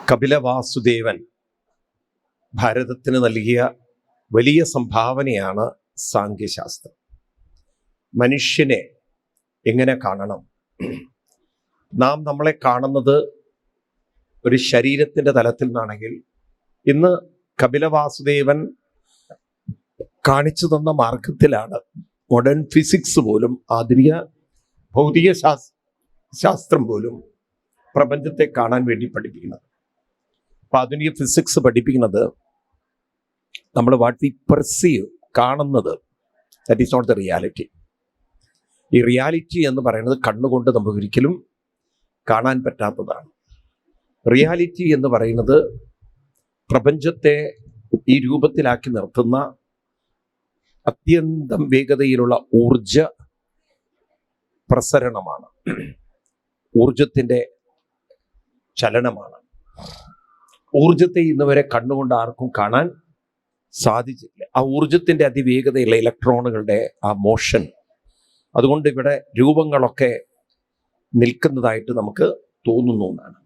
കപിലവാസുദേവൻ ഭാരതത്തിന് നൽകിയ വലിയ സംഭാവനയാണ് സാംഖ്യശാസ്ത്രം. മനുഷ്യനെ എങ്ങനെ കാണണം? നാം നമ്മളെ കാണുന്നത് ഒരു ശരീരത്തിൻ്റെ തലത്തിൽ നിന്നാണെങ്കിൽ, ഇന്ന് കപിലവാസുദേവൻ കാണിച്ചു തന്ന മാർഗത്തിലാണ് മോഡേൺ ഫിസിക്സ് പോലും, ആധുനിക ഭൗതിക ശാസ്ത്രം പോലും പ്രപഞ്ചത്തെ കാണാൻ വേണ്ടി പഠിപ്പിക്കുന്നത്. അപ്പം ആധുനിക ഫിസിക്സ് പഠിപ്പിക്കുന്നത് നമ്മൾ വാട്ട് വി പെർസീവ്, കാണുന്നത്, that is not the reality. ഈ റിയാലിറ്റി എന്ന് പറയുന്നത് കണ്ണുകൊണ്ട് നമുക്ക് ഒരിക്കലും കാണാൻ പറ്റാത്തതാണ്. റിയാലിറ്റി എന്ന് പറയുന്നത് പ്രപഞ്ചത്തെ ഈ രൂപത്തിലാക്കി നിർത്തുന്ന അത്യന്തം വേഗതയിലുള്ള ഊർജ പ്രസരണമാണ്, ഊർജത്തിൻ്റെ ചലനമാണ്. ഊർജത്തെ ഇന്നുവരെ കണ്ണുകൊണ്ട് ആർക്കും കാണാൻ സാധിച്ചില്ല. ആ ഊർജത്തിൻ്റെ അതിവേഗതയുള്ള ഇലക്ട്രോണുകളുടെ ആ മോഷൻ, അതുകൊണ്ട് ഇവിടെ രൂപങ്ങളൊക്കെ നിൽക്കുന്നതായിട്ട് നമുക്ക് തോന്നുന്നു എന്നാണ്.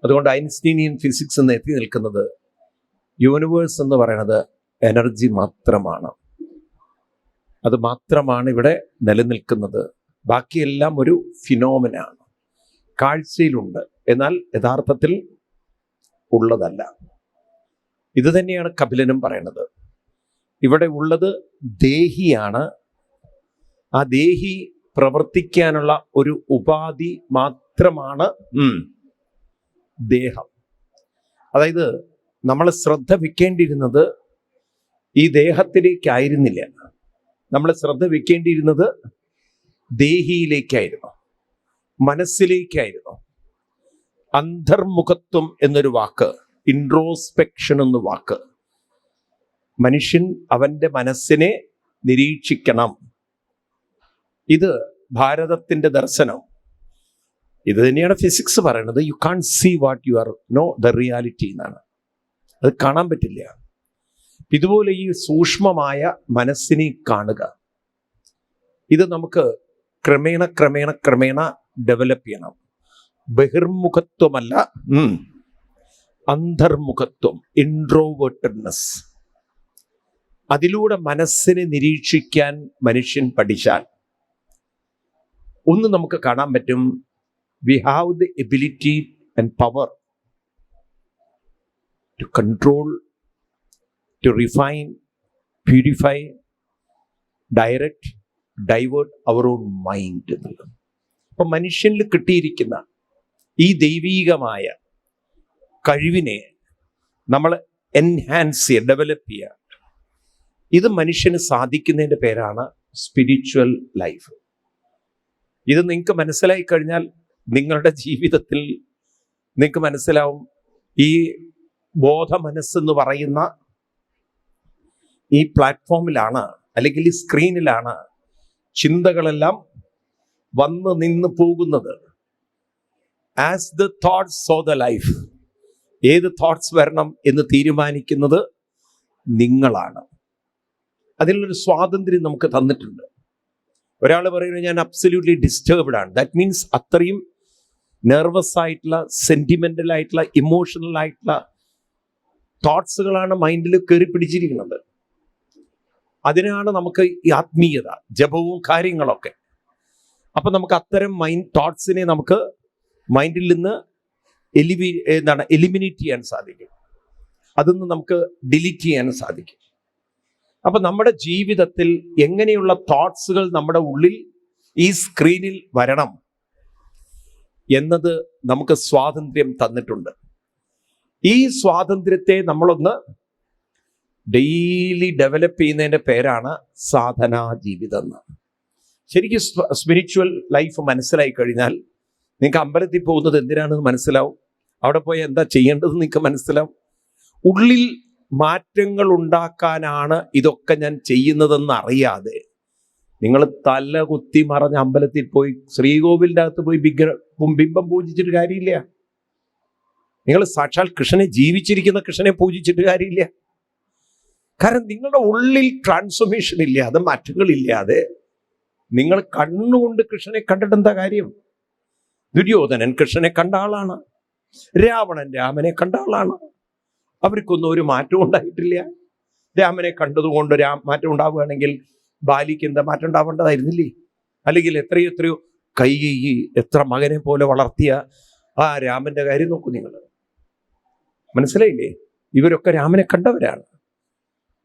അതുകൊണ്ട് ഐൻസ്റ്റീനിയൻ ഫിസിക്സ് എന്ന് എത്തി നിൽക്കുന്നത് യൂണിവേഴ്സ് എന്ന് പറയുന്നത് എനർജി മാത്രമാണ്. അത് മാത്രമാണ് ഇവിടെ നിലനിൽക്കുന്നത്. ബാക്കിയെല്ലാം ഒരു ഫിനോമിനാണ്, കാഴ്ചയിലുണ്ട്, എന്നാൽ യഥാർത്ഥത്തിൽ ഉള്ളതല്ല. ഇത് തന്നെയാണ് കപിലനും പറയുന്നത്. ഇവിടെ ഉള്ളത് ദേഹിയാണ്. ആ ദേഹി പ്രവർത്തിക്കാനുള്ള ഒരു ഉപാധി മാത്രമാണ് ദേഹം. അതായത് നമ്മൾ ശ്രദ്ധ വെക്കേണ്ടിയിരുന്നത് ഈ ദേഹത്തിലേക്കായിരുന്നില്ല, നമ്മൾ ശ്രദ്ധ വെക്കേണ്ടിയിരുന്നത് ദേഹിയിലേക്കായിരുന്നു, മനസ്സിലേക്കായിരുന്നു. അന്തർമുഖത്വം എന്നൊരു വാക്ക്, ഇൻട്രോസ്പെക്ഷൻ എന്ന വാക്ക്, മനുഷ്യൻ അവൻ്റെ മനസ്സിനെ നിരീക്ഷിക്കണം. ഇത് ഭാരതത്തിൻ്റെ ദർശനം. ഇത് തന്നെയാണ് ഫിസിക്സ് പറയുന്നത്. You can see what you are no the reality എന്നാണ്. അത് കാണാൻ പറ്റില്ല. ഇതുപോലെ ഈ സൂക്ഷ്മമായ മനസ്സിനെ കാണുക, ഇത് നമുക്ക് ക്രമേണ ക്രമേണ ക്രമേണ ഡെവലപ്പ് ചെയ്യണം. ബഹിർമുഖത്വമല്ല, അന്തർമുഖത്വം, ഇൻട്രോവേർട്ടഡ്നെസ്. അതിലൂടെ മനസ്സിനെ നിരീക്ഷിക്കാൻ മനുഷ്യൻ പഠിച്ചാൽ ഒന്ന് നമുക്ക് കാണാൻ പറ്റും. We have the ability and power to control, to refine, purify, direct, divert our own mind എന്നുള്ളത്. അപ്പം മനുഷ്യനിൽ കിട്ടിയിരിക്കുന്ന ഈ ദൈവീകമായ കഴിവിനെ നമ്മൾ എൻഹാൻസ് ചെയ്യുക, ഡെവലപ്പ് ചെയ്യുക. ഇത് മനുഷ്യന് സാധിക്കുന്നതിൻ്റെ പേരാണ് സ്പിരിച്വൽ ലൈഫ്. ഇത് നിങ്ങൾക്ക് മനസ്സിലായി കഴിഞ്ഞാൽ നിങ്ങളുടെ ജീവിതത്തിൽ നിങ്ങൾക്ക് മനസ്സിലാവും, ഈ ബോധ മനസ്സെന്ന് പറയുന്ന ഈ പ്ലാറ്റ്ഫോമിലാണ്, അല്ലെങ്കിൽ ഈ സ്ക്രീനിലാണ് ചിന്തകളെല്ലാം വന്ന് നിന്ന് പോകുന്നത്. As the thoughts so the life. ഏത് തോട്ട്സ് വരണം എന്ന് തീരുമാനിക്കുന്നത് നിങ്ങളാണ്. അതിലൊരു സ്വാതന്ത്ര്യം നമുക്ക് തന്നിട്ടുണ്ട്. ഒരാൾ പറയുന്നത് ഞാൻ അബ്സല്യൂട്ട്ലി ഡിസ്റ്റർബ്ഡ് ആണ്. ദാറ്റ് മീൻസ് അത്രയും നെർവസ് ആയിട്ടുള്ള, സെന്റിമെന്റൽ ആയിട്ടുള്ള, ഇമോഷണൽ ആയിട്ടുള്ള തോട്ട്സുകളാണ് മൈൻഡിൽ കയറി പിടിച്ചിരിക്കുന്നത്. അതിനാണ് നമുക്ക് ഈ ആത്മീയത, ജപവും കാര്യങ്ങളൊക്കെ. അപ്പം നമുക്ക് അത്തരം തോട്ട്സിനെ നമുക്ക് മൈൻഡിൽ നിന്ന് എലിമിനേറ്റ് ചെയ്യാൻ സാധിക്കും. അതൊന്ന് നമുക്ക് ഡിലീറ്റ് ചെയ്യാൻ സാധിക്കും. അപ്പം നമ്മുടെ ജീവിതത്തിൽ എങ്ങനെയുള്ള തോട്ട്സുകൾ നമ്മുടെ ഉള്ളിൽ ഈ സ്ക്രീനിൽ വരണം എന്നത് നമുക്ക് സ്വാതന്ത്ര്യം തന്നിട്ടുണ്ട്. ഈ സ്വാതന്ത്ര്യത്തെ നമ്മളൊന്ന് ഡെയിലി ഡെവലപ്പ് ചെയ്യുന്നതിൻ്റെ പേരാണ് സാധനാ ജീവിതം എന്ന്. ശരിക്കും സ്പിരിച്വൽ ലൈഫ് മനസ്സിലായി കഴിഞ്ഞാൽ നിങ്ങൾക്ക് അമ്പലത്തിൽ പോകുന്നത് എന്തിനാണെന്ന് മനസ്സിലാവും, അവിടെ പോയി എന്താ ചെയ്യേണ്ടതെന്ന് നിങ്ങൾക്ക് മനസ്സിലാവും. ഉള്ളിൽ മാറ്റങ്ങൾ ഉണ്ടാക്കാനാണ് ഇതൊക്കെ ഞാൻ ചെയ്യുന്നതെന്ന് അറിയാതെ നിങ്ങൾ തല കുത്തി മറഞ്ഞ അമ്പലത്തിൽ പോയി, ശ്രീകോവിലിൻ്റെ അകത്ത് പോയി ബിംബം പൂജിച്ചിട്ട് കാര്യമില്ല. നിങ്ങൾ സാക്ഷാൽ കൃഷ്ണനെ, ജീവിച്ചിരിക്കുന്ന കൃഷ്ണനെ പൂജിച്ചിട്ട് കാര്യമില്ല. കാരണം നിങ്ങളുടെ ഉള്ളിൽ ട്രാൻസ്ഫോർമേഷൻ ഇല്ലാതെ, മാറ്റങ്ങളില്ലാതെ നിങ്ങൾ കണ്ണുകൊണ്ട് കൃഷ്ണനെ കണ്ടിട്ട് എന്താ കാര്യം? ദുര്യോധനൻ കൃഷ്ണനെ കണ്ട ആളാണ്. രാവണൻ രാമനെ കണ്ട ആളാണ്. അവർക്കൊന്നും ഒരു മാറ്റവും ഉണ്ടായിട്ടില്ല. രാമനെ കണ്ടതുകൊണ്ട് മാറ്റം ഉണ്ടാവുകയാണെങ്കിൽ ബാലിക്ക് എന്താ മാറ്റം ഉണ്ടാവേണ്ടതായിരുന്നില്ലേ? അല്ലെങ്കിൽ എത്രയോ കൈകേയി എത്ര മകനെ പോലെ വളർത്തിയ ആ രാമന്റെ കാര്യം നോക്കൂ നിങ്ങൾ. മനസ്സിലായില്ലേ? ഇവരൊക്കെ രാമനെ കണ്ടവരാണ്,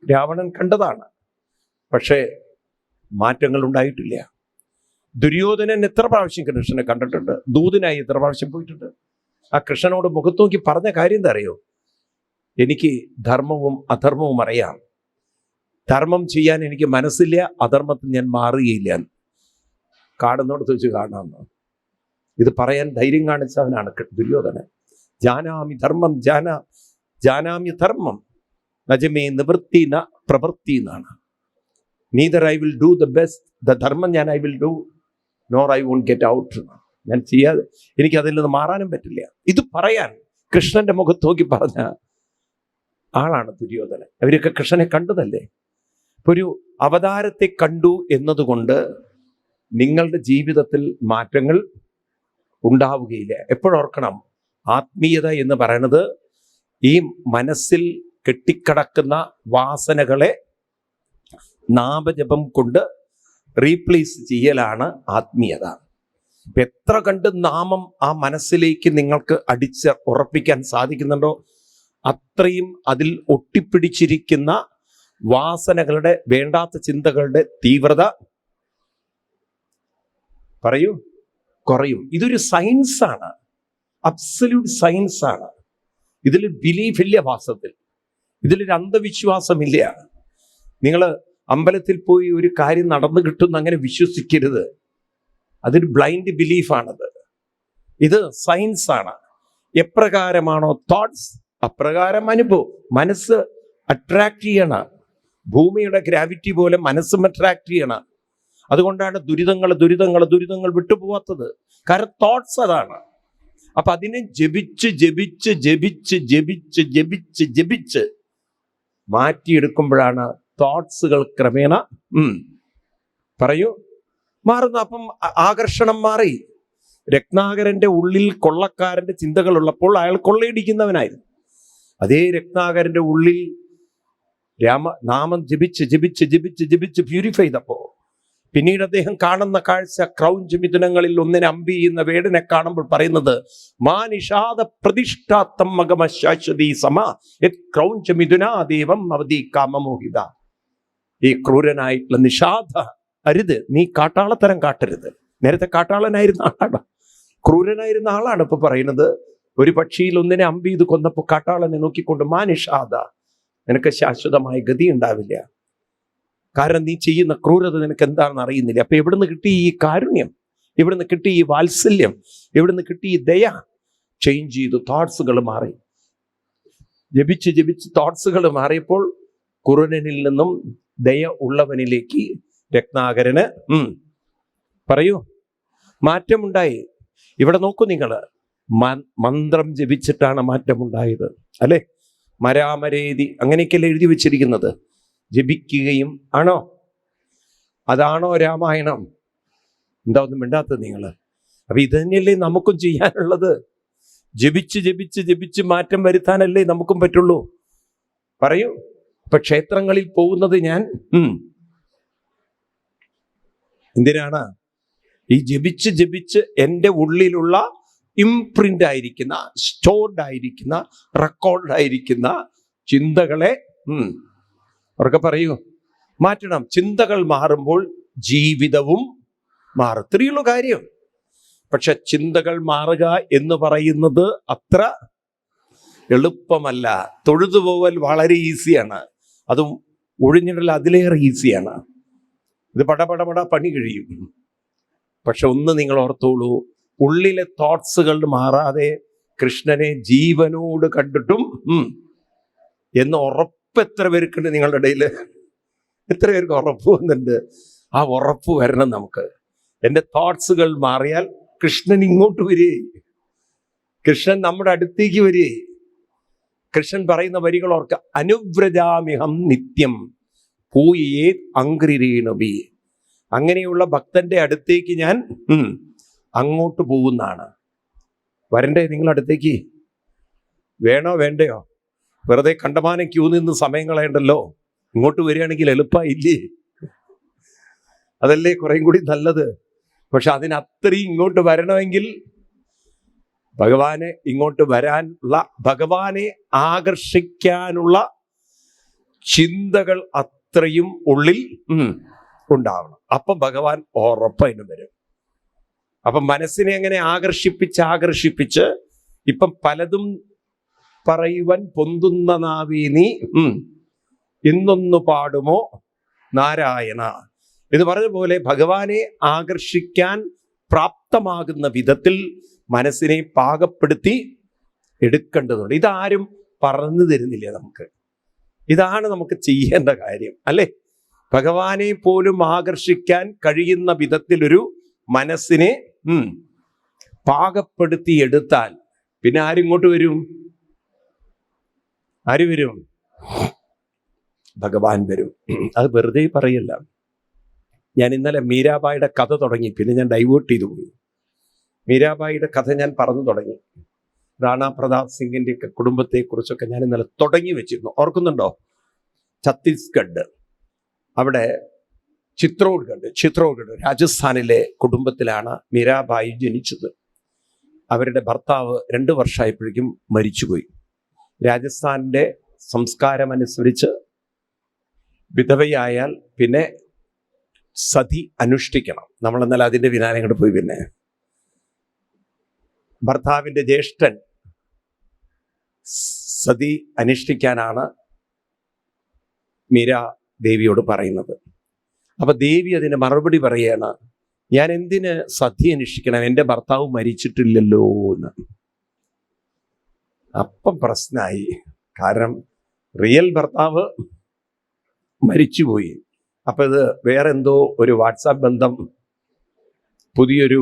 രാവണൻ കണ്ടതാണ്. പക്ഷേ മാറ്റങ്ങൾ ഉണ്ടായിട്ടില്ല. ദുര്യോധനൻ എത്ര പ്രാവശ്യം കൃഷ്ണനെ കണ്ടിട്ടുണ്ട്, ദൂതനായി എത്ര പ്രാവശ്യം പോയിട്ടുണ്ട്. ആ കൃഷ്ണനോട് മുഖത്ത് നോക്കി പറഞ്ഞ കാര്യം എന്താ അറിയോ? എനിക്ക് ധർമ്മവും അധർമ്മവും അറിയാം, ധർമ്മം ചെയ്യാൻ എനിക്ക് മനസ്സില്ല, അധർമ്മത്തിൽ ഞാൻ മാറുകയില്ല. കാണുന്നോടത്ത് വെച്ച് കാണാമെന്ന് ഇത് പറയാൻ ധൈര്യം കാണിച്ചവനാണ് ദുര്യോധനൻ. ജാനാമി ധർമ്മം ജാനാമി ധർമ്മം നജമേ നിവൃത്തി ന പ്രവൃത്തി എന്നാണ്. Neither I will do the best the ധർമ്മം ഞാൻ I will do nor I won't get out. ഞാൻ ചെയ്യാതെ എനിക്ക് അതിൽ നിന്ന് മാറാനും പറ്റില്ല. ഇത് പറയാൻ കൃഷ്ണന്റെ മുഖത്ത് നോക്കി പറഞ്ഞ ആളാണ് ദുര്യോധനൻ. അവരൊക്കെ കൃഷ്ണനെ കണ്ടതല്ലേ? ഒരു അവതാരത്തെ കണ്ടു എന്നതുകൊണ്ട് നിങ്ങളുടെ ജീവിതത്തിൽ മാറ്റങ്ങൾ ഉണ്ടാവുകയില്ല. എപ്പോഴോർക്കണം, ആത്മീയത എന്ന് പറയുന്നത് ഈ മനസ്സിൽ കെട്ടിക്കിടക്കുന്ന വാസനകളെ നാമജപം കൊണ്ട് റീപ്ലേസ് ചെയ്യലാണ് ആത്മീയത. എത്ര കണ്ട് നാമം ആ മനസ്സിലേക്ക് നിങ്ങൾക്ക് അടിച്ച് ഉറപ്പിക്കാൻ സാധിക്കുന്നുണ്ടോ അത്രയും അതിൽ ഒട്ടിപ്പിടിച്ചിരിക്കുന്ന വാസനകളുടെ, വേണ്ടാത്ത ചിന്തകളുടെ തീവ്രത പറയൂ കുറയും. ഇതൊരു സയൻസാണ്, അബ്സല്യൂട്ട് സയൻസാണ്. ഇതിൽ ബിലീഫില്ല, വാസ്തവത്തിൽ ഇതിലൊരു അന്ധവിശ്വാസമില്ല. നിങ്ങൾ അമ്പലത്തിൽ പോയി ഒരു കാര്യം നടന്നു കിട്ടുന്ന അങ്ങനെ വിശ്വസിക്കരുത്. അതൊരു ബ്ലൈൻഡ് ബിലീഫാണത്. ഇത് സയൻസാണ്. എപ്രകാരമാണോ തോട്ട്സ് അപ്രകാരം അനുഭവം. മനസ്സ് അട്രാക്ട് ചെയ്യണം. ഭൂമിയുടെ ഗ്രാവിറ്റി പോലെ മനസ്സും അട്രാക്ട് ചെയ്യണം. അതുകൊണ്ടാണ് ദുരിതങ്ങൾ വിട്ടുപോകാത്തത്. കാരണം തോട്ട്സ് അതാണ്. അപ്പൊ അതിനെ ജപിച്ച് മാറ്റിയെടുക്കുമ്പോഴാണ് തോട്ട്സുകൾ ക്രമേണ പറയൂ മാറുന്നു. അപ്പം ആകർഷണം മാറി. രത്നാകരന്റെ ഉള്ളിൽ കൊള്ളക്കാരന്റെ ചിന്തകൾ ഉള്ളപ്പോൾ അയാൾ കൊള്ളയടിക്കുന്നവനായിരുന്നു. അതേ രത്നാകരന്റെ ഉള്ളിൽ നാമം ജപിച്ച് പ്യൂരിഫൈ ചെയ്തപ്പോ പിന്നീട് അദ്ദേഹം കാണുന്ന കാഴ്ച ക്രൗഞ്ച് മിഥുനങ്ങളിൽ ഒന്നിനെ അമ്പി ചെയ്യുന്ന വേടനെ കാണുമ്പോൾ പറയുന്നത് മാ നിഷാദ പ്രതിഷ്ഠാത്തം മഗമ ശാശ്വതീ സമ ക്രൗഞ്ച മിഥുനാദേവം അവധി കാമമോഹിത. ഈ ക്രൂരനായിട്ടുള്ള നിഷാദ അരുത്, നീ കാട്ടാളത്തരം കാട്ടരുത്. നേരത്തെ കാട്ടാളനായിരുന്ന ആളാണ്, ക്രൂരനായിരുന്ന ആളാണ് ഇപ്പൊ പറയുന്നത്. ഒരു പക്ഷിയിൽ ഒന്നിനെ അമ്പി ചെയ്ത് കൊന്നപ്പോൾ കാട്ടാളനെ നോക്കിക്കൊണ്ട് മാ നിഷാദ, നിനക്ക് ശാശ്വതമായ ഗതി ഉണ്ടാവില്ല. കാരണം നീ ചെയ്യുന്ന ക്രൂരത നിനക്ക് എന്താണെന്ന് അറിയുന്നില്ല. അപ്പൊ എവിടുന്ന് കിട്ടി ഈ കാരുണ്യം, എവിടുന്ന് കിട്ടി ഈ വാത്സല്യം, എവിടുന്ന് കിട്ടി ഈ ദയ? ചേഞ്ച് ചെയ്തു, തോട്ട്സുകൾ മാറി. ജപിച്ച് തോട്ട്സുകൾ മാറിയപ്പോൾ ക്രൂരനിൽ നിന്നും ദയ ഉള്ളവനിലേക്ക് രത്നാകരന് പറയൂ മാറ്റമുണ്ടായി. ഇവിടെ നോക്കൂ നിങ്ങൾ, മന്ത്രം ജപിച്ചിട്ടാണ് മാറ്റമുണ്ടായത് അല്ലെ? മരാമരേതി അങ്ങനെയൊക്കെയല്ലേ എഴുതി വെച്ചിരിക്കുന്നത്. ജപിക്കുകയും ആണോ? അതാണോ രാമായണം? എന്താ ഒന്നും മിണ്ടാത്തത് നിങ്ങൾ? അപ്പൊ ഇത് തന്നെയല്ലേ നമുക്കും ചെയ്യാനുള്ളത്. ജപിച്ച് മാറ്റം വരുത്താനല്ലേ നമുക്കും പറ്റുള്ളൂ. പറയൂ. ഇപ്പൊ ക്ഷേത്രങ്ങളിൽ പോകുന്നത് ഞാൻ എന്തിനാണ്? ഈ ജപിച്ച് എൻ്റെ ഉള്ളിലുള്ള ഇംപ്രിന്റ് ആയിരിക്കുന്ന, സ്റ്റോർഡ് ആയിരിക്കുന്ന, റെക്കോർഡ് ആയിരിക്കുന്ന ചിന്തകളെ അവർക്ക് പറയൂ മാറ്റണം. ചിന്തകൾ മാറുമ്പോൾ ജീവിതവും മാറും. ഇത്രയുള്ള കാര്യം. പക്ഷെ ചിന്തകൾ മാറുക എന്ന് പറയുന്നത് അത്ര എളുപ്പമല്ല. തൊഴുതുപോവൽ വളരെ ഈസിയാണ്, അതും ഒഴിഞ്ഞിടൽ അതിലേറെ ഈസിയാണ്. ഇത് പടപടപട പണി കഴിയും. പക്ഷെ ഒന്ന് നിങ്ങൾ ഓർത്തോളൂ, ഉള്ളിലെ തോട്ട്സുകൾ മാറാതെ കൃഷ്ണനെ ജീവനോട് കണ്ടിട്ടും എന്ന് ഉറപ്പ് എത്ര പേർക്കുണ്ട് നിങ്ങളുടെ ഇടയിൽ? എത്ര പേർക്ക് ഉറപ്പ് വന്നിട്ടുണ്ട്? ആ ഉറപ്പ് വരണം നമുക്ക്. എൻ്റെ തോട്ട്സുകൾ മാറിയാൽ കൃഷ്ണൻ ഇങ്ങോട്ട് വരികയെ, കൃഷ്ണൻ നമ്മുടെ അടുത്തേക്ക് വരികയെ. കൃഷ്ണൻ പറയുന്ന വരികൾ ഓർക്ക, അനുവ്രജാമിഹം നിത്യം പൂയേ അങ്ക്രിരേണുബി. അങ്ങനെയുള്ള ഭക്തന്റെ അടുത്തേക്ക് ഞാൻ അങ്ങോട്ട് പോകുന്നതാണ്. വരണ്ടേ നിങ്ങളുടെ അടുത്തേക്ക്? വേണോ വേണ്ടയോ? വെറുതെ കണ്ടമാനം ക്യൂ നിന്ന് സമയം കളയണ്ടല്ലോ, ഇങ്ങോട്ട് വരികയാണെങ്കിൽ എളുപ്പമായില്ലേ? അതല്ലേ കുറേം കൂടി നല്ലത്. പക്ഷെ അതിനത്രയും ഇങ്ങോട്ട് വരണമെങ്കിൽ ഭഗവാനെ ഇങ്ങോട്ട് വരാനുള്ള, ഭഗവാനെ ആകർഷിക്കാനുള്ള ചിന്തകൾ അത്രയും ഉള്ളിൽ ഉണ്ടാവണം. അപ്പം ഭഗവാൻ ഉറപ്പായിട്ടും വരും. അപ്പം മനസ്സിനെ അങ്ങനെ ആകർഷിപ്പിച്ച് ഇപ്പം പലതും പറയുവാൻ പൊന്തുന്ന നാവീ നീ ഇന്നൊന്നു പാടുമോ നാരായണ എന്ന് പറഞ്ഞ പോലെ ഭഗവാനെ ആകർഷിക്കാൻ പ്രാപ്തമാകുന്ന വിധത്തിൽ മനസ്സിനെ പാകപ്പെടുത്തി എടുക്കേണ്ടതുണ്ട്. ഇതാരും പറഞ്ഞു തരുന്നില്ല നമുക്ക്. ഇതാണ് നമുക്ക് ചെയ്യേണ്ട കാര്യം, അല്ലേ? ഭഗവാനെ പോലും ആകർഷിക്കാൻ കഴിയുന്ന വിധത്തിലൊരു മനസ്സിനെ പാകപ്പെടുത്തി എടുത്താൽ പിന്നെ ആരിങ്ങോട്ട് വരും? ആര് വരും? ഭഗവാൻ വരും. അത് വെറുതെ പറയല്ല. ഞാൻ ഇന്നലെ മീരാബായിയുടെ കഥ തുടങ്ങി, പിന്നെ ഞാൻ ഡൈവേർട്ട് ചെയ്തു പോയി. മീരാബായിയുടെ കഥ ഞാൻ പറഞ്ഞു തുടങ്ങി. റാണ പ്രതാപ് സിംഗിന്റെ ഒക്കെ കുടുംബത്തെക്കുറിച്ചൊക്കെ ഞാൻ ഇന്നലെ തുടങ്ങി വെച്ചിരുന്നു. ഓർക്കുന്നുണ്ടോ? ഛത്തീസ്ഗഡ്, അവിടെ ചിത്തോർഗഡ് രാജസ്ഥാനിലെ കുടുംബത്തിലാണ് മീരാബായി ജനിച്ചത്. അവരുടെ ഭർത്താവ് 2 വർഷമായപ്പോഴേക്കും മരിച്ചുപോയി. രാജസ്ഥാനിന്റെ സംസ്കാരമനുസരിച്ച് വിധവയായാൽ പിന്നെ സതി അനുഷ്ഠിക്കണം. നമ്മളെന്നാൽ അതിൻ്റെ പിന്നാലെ അങ്ങോട്ട് പോയി. പിന്നെ ഭർത്താവിൻ്റെ ജ്യേഷ്ഠൻ സതി അനുഷ്ഠിക്കാനാണ് മീര ദേവിയോട് പറയുന്നത്. അപ്പൊ ദേവി അതിന് മറുപടി പറയാണ്, ഞാൻ എന്തിന് സതി അനുഷ്ഠിക്കണം, എൻ്റെ ഭർത്താവ് മരിച്ചിട്ടില്ലല്ലോ എന്ന്. അപ്പം പ്രശ്നമായി. കാരണം റിയൽ ഭർത്താവ് മരിച്ചുപോയി. അപ്പൊ ഇത് വേറെന്തോ ഒരു വാട്സാപ്പ് ബന്ധം, പുതിയൊരു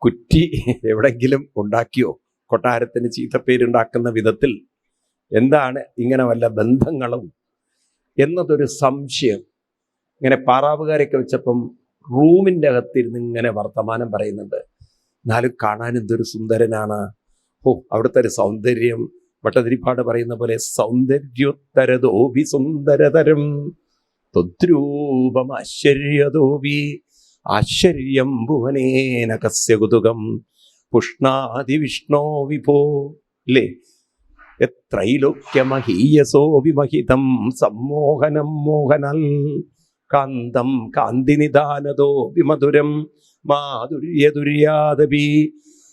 കുറ്റി എവിടെങ്കിലും ഉണ്ടാക്കിയോ, കൊട്ടാരത്തിന് ചീത്തപ്പേരുണ്ടാക്കുന്ന വിധത്തിൽ എന്താണ് ഇങ്ങനെ വല്ല ബന്ധങ്ങളും എന്നതൊരു സംശയം. ഇങ്ങനെ പാറാവുകാരൊക്കെ വെച്ചപ്പം റൂമിൻ്റെ അകത്തിരുന്ന് ഇങ്ങനെ വർത്തമാനം പറയുന്നുണ്ട്. എന്നാലും കാണാൻ എന്തൊരു സുന്ദരനാണ്. അവിടുത്തെ ഒരു സൗന്ദര്യം, ഭട്ടതിരിപ്പാട് പറയുന്ന പോലെ സൗന്ദര്യോത്തരതോപി സുന്ദരതരം ത്വദ്രൂപം ആശ്ചര്യതോപി ആശ്ചര്യം ഭുവനേന കസ്യ കുതുകം പുഷ്ണാതി വിഷ്ണോ വിഭോ. ഇല്ലേ? ത്രൈലോക്യമഹീയസോഭിമഹിതം സമ്മോഹനം മോഹനൽ കാന്തം കാന്തിനിദാനതോ വിമധുരം മാധുര്യദുര്യാദപി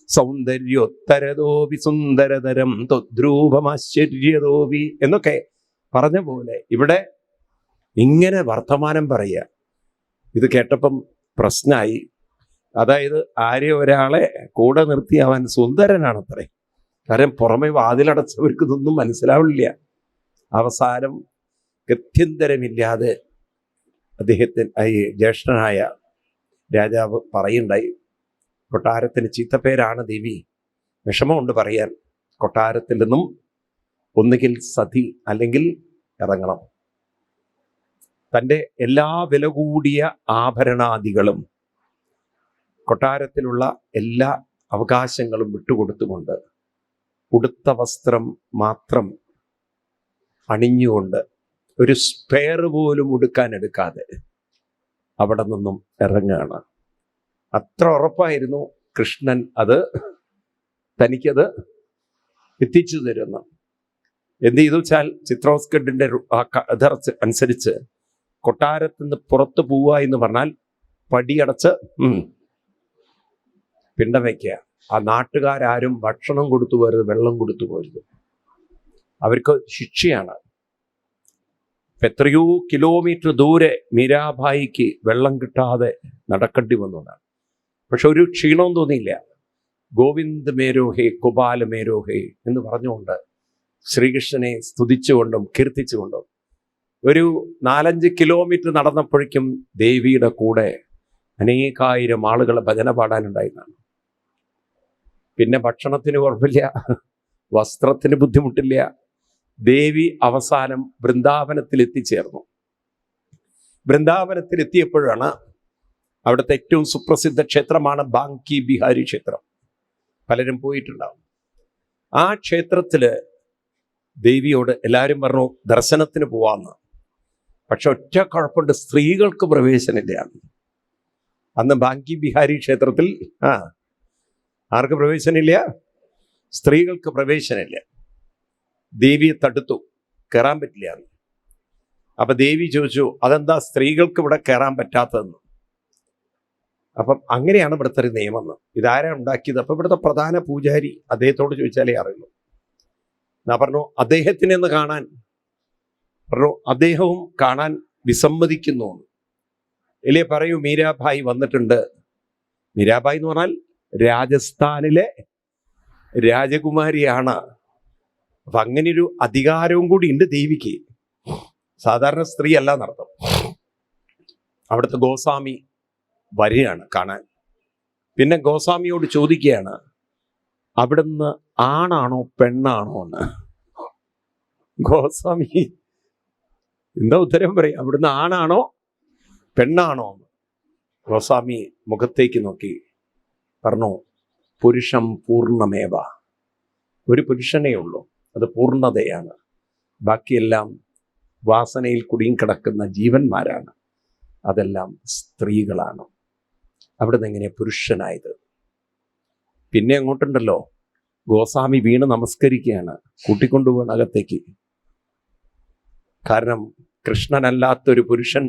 സൗന്ദര്യോത്തരതോപി സുന്ദരതരം ത്വദ്രൂപമാശ്ചര്യതോപി എന്നൊക്കെ പറഞ്ഞ പോലെ ഇവിടെ ഇങ്ങനെ വർത്തമാനം പറയുക. ഇത് കേട്ടപ്പം പ്രശ്നമായി. അതായത് ആരെയും ഒരാളെ കൂടെ നിർത്തി അവൻ സുന്ദരനാണത്രേ. കാരണം പുറമെ വാതിലടച്ചവർക്ക് ഇതൊന്നും മനസ്സിലാവില്ല. അവസാനം ഗത്യന്തരമില്ലാതെ അദ്ദേഹത്തിന് ഈ ജ്യേഷ്ഠനായ രാജാവ് പറയുണ്ടായി, കൊട്ടാരത്തിന് ചീത്തപ്പേരാണ് ദേവി, വിഷമമുണ്ട് പറയാൻ. കൊട്ടാരത്തിൽ നിന്നും ഒന്നുകിൽ സതി അല്ലെങ്കിൽ ഇറങ്ങണം. തൻ്റെ എല്ലാ വില കൂടിയ ആഭരണാദികളും കൊട്ടാരത്തിലുള്ള എല്ലാ അവകാശങ്ങളും വിട്ടുകൊടുത്തുകൊണ്ട് ഉടുത്ത വസ്ത്രം മാത്രം അണിഞ്ഞുകൊണ്ട് ഒരു സ്പെയർ പോലും എടുക്കാതെ അവിടെ നിന്നും ഇറങ്ങുകയാണ്. അത്ര ഉറപ്പായിരുന്നു കൃഷ്ണൻ അത് തനിക്കത് എത്തിച്ചു തരുന്നു. എന്ത് ചെയ്തു വെച്ചാൽ ചിത്തോർഗഡിൻ്റെ കഥ അനുസരിച്ച് കൊട്ടാരത്തിൽ നിന്ന് പുറത്തു പോവുക എന്ന് പറഞ്ഞാൽ പടിയടച്ച് പിണ്ടം വയ്ക്കുക. ആ നാട്ടുകാരും ഭക്ഷണം കൊടുത്തു പോരുത്, വെള്ളം കൊടുത്തു പോരുത്. അവർക്ക് ശിക്ഷയാണ്. എത്രയോ കിലോമീറ്റർ ദൂരെ മീരാഭായിക്ക് വെള്ളം കിട്ടാതെ നടക്കേണ്ടി വന്നതാണ്. പക്ഷെ ഒരു ക്ഷീണവും തോന്നിയില്ല. ഗോവിന്ദ് മേരോഹേ ഗോപാല മേരോഹേ എന്ന് പറഞ്ഞുകൊണ്ട് ശ്രീകൃഷ്ണനെ സ്തുതിച്ചുകൊണ്ടും കീർത്തിച്ചുകൊണ്ടും ഒരു 4-5 കിലോമീറ്റർ നടന്നപ്പോഴേക്കും ദേവിയുടെ കൂടെ അനേകായിരം ആളുകൾ ഭജന പാടാനുണ്ടായിരുന്നാണ്. പിന്നെ ഭക്ഷണത്തിന് കുഴപ്പമില്ല, വസ്ത്രത്തിന് ബുദ്ധിമുട്ടില്ല. ദേവി അവസാനം വൃന്ദാവനത്തിൽ എത്തിച്ചേർന്നു. വൃന്ദാവനത്തിൽ എത്തിയപ്പോഴാണ് അവിടുത്തെ ഏറ്റവും സുപ്രസിദ്ധ ക്ഷേത്രമാണ് ബാങ്കി ബിഹാരി ക്ഷേത്രം. പലരും പോയിട്ടുണ്ടാവും. ആ ക്ഷേത്രത്തിൽ ദേവിയോട് എല്ലാവരും പറഞ്ഞു ദർശനത്തിന് പോവാന്ന്. പക്ഷെ ഒറ്റ കുഴപ്പമുണ്ട്, സ്ത്രീകൾക്ക് പ്രവേശനമില്ല. അന്ന് ബാങ്കി ബിഹാരി ക്ഷേത്രത്തിൽ ആർക്ക് പ്രവേശനമില്ല? സ്ത്രീകൾക്ക് പ്രവേശനമില്ല. ദേവിയെ തടുത്തു, കയറാൻ പറ്റില്ല. അപ്പൊ ദേവി ചോദിച്ചു, അതെന്താ സ്ത്രീകൾക്ക് ഇവിടെ കയറാൻ പറ്റാത്തതെന്ന്. അപ്പം അങ്ങനെയാണ് ഇവിടുത്തെ ഒരു നിയമം. ഇതാരാ ഉണ്ടാക്കിയത്? അപ്പൊ ഇവിടുത്തെ പ്രധാന പൂജാരി, അദ്ദേഹത്തോട് ചോദിച്ചാലേ അറിയുള്ളൂ. ഞാൻ പറഞ്ഞു അദ്ദേഹത്തിനെന്ന് കാണാൻ. പറഞ്ഞു അദ്ദേഹവും കാണാൻ വിസമ്മതിക്കുന്നു. ഇല്ലേ പറയൂ, മീരാഭായി വന്നിട്ടുണ്ട്. മീരാഭായി എന്ന് പറഞ്ഞാൽ രാജസ്ഥാനിലെ രാജകുമാരിയാണ്. അപ്പൊ അങ്ങനെയൊരു അധികാരവും കൂടി ഉണ്ട് ദേവിക്ക്. സാധാരണ സ്ത്രീ അല്ല എന്നർത്ഥം. അവിടുത്തെ ഗോസ്വാമി വരികയാണ് കാണാൻ. പിന്നെ ഗോസ്വാമിയോട് ചോദിക്കുകയാണ്, അവിടുന്ന് ആണാണോ പെണ്ണാണോ എന്ന്. ഗോസ്വാമി എന്താ ഉത്തരം പറയും? അവിടുന്ന് ആണാണോ പെണ്ണാണോ എന്ന്. ഗോസ്വാമി മുഖത്തേക്ക് നോക്കി പറഞ്ഞു, പുരുഷം പൂർണ്ണമേവ. ഒരു പുരുഷനേ ഉള്ളൂ, അത് പൂർണ്ണതയാണ്. ബാക്കിയെല്ലാം വാസനയിൽ കുടുങ്ങിക്കിടക്കുന്ന ജീവന്മാരാണ്, അതെല്ലാം സ്ത്രീകളാണ്. അവിടുന്ന് എങ്ങനെ പുരുഷനായത്? പിന്നെ അങ്ങോട്ടുണ്ടല്ലോ, ഗോസ്വാമി വീണ് നമസ്കരിക്കുകയാണ്, കൂട്ടിക്കൊണ്ടുപോകണം അകത്തേക്ക്. കാരണം കൃഷ്ണനല്ലാത്തൊരു പുരുഷൻ,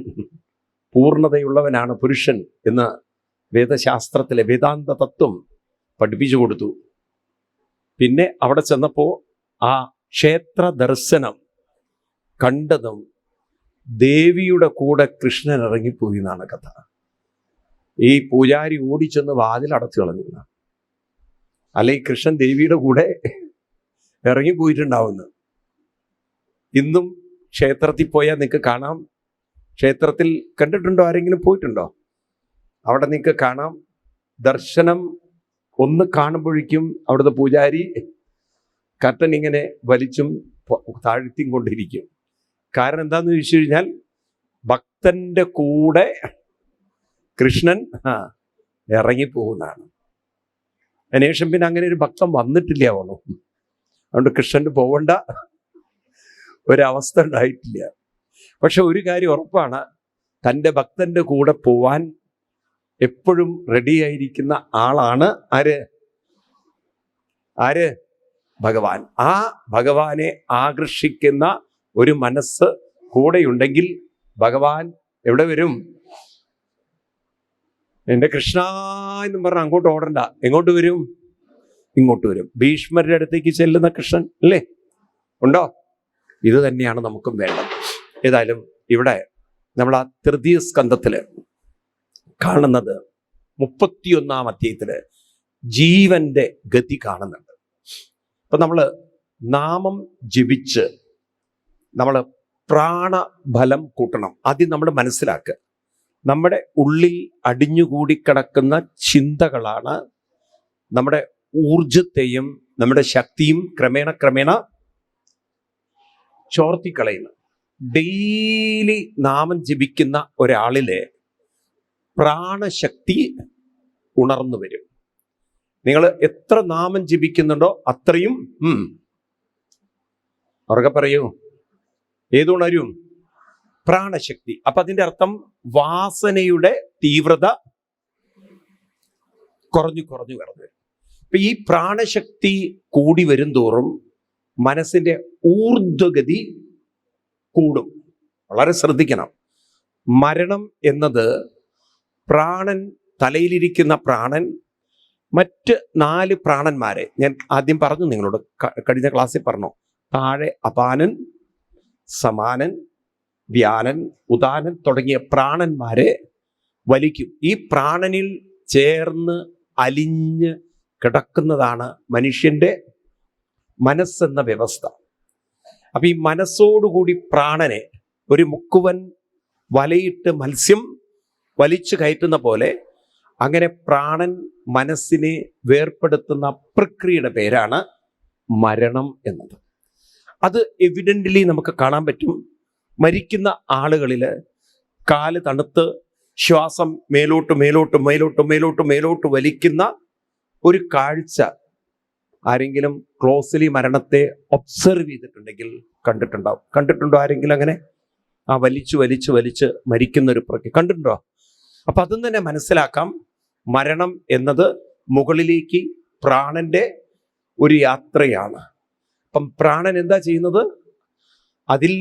പൂർണ്ണതയുള്ളവനാണ് പുരുഷൻ എന്ന് വേദശാസ്ത്രത്തിലെ വേദാന്ത തത്വം പഠിപ്പിച്ചു കൊടുത്തു. പിന്നെ അവിടെ ചെന്നപ്പോൾ ആ ക്ഷേത്ര ദർശനം കണ്ടതും ദേവിയുടെ കൂടെ കൃഷ്ണൻ ഇറങ്ങിപ്പോയി എന്നാണ് കഥ. ഈ പൂജാരി ഓടിച്ചെന്ന് വാതിൽ അടച്ചു കളഞ്ഞു. അല്ലെങ്കിൽ കൃഷ്ണൻ ദേവിയുടെ കൂടെ ഇറങ്ങിപ്പോയിട്ടുണ്ടാവുന്നു. ഇന്നും ക്ഷേത്രത്തിൽ പോയാൽ നിങ്ങൾക്ക് കാണാം. ക്ഷേത്രത്തിൽ കണ്ടിട്ടുണ്ടോ? ആരെങ്കിലും പോയിട്ടുണ്ടോ? അവിടെ നിങ്ങൾക്ക് കാണാം, ദർശനം ഒന്ന് കാണുമ്പോഴേക്കും അവിടുത്തെ പൂജാരി കർട്ടൻ ഇങ്ങനെ വലിച്ചും താഴ്ത്തിയും കൊണ്ടിരിക്കും. കാരണം എന്താന്ന് ചോദിച്ചു കഴിഞ്ഞാൽ, ഭക്തന്റെ കൂടെ കൃഷ്ണൻ ഇറങ്ങിപ്പോകുന്നതാണ്. അതിനുശേഷം പിന്നെ അങ്ങനെ ഒരു ഭക്തൻ വന്നിട്ടില്ല ആവണോ. അതുകൊണ്ട് കൃഷ്ണന് പോകേണ്ട ഒരവസ്ഥ ഉണ്ടായിട്ടില്ല. പക്ഷെ ഒരു കാര്യം ഉറപ്പാണ്, തൻ്റെ ഭക്തന്റെ കൂടെ പോവാൻ എപ്പോഴും റെഡിയായിരിക്കുന്ന ആളാണ് ആര്? ഭഗവാൻ. ആ ഭഗവാനെ ആകർഷിക്കുന്ന ഒരു മനസ്സ് കൂടെയുണ്ടെങ്കിൽ ഭഗവാൻ എവിടെ വരും? എൻ്റെ കൃഷ്ണ എന്നും പറഞ്ഞ് അങ്ങോട്ട് ഓടണ്ട. എങ്ങോട്ട് വരും? ഇങ്ങോട്ട് വരും. ഭീഷ്മരുടെ അടുത്തേക്ക് ചെല്ലുന്ന കൃഷ്ണൻ അല്ലേ? ഉണ്ടോ? ഇത് തന്നെയാണ് നമുക്കും വേണ്ടത്. ഏതായാലും ഇവിടെ നമ്മൾ ആ തൃതീയ സ്കന്ധത്തില് കാണുന്നത് 31-ാം അധ്യായത്തില് ജീവന്റെ ഗതി കാണുന്നുണ്ട്. അപ്പൊ നമ്മൾ നാമം ജപിച്ച് നമ്മൾ പ്രാണബലം കൂട്ടണം. ആദ്യം നമ്മൾ മനസ്സിലാക്കുക, നമ്മുടെ ഉള്ളിൽ അടിഞ്ഞുകൂടിക്കിടക്കുന്ന ചിന്തകളാണ് നമ്മുടെ ഊർജത്തെയും നമ്മുടെ ശക്തിയും ക്രമേണ ചോർത്തിക്കളയുന്നത്. ഡെയിലി നാമം ജപിക്കുന്ന ഒരാളിലെ പ്രാണശക്തി ഉണർന്നു വരും. നിങ്ങൾ എത്ര നാമം ജപിക്കുന്നുണ്ടോ അത്രയും ഉറക്കെ പറയൂ, ഏതുണരും? പ്രാണശക്തി. അപ്പൊ അതിന്റെ അർത്ഥം വാസനയുടെ തീവ്രത കുറഞ്ഞു വരും. അപ്പൊ ഈ പ്രാണശക്തി കൂടി വരും തോറും മനസ്സിന്റെ ഊർധ്വഗതി കൂടും. വളരെ ശ്രദ്ധിക്കണം. മരണം എന്നത് പ്രാണൻ, തലയിലിരിക്കുന്ന പ്രാണൻ മറ്റ് 4 പ്രാണന്മാരെ ഞാൻ ആദ്യം പറഞ്ഞു നിങ്ങളോട്, കഴിഞ്ഞ ക്ലാസ്സിൽ പറഞ്ഞു. താഴെ അപാനൻ, സമാനൻ, വ്യാനൻ, ഉദാനൻ തുടങ്ങിയ പ്രാണന്മാരെ വലിക്കും. ഈ പ്രാണനിൽ ചേർന്ന് അലിഞ്ഞ് കിടക്കുന്നതാണ് മനുഷ്യന്റെ മനസ്സെന്ന വ്യവസ്ഥ. അപ്പൊ ഈ മനസ്സോടുകൂടി പ്രാണനെ ഒരു മുക്കുവൻ വലയിട്ട് മത്സ്യം വലിച്ചു കയറ്റുന്ന പോലെ അങ്ങനെ പ്രാണൻ മനസ്സിനെ വേർപ്പെടുത്തുന്ന പ്രക്രിയയുടെ പേരാണ് മരണം എന്നത്. അത് എവിഡൻ്റ്ലി നമുക്ക് കാണാൻ പറ്റും. മരിക്കുന്ന ആളുകളിൽ കാല് തണുത്ത് ശ്വാസം മേലോട്ട് വലിക്കുന്ന ഒരു കാഴ്ച ആരെങ്കിലും ക്ലോസ്ലി മരണത്തെ ഒബ്സർവ് ചെയ്തിട്ടുണ്ടെങ്കിൽ കണ്ടിട്ടുണ്ടോ ആരെങ്കിലും അങ്ങനെ ആ വലിച്ചു വലിച്ച് വലിച്ച് മരിക്കുന്നൊരു പ്രക്രിയ കണ്ടിട്ടുണ്ടോ? അപ്പം അതും തന്നെ മനസ്സിലാക്കാം, മരണം എന്നത് മുകളിലേക്ക് പ്രാണന്റെ ഒരു യാത്രയാണ്. അപ്പം പ്രാണൻ എന്താ ചെയ്യുന്നത്? അതിൽ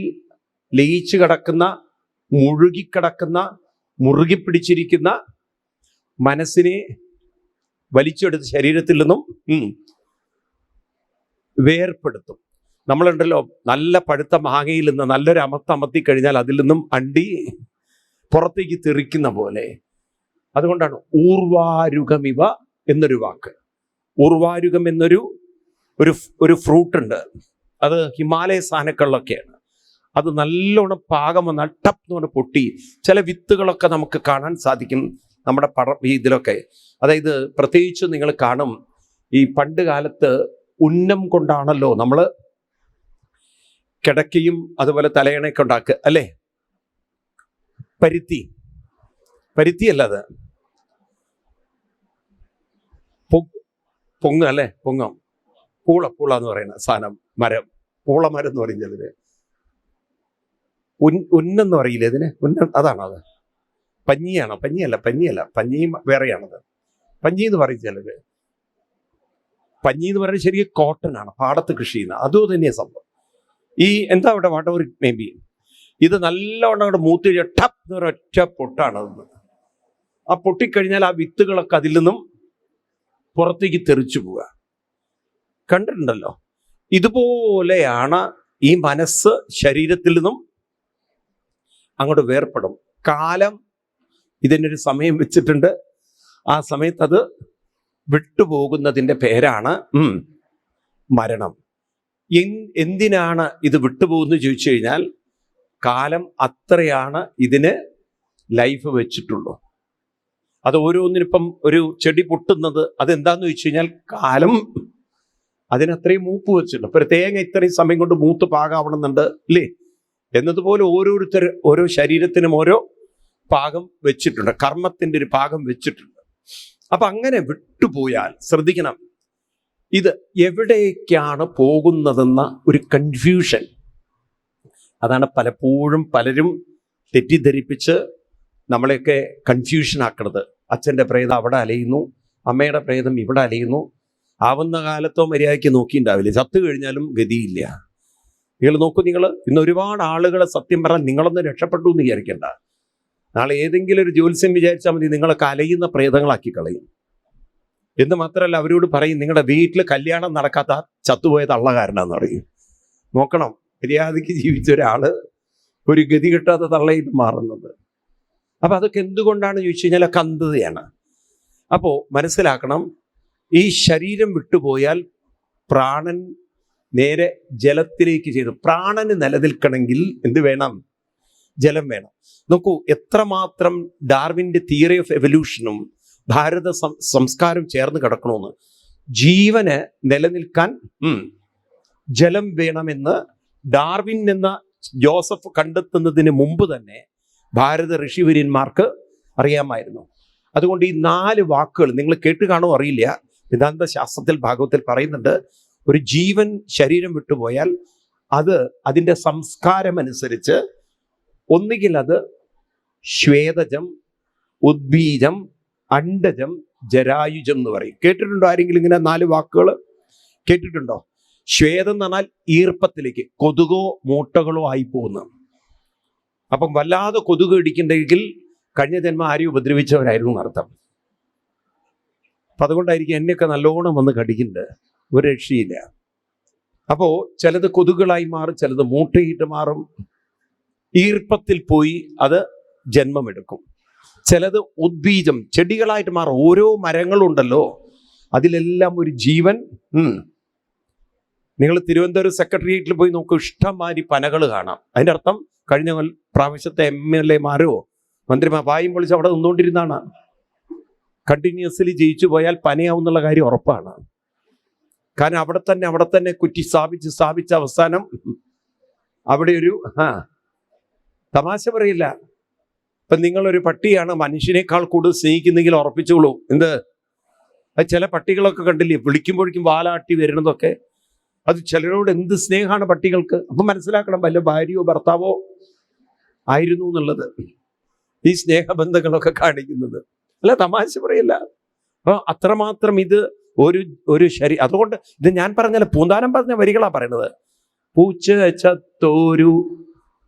ലയിച്ചു കിടക്കുന്ന, മുഴുകിക്കിടക്കുന്ന, മുറുകി പിടിച്ചിരിക്കുന്ന മനസ്സിനെ വലിച്ചെടുത്ത് ശരീരത്തിൽ നിന്നും വേർപ്പെടുത്തും. നമ്മളുണ്ടല്ലോ, നല്ല പഴുത്ത മാങ്ങയിൽ നിന്ന് നല്ലൊരു അമർത്തി കഴിഞ്ഞാൽ അതിൽ നിന്നും അണ്ടി പുറത്തേക്ക് തെറിക്കുന്ന പോലെ. അതുകൊണ്ടാണ് ഊർവാരുകമിവ എന്നൊരു വാക്ക്. ഊർവാരുകം എന്നൊരു ഒരു ഫ്രൂട്ട് ഉണ്ട്, അത് ഹിമാലയ സാധനങ്ങളിലൊക്കെയാണ്. അത് നല്ലോണം പാകം വന്നാൽ ടപ്പ് എന്ന് പറഞ്ഞ് പൊട്ടി ചില വിത്തുകളൊക്കെ നമുക്ക് കാണാൻ സാധിക്കും നമ്മുടെ ഇതിലൊക്കെ. അതായത് പ്രത്യേകിച്ച് നിങ്ങൾ കാണും, ഈ പണ്ട് കാലത്ത് ഉന്നം കൊണ്ടാണല്ലോ നമ്മൾ കിടക്കയും അതുപോലെ തലയണയൊക്കെ ഉണ്ടാക്കുക, അല്ലേ? പരുത്തിയല്ല അത്, പൊങ്ങ അല്ലേ? പൊങ്ങം, പൂള എന്ന് പറയുന്ന സാധനം, മരം, പൂളമരം എന്ന് പറയും ചിലര്. ഉന്നെന്ന് പറയില്ലേ ഇതിന്? അതാണോ അത്? പഞ്ഞിയല്ല, പഞ്ഞിയും വേറെയാണത്. പഞ്ഞി എന്ന് പറയും ചിലര്. പഞ്ഞി എന്ന് പറയുന്നത് ശരിക്കും കോട്ടൺ ആണ്, പാടത്ത് കൃഷി ചെയ്യുന്ന. അതും തന്നെയാണ് സംഭവം. ഈ എന്താ അവിടെ വാട്ടവർ മേ ബി, ഇത് നല്ലവണ്ണം അവിടെ മൂത്ത് ടപ്പ് എന്നൊരൊറ്റ പൊട്ടാണ് അത്. ആ പൊട്ടിക്കഴിഞ്ഞാൽ ആ വിത്തുകളൊക്കെ അതിൽ നിന്നും പുറത്തേക്ക് തെറിച്ചു പോവുക. കണ്ടിട്ടുണ്ടല്ലോ? ഇതുപോലെയാണ് ഈ മനസ്സ് ശരീരത്തിൽ നിന്നും അങ്ങോട്ട് വേർപ്പെടും. കാലം ഇതിനൊരു സമയം വെച്ചിട്ടുണ്ട്. ആ സമയത്ത് അത് വിട്ടുപോകുന്നതിൻ്റെ പേരാണ് മരണം. എന്തിനാണ് ഇത് വിട്ടുപോകുന്നത് ചോദിച്ചു കഴിഞ്ഞാൽ, കാലം അത്രയാണ് ഇതിന് ലൈഫ് വെച്ചിട്ടുള്ളൂ. അത് ഓരോന്നിനിപ്പം ഒരു ചെടി പൊട്ടുന്നത് അതെന്താന്ന് ചോദിച്ചു കഴിഞ്ഞാൽ, കാലം അതിനത്രയും മൂപ്പ് വെച്ചിട്ടുണ്ട്. ഇപ്പൊ ഒരു തേങ്ങ ഇത്രയും സമയം കൊണ്ട് മൂത്ത് പാകാവണമെന്നുണ്ട്, ഇല്ലേ? എന്നതുപോലെ ഓരോ ശരീരത്തിനും ഓരോ പാകം വെച്ചിട്ടുണ്ട്, കർമ്മത്തിന്റെ ഒരു പാകം വെച്ചിട്ടുണ്ട്. അപ്പൊ അങ്ങനെ വിട്ടുപോയാൽ ശ്രദ്ധിക്കണം, ഇത് എവിടേക്കാണ് പോകുന്നതെന്ന ഒരു കൺഫ്യൂഷൻ. അതാണ് പലപ്പോഴും പലരും തെറ്റിദ്ധരിപ്പിച്ച് നമ്മളെയൊക്കെ കൺഫ്യൂഷൻ ആക്കണത്. അച്ഛൻ്റെ പ്രേതം അവിടെ അലയുന്നു, അമ്മയുടെ പ്രേതം ഇവിടെ അലയുന്നു. ആവുന്ന കാലത്തോ മര്യാദയ്ക്ക് നോക്കിയിട്ടുണ്ടാവില്ല, ചത്തു കഴിഞ്ഞാലും ഗതിയില്ല. നിങ്ങൾ നോക്കൂ, ഇന്ന് ഒരുപാട് ആളുകളെ സത്യം പറഞ്ഞാൽ നിങ്ങളൊന്ന് രക്ഷപ്പെട്ടു എന്ന് വിചാരിക്കണ്ട. നാളെ ഏതെങ്കിലും ഒരു ജ്യോത്സ്യം വിചാരിച്ചാൽ മതി, നിങ്ങളെ കലയുന്ന പ്രേതങ്ങളാക്കി കളയും. എന്ന് മാത്രമല്ല, അവരോട് പറയും നിങ്ങളുടെ വീട്ടിൽ കല്യാണം നടക്കാത്ത ചത്തുപോയ തള്ളകാരനാന്ന് പറയും. നോക്കണം, മര്യാദയ്ക്ക് ജീവിച്ച ഒരാള് ഒരു ഗതി കിട്ടാത്ത തള്ളയിട്ട് മാറുന്നത്. അപ്പൊ അതൊക്കെ എന്തുകൊണ്ടാണ് ചോദിച്ചു കഴിഞ്ഞാൽ അന്ധതയാണ്. അപ്പോൾ മനസ്സിലാക്കണം, ഈ ശരീരം വിട്ടുപോയാൽ പ്രാണൻ നേരെ ജലത്തിലേക്ക് ചെയ്തു. പ്രാണന് നിലനിൽക്കണമെങ്കിൽ എന്ത് വേണം? ജലം വേണം. നോക്കൂ, എത്രമാത്രം ഡാർവിൻ്റെ തിയറി ഓഫ് എവല്യൂഷനും ഭാരത സംസ്കാരം ചേർന്ന് കിടക്കണമെന്ന്. ജീവന് നിലനിൽക്കാൻ ജലം വേണമെന്ന് ഡാർവിൻ എന്ന ജോസഫ് കണ്ടെത്തുന്നതിന് മുമ്പ് തന്നെ ഭാരത ഋഷിവര്യന്മാർക്ക് അറിയാമായിരുന്നു. അതുകൊണ്ട് ഈ 4 വാക്കുകൾ നിങ്ങൾ കേട്ട് കാണുമോ അറിയില്ല, വേദാന്ത ശാസ്ത്രത്തിൽ ഭാഗവത്തിൽ പറയുന്നുണ്ട്, ഒരു ജീവൻ ശരീരം വിട്ടുപോയാൽ അത് അതിൻ്റെ സംസ്കാരമനുസരിച്ച് ഒന്നുകിൽ അത് ശ്വേതജം, ഉദ്ബീജം, അണ്ഡജം, ജരായുജം എന്ന് പറയും. കേട്ടിട്ടുണ്ടോ ആരെങ്കിലും ഇങ്ങനെ 4 വാക്കുകൾ കേട്ടിട്ടുണ്ടോ? ശ്വേതം എന്ന് പറഞ്ഞാൽ ഈർപ്പത്തിലേക്ക്, കൊതുകോ മൂട്ടകളോ ആയി പോകുന്നു. അപ്പം വല്ലാതെ കൊതുക് ഇടിക്കുന്നുണ്ടെങ്കിൽ കഴിഞ്ഞ ജന്മം ആരെയും ഉപദ്രവിച്ചവരായിരുന്നു എന്നർത്ഥം. അപ്പം അതുകൊണ്ടായിരിക്കും എന്നെയൊക്കെ നല്ലോണം വന്ന് കടിക്കുന്നുണ്ട്, ഒരു രക്ഷയില്ല. അപ്പോൾ ചിലത് കൊതുകുകളായി മാറും, ചിലത് മൂട്ടയിട്ട് മാറും, ഈർപ്പത്തിൽ പോയി അത് ജന്മമെടുക്കും. ചിലത് ഉദ്ബീജം, ചെടികളായിട്ട് മാറും. ഓരോ മരങ്ങളുണ്ടല്ലോ, അതിലെല്ലാം ഒരു ജീവൻ. നിങ്ങൾ തിരുവനന്തപുരം സെക്രട്ടേറിയറ്റിൽ പോയി നോക്കൂ, ഇഷ്ടംമാതിരി പനകൾ കാണാം. അതിൻ്റെ അർത്ഥം കഴിഞ്ഞ പ്രാവശ്യത്തെ MLA-മാരോ മന്ത്രിമാർ വായും പൊളിച്ച് അവിടെ നിന്നുകൊണ്ടിരുന്നാണ്. കണ്ടിന്യൂസ്ലി ജയിച്ചു പോയാൽ പനയാവുന്നുള്ള കാര്യം ഉറപ്പാണ്. കാരണം അവിടെ തന്നെ കുറ്റി സ്ഥാപിച്ച് അവസാനം അവിടെ ഒരു തമാശ പറയില്ല. ഇപ്പം നിങ്ങളൊരു പട്ടിയാണ് മനുഷ്യനേക്കാൾ കൂടുതൽ സ്നേഹിക്കുന്നെങ്കിൽ ഉറപ്പിച്ചോളൂ, എന്ത് അത് ചില പട്ടികളൊക്കെ കണ്ടില്ലേ, വിളിക്കുമ്പോഴേക്കും വാലാട്ടി വരുന്നതൊക്കെ, അത് ചിലരോട് എന്ത് സ്നേഹമാണ് പട്ടികൾക്ക്. അപ്പം മനസ്സിലാക്കണം, വല്ല ഭാര്യയോ ഭർത്താവോ ആയിരുന്നു എന്നുള്ളത് ഈ സ്നേഹബന്ധങ്ങളൊക്കെ കാണിക്കുന്നത്. അല്ല, തമാശ പറയല്ല. അപ്പൊ അത്രമാത്രം ഇത് ഒരു അതുകൊണ്ട് ഇത് ഞാൻ പറഞ്ഞല്ല, പൂന്താനം പറഞ്ഞ വരികളാ പറയുന്നത്. പൂച്ച ചത്തോരു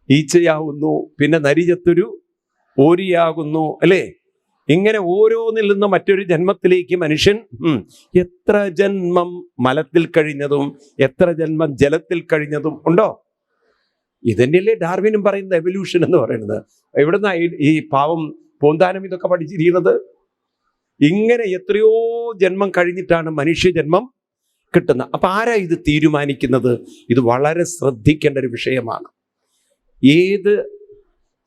ഈച്ചയാകുന്നു, പിന്നെ നരി ചത്തൊരു ഓരിയാകുന്നു, അല്ലേ? ഇങ്ങനെ ഓരോന്നിൽ നിന്ന് മറ്റൊരു ജന്മത്തിലേക്ക് മനുഷ്യൻ എത്ര ജന്മം മലത്തിൽ കഴിഞ്ഞതും എത്ര ജന്മം ജലത്തിൽ കഴിഞ്ഞതും ഉണ്ടോ? ഇതന്നെയല്ലേ ഡാർവിനും പറയുന്നത് എവല്യൂഷൻ എന്ന് പറയുന്നത്. എവിടുന്ന ഈ പാവം പൂന്താനം ഇതൊക്കെ പഠിച്ചിരിക്കുന്നത്? ഇങ്ങനെ എത്രയോ ജന്മം കഴിഞ്ഞിട്ടാണ് മനുഷ്യജന്മം കിട്ടുന്നത്. അപ്പൊ ആരാ ഇത് തീരുമാനിക്കുന്നത്? ഇത് വളരെ ശ്രദ്ധിക്കേണ്ട ഒരു വിഷയമാണ്. ഏത്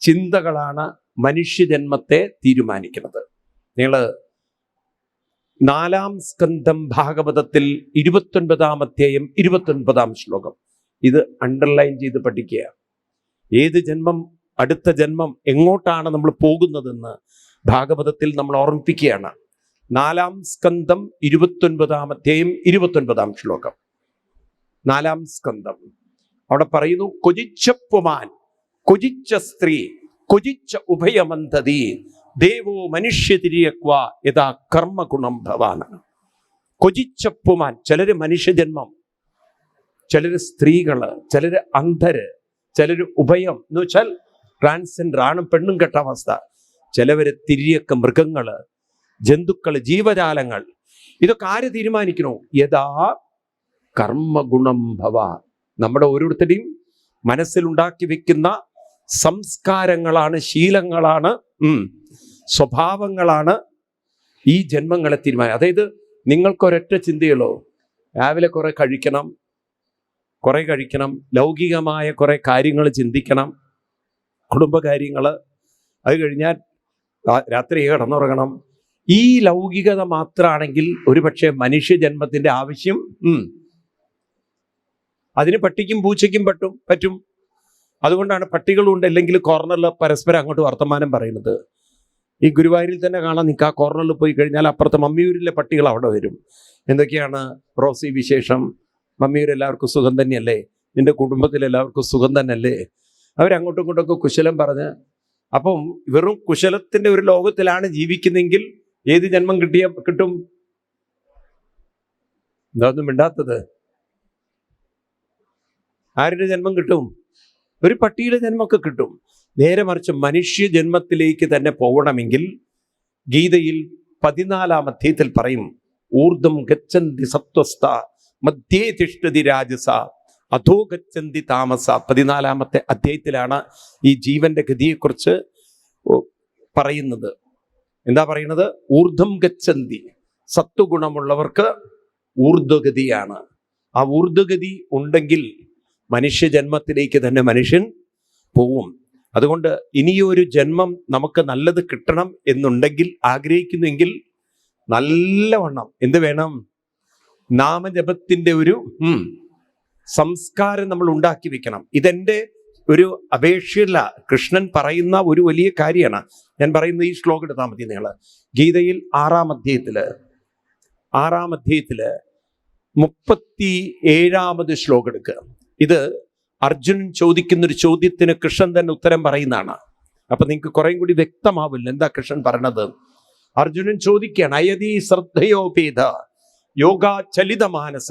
ചിന്തകളാണ് മനുഷ്യജന്മത്തെ തീരുമാനിക്കുന്നത്? നിങ്ങൾ 4-ാം സ്കന്ധം ഭാഗവതത്തിൽ 29-ാം അധ്യായം 29-ാം ശ്ലോകം ഇത് അണ്ടർലൈൻ ചെയ്ത് പഠിക്കുക. ഏത് ജന്മം, അടുത്ത ജന്മം എങ്ങോട്ടാണ് നമ്മൾ പോകുന്നതെന്ന് ഭാഗവതത്തിൽ നമ്മൾ ഓർമ്മിപ്പിക്കുകയാണ്. 4-ാം സ്കന്ധം 29-ാം അധ്യായം 29-ാം ശ്ലോകം. 4-ാം സ്കന്ധം അവിടെ പറയുന്നു, കൊജിച്ച പുമാൻ, കൊജിച്ച സ്ത്രീ, കൊജിച്ച ഉഭയമന്തതി, ദേവോ മനുഷ്യതിരിയക്വ യഥാ കർമ്മഗുണം ഭവാന്. കൊജിച്ച പുമാൻ, ചിലര് മനുഷ്യജന്മം, ചിലര് സ്ത്രീകള്, ചിലര് അന്ധര്, ചിലര് ഉഭയം എന്ന് വെച്ചാൽ ട്രാൻസ്ജെൻഡർ, ആണും പെണ്ണും കെട്ട അവസ്ഥ, ചിലവര് തിരിയക്ക മൃഗങ്ങള്, ജന്തുക്കള്, ജീവജാലങ്ങൾ. ഇതൊക്കെ ആര് തീരുമാനിക്കണോ? യഥാ കർമ്മഗുണം ഭവ. നമ്മുടെ ഓരോരുത്തരുടെയും മനസ്സിലുണ്ടാക്കി വെക്കുന്ന സംസ്കാരങ്ങളാണ്, ശീലങ്ങളാണ്, സ്വഭാവങ്ങളാണ് ഈ ജന്മങ്ങളെ തീരുമാനം. അതായത് നിങ്ങൾക്കൊരൊറ്റ ചിന്തയുള്ളൂ, രാവിലെ കുറെ കഴിക്കണം, ലൗകികമായ കുറെ കാര്യങ്ങൾ ചിന്തിക്കണം, കുടുംബകാര്യങ്ങൾ, അത് കഴിഞ്ഞാൽ രാത്രി കിടന്നുറങ്ങണം. ഈ ലൗകികത മാത്രമാണെങ്കിൽ ഒരുപക്ഷെ മനുഷ്യജന്മത്തിന്റെ ആവശ്യം അതിന് പട്ടിക്കും പൂച്ചയ്ക്കും പറ്റും. അതുകൊണ്ടാണ് പട്ടികളുണ്ട് അല്ലെങ്കിൽ കോർണറിൽ പരസ്പരം അങ്ങോട്ട് വർത്തമാനം പറയുന്നത്. ഈ ഗുരുവായൂരിൽ തന്നെ കാണാൻ നിൽക്കുക, കോർണറിൽ പോയി കഴിഞ്ഞാൽ അപ്പുറത്ത് മമ്മിയൂരിലെ പട്ടികൾ അവിടെ വരും. എന്തൊക്കെയാണ് റോസി വിശേഷം? മമ്മിയൂർ എല്ലാവർക്കും സുഖം തന്നെയല്ലേ? നിന്റെ കുടുംബത്തിൽ എല്ലാവർക്കും സുഖം തന്നെയല്ലേ? അവരങ്ങോട്ടും ഇങ്ങോട്ടൊക്കെ കുശലം പറഞ്ഞ്, അപ്പം വെറും കുശലത്തിന്റെ ഒരു ലോകത്തിലാണ് ജീവിക്കുന്നെങ്കിൽ ഏത് ജന്മം കിട്ടും? എന്താ ഒന്നും മിണ്ടാത്തത്? ആരുടെ ജന്മം കിട്ടും? ഒരു പട്ടിയുടെ ജന്മമൊക്കെ കിട്ടും. നേരെ മറിച്ച് മനുഷ്യ ജന്മത്തിലേക്ക് തന്നെ പോകണമെങ്കിൽ ഗീതയിൽ 14-ാം അധ്യായത്തിൽ പറയും, ഊർധ്വം ഗച്ഛന്തി സത്വസ്ഥ മധ്യേ തിഷ്ഠതി രാജസ അധോ ഗച്ഛന്തി താമസ. 14-ാമത്തെ അധ്യായത്തിലാണ് ഈ ജീവന്റെ ഗതിയെക്കുറിച്ച് പറയുന്നത്. എന്താ പറയുന്നത്? ഊർധ്വം ഗച്ഛന്തി, സത്വഗുണമുള്ളവർക്ക് ഊർധ്വഗതിയാണ്. ആ ഊർധ്വഗതി ഉണ്ടെങ്കിൽ മനുഷ്യജന്മത്തിലേക്ക് തന്നെ മനുഷ്യൻ പോവും. അതുകൊണ്ട് ഇനിയൊരു ജന്മം നമുക്ക് നല്ലത് കിട്ടണം എന്നുണ്ടെങ്കിൽ, ആഗ്രഹിക്കുന്നെങ്കിൽ നല്ലവണ്ണം എന്ത് വേണം? നാമജപത്തിന്റെ ഒരു സംസ്കാരം നമ്മൾ ഉണ്ടാക്കി വെക്കണം. ഇതെന്റെ ഒരു അപേക്ഷയല്ല, കൃഷ്ണൻ പറയുന്ന ഒരു വലിയ കാര്യമാണ്. ഞാൻ പറയുന്ന ഈ ശ്ലോകം എടുത്താൽ മതി നിങ്ങൾ. ഗീതയിൽ 6-ാം അധ്യായത്തില് 37-ാമത് ശ്ലോകം എടുക്കുക. ഇത് അർജുനൻ ചോദിക്കുന്നൊരു ചോദ്യത്തിന് കൃഷ്ണൻ തന്നെ ഉത്തരം പറയുന്നതാണ്. അപ്പൊ നിങ്ങൾക്ക് കുറേയും കൂടി വ്യക്തമാവില്ല എന്താ കൃഷ്ണൻ പറഞ്ഞത്. അർജുനൻ ചോദിക്കുകയാണ്, അയതി ശ്രദ്ധയോപേത യോഗാചലിത മാനസ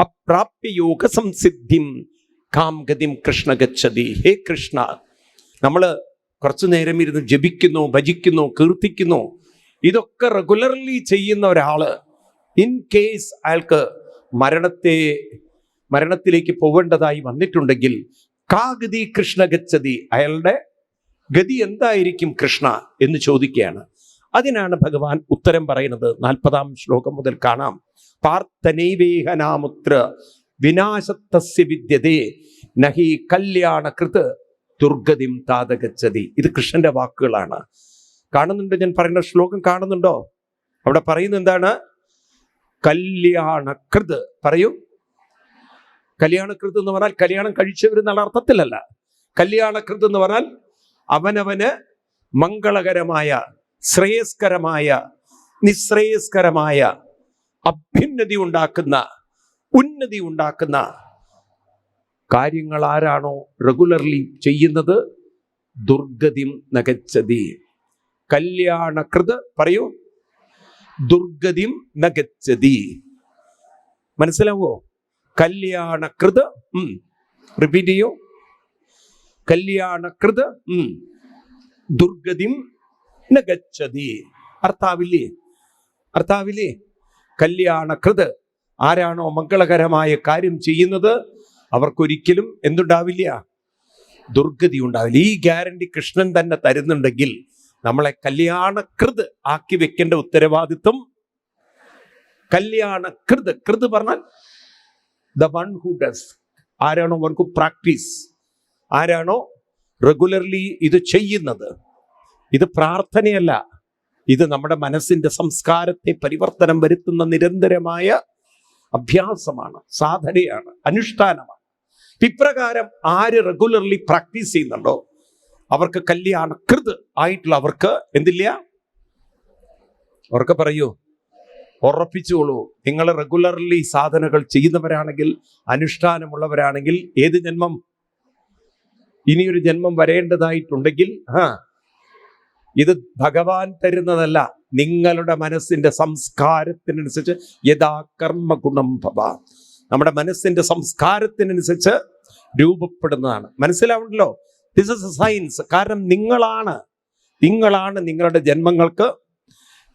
അപ്രാപ്യ യോഗ സംസിദ്ധിം കാം ഗതിം കൃഷ്ണ ഗച്ഛതി. ഹേ കൃഷ്ണ, നമ്മള് കുറച്ചു നേരം ഇരുന്ന് ജപിക്കുന്നു, ഭജിക്കുന്നു, കീർത്തിക്കുന്നു, ഇതൊക്കെ റെഗുലർലി ചെയ്യുന്ന ഒരാള് ഇൻ കേസ് അയാൾക്ക് മരണത്തിലേക്ക് പോകേണ്ടതായി വന്നിട്ടുണ്ടെങ്കിൽ കാ ഗതി കൃഷ്ണ ഗച്ഛതി, അയാളുടെ ഗതി എന്തായിരിക്കും കൃഷ്ണ എന്ന് ചോദിക്കുകയാണ്. അതിനാണ് ഭഗവാൻ ഉത്തരം പറയുന്നത്. 40-ാം ശ്ലോകം മുതൽ കാണാം. പാർത്ഥനൈവേഹനാമുത്ര വിനാശത്തസ്യ വിദ്യതേ നഹി കല്യാണകൃത് ദുർഗതിം താതഗച്ഛതി. ഇത് കൃഷ്ണന്റെ വാക്കുകളാണ്. കാണുന്നുണ്ടോ? ഞാൻ പറയുന്ന ശ്ലോകം കാണുന്നുണ്ടോ? അവിടെ പറയുന്നത് എന്താണ്? കല്യാണകൃത്. പറയൂ. കല്യാണകൃത് എന്ന് പറഞ്ഞാൽ കല്യാണം കഴിച്ചവരെന്നുള്ള അർത്ഥത്തിലല്ല. കല്യാണകൃത് എന്ന് പറഞ്ഞാൽ അവനവന് മംഗളകരമായ, ശ്രേയസ്കരമായ, നിശ്രേയസ്കരമായ അഭ്യുന്നതി ഉണ്ടാക്കുന്ന, ഉന്നതി ഉണ്ടാക്കുന്ന കാര്യങ്ങൾ ആരാണോ റെഗുലർലി ചെയ്യുന്നത്, ദുർഗതിം നഗച്ഛതി. കല്യാണകൃത് പറയൂ, ദുർഗതിം നഗച്ഛതി. മനസ്സിലാവോ? കല്യാണകൃത്, റിപ്പീറ്റ് ചെയ്യൂ. കല്യാണകൃത് ദുർഗതിം നഗച്ഛതി. അർത്ഥാവില്ലേ? കല്യാണകൃത്, ആരാണോ മംഗളകരമായ കാര്യം ചെയ്യുന്നത് അവർക്കൊരിക്കലും എന്തുണ്ടാവില്ല? ദുർഗതി ഉണ്ടാവില്ല. ഈ ഗ്യാരണ്ടി കൃഷ്ണൻ തന്നെ തരുന്നുണ്ടെങ്കിൽ നമ്മളെ കല്യാണകൃത് ആക്കി വെക്കേണ്ട ഉത്തരവാദിത്വം കല്യാണകൃത്. കൃത് പറഞ്ഞാൽ ദ വൺ ഹു ഡസ്. ആരാണോ അവർക്ക് പ്രാക്ടീസ്, ആരാണോ റെഗുലർലി ഇത് ചെയ്യുന്നത്. ഇത് പ്രാർത്ഥനയല്ല, ഇത് നമ്മുടെ മനസ്സിന്റെ സംസ്കാരത്തെ പരിവർത്തനം വരുത്തുന്ന നിരന്തരമായ അഭ്യാസമാണ്, സാധനയാണ്, അനുഷ്ഠാനമാണ്. ഇപ്രകാരം ആര് റെഗുലർലി പ്രാക്ടീസ് ചെയ്യുന്നുണ്ടോ അവർക്ക് കല്യാണകൃത് ആയിട്ടുള്ള അവർക്ക് എന്തില്ല? അവർക്ക് പറയൂ, ഉറപ്പിച്ചോളൂ, നിങ്ങൾ റെഗുലർലി സാധനകൾ ചെയ്യുന്നവരാണെങ്കിൽ, അനുഷ്ഠാനമുള്ളവരാണെങ്കിൽ, ഏത് ജന്മം, ഇനിയൊരു ജന്മം വരേണ്ടതായിട്ടുണ്ടെങ്കിൽ ഇത് ഭഗവാൻ തരുന്നതല്ല, നിങ്ങളുടെ മനസ്സിന്റെ സംസ്കാരത്തിനനുസരിച്ച് യഥാ കർമ്മ ഗുണം ഭവ, നമ്മുടെ മനസ്സിന്റെ സംസ്കാരത്തിനനുസരിച്ച് രൂപപ്പെടുന്നതാണ്. മനസ്സിലാവുണ്ടല്ലോ? This is a science. കാരണം നിങ്ങളാണ് നിങ്ങളുടെ ജന്മങ്ങൾക്ക്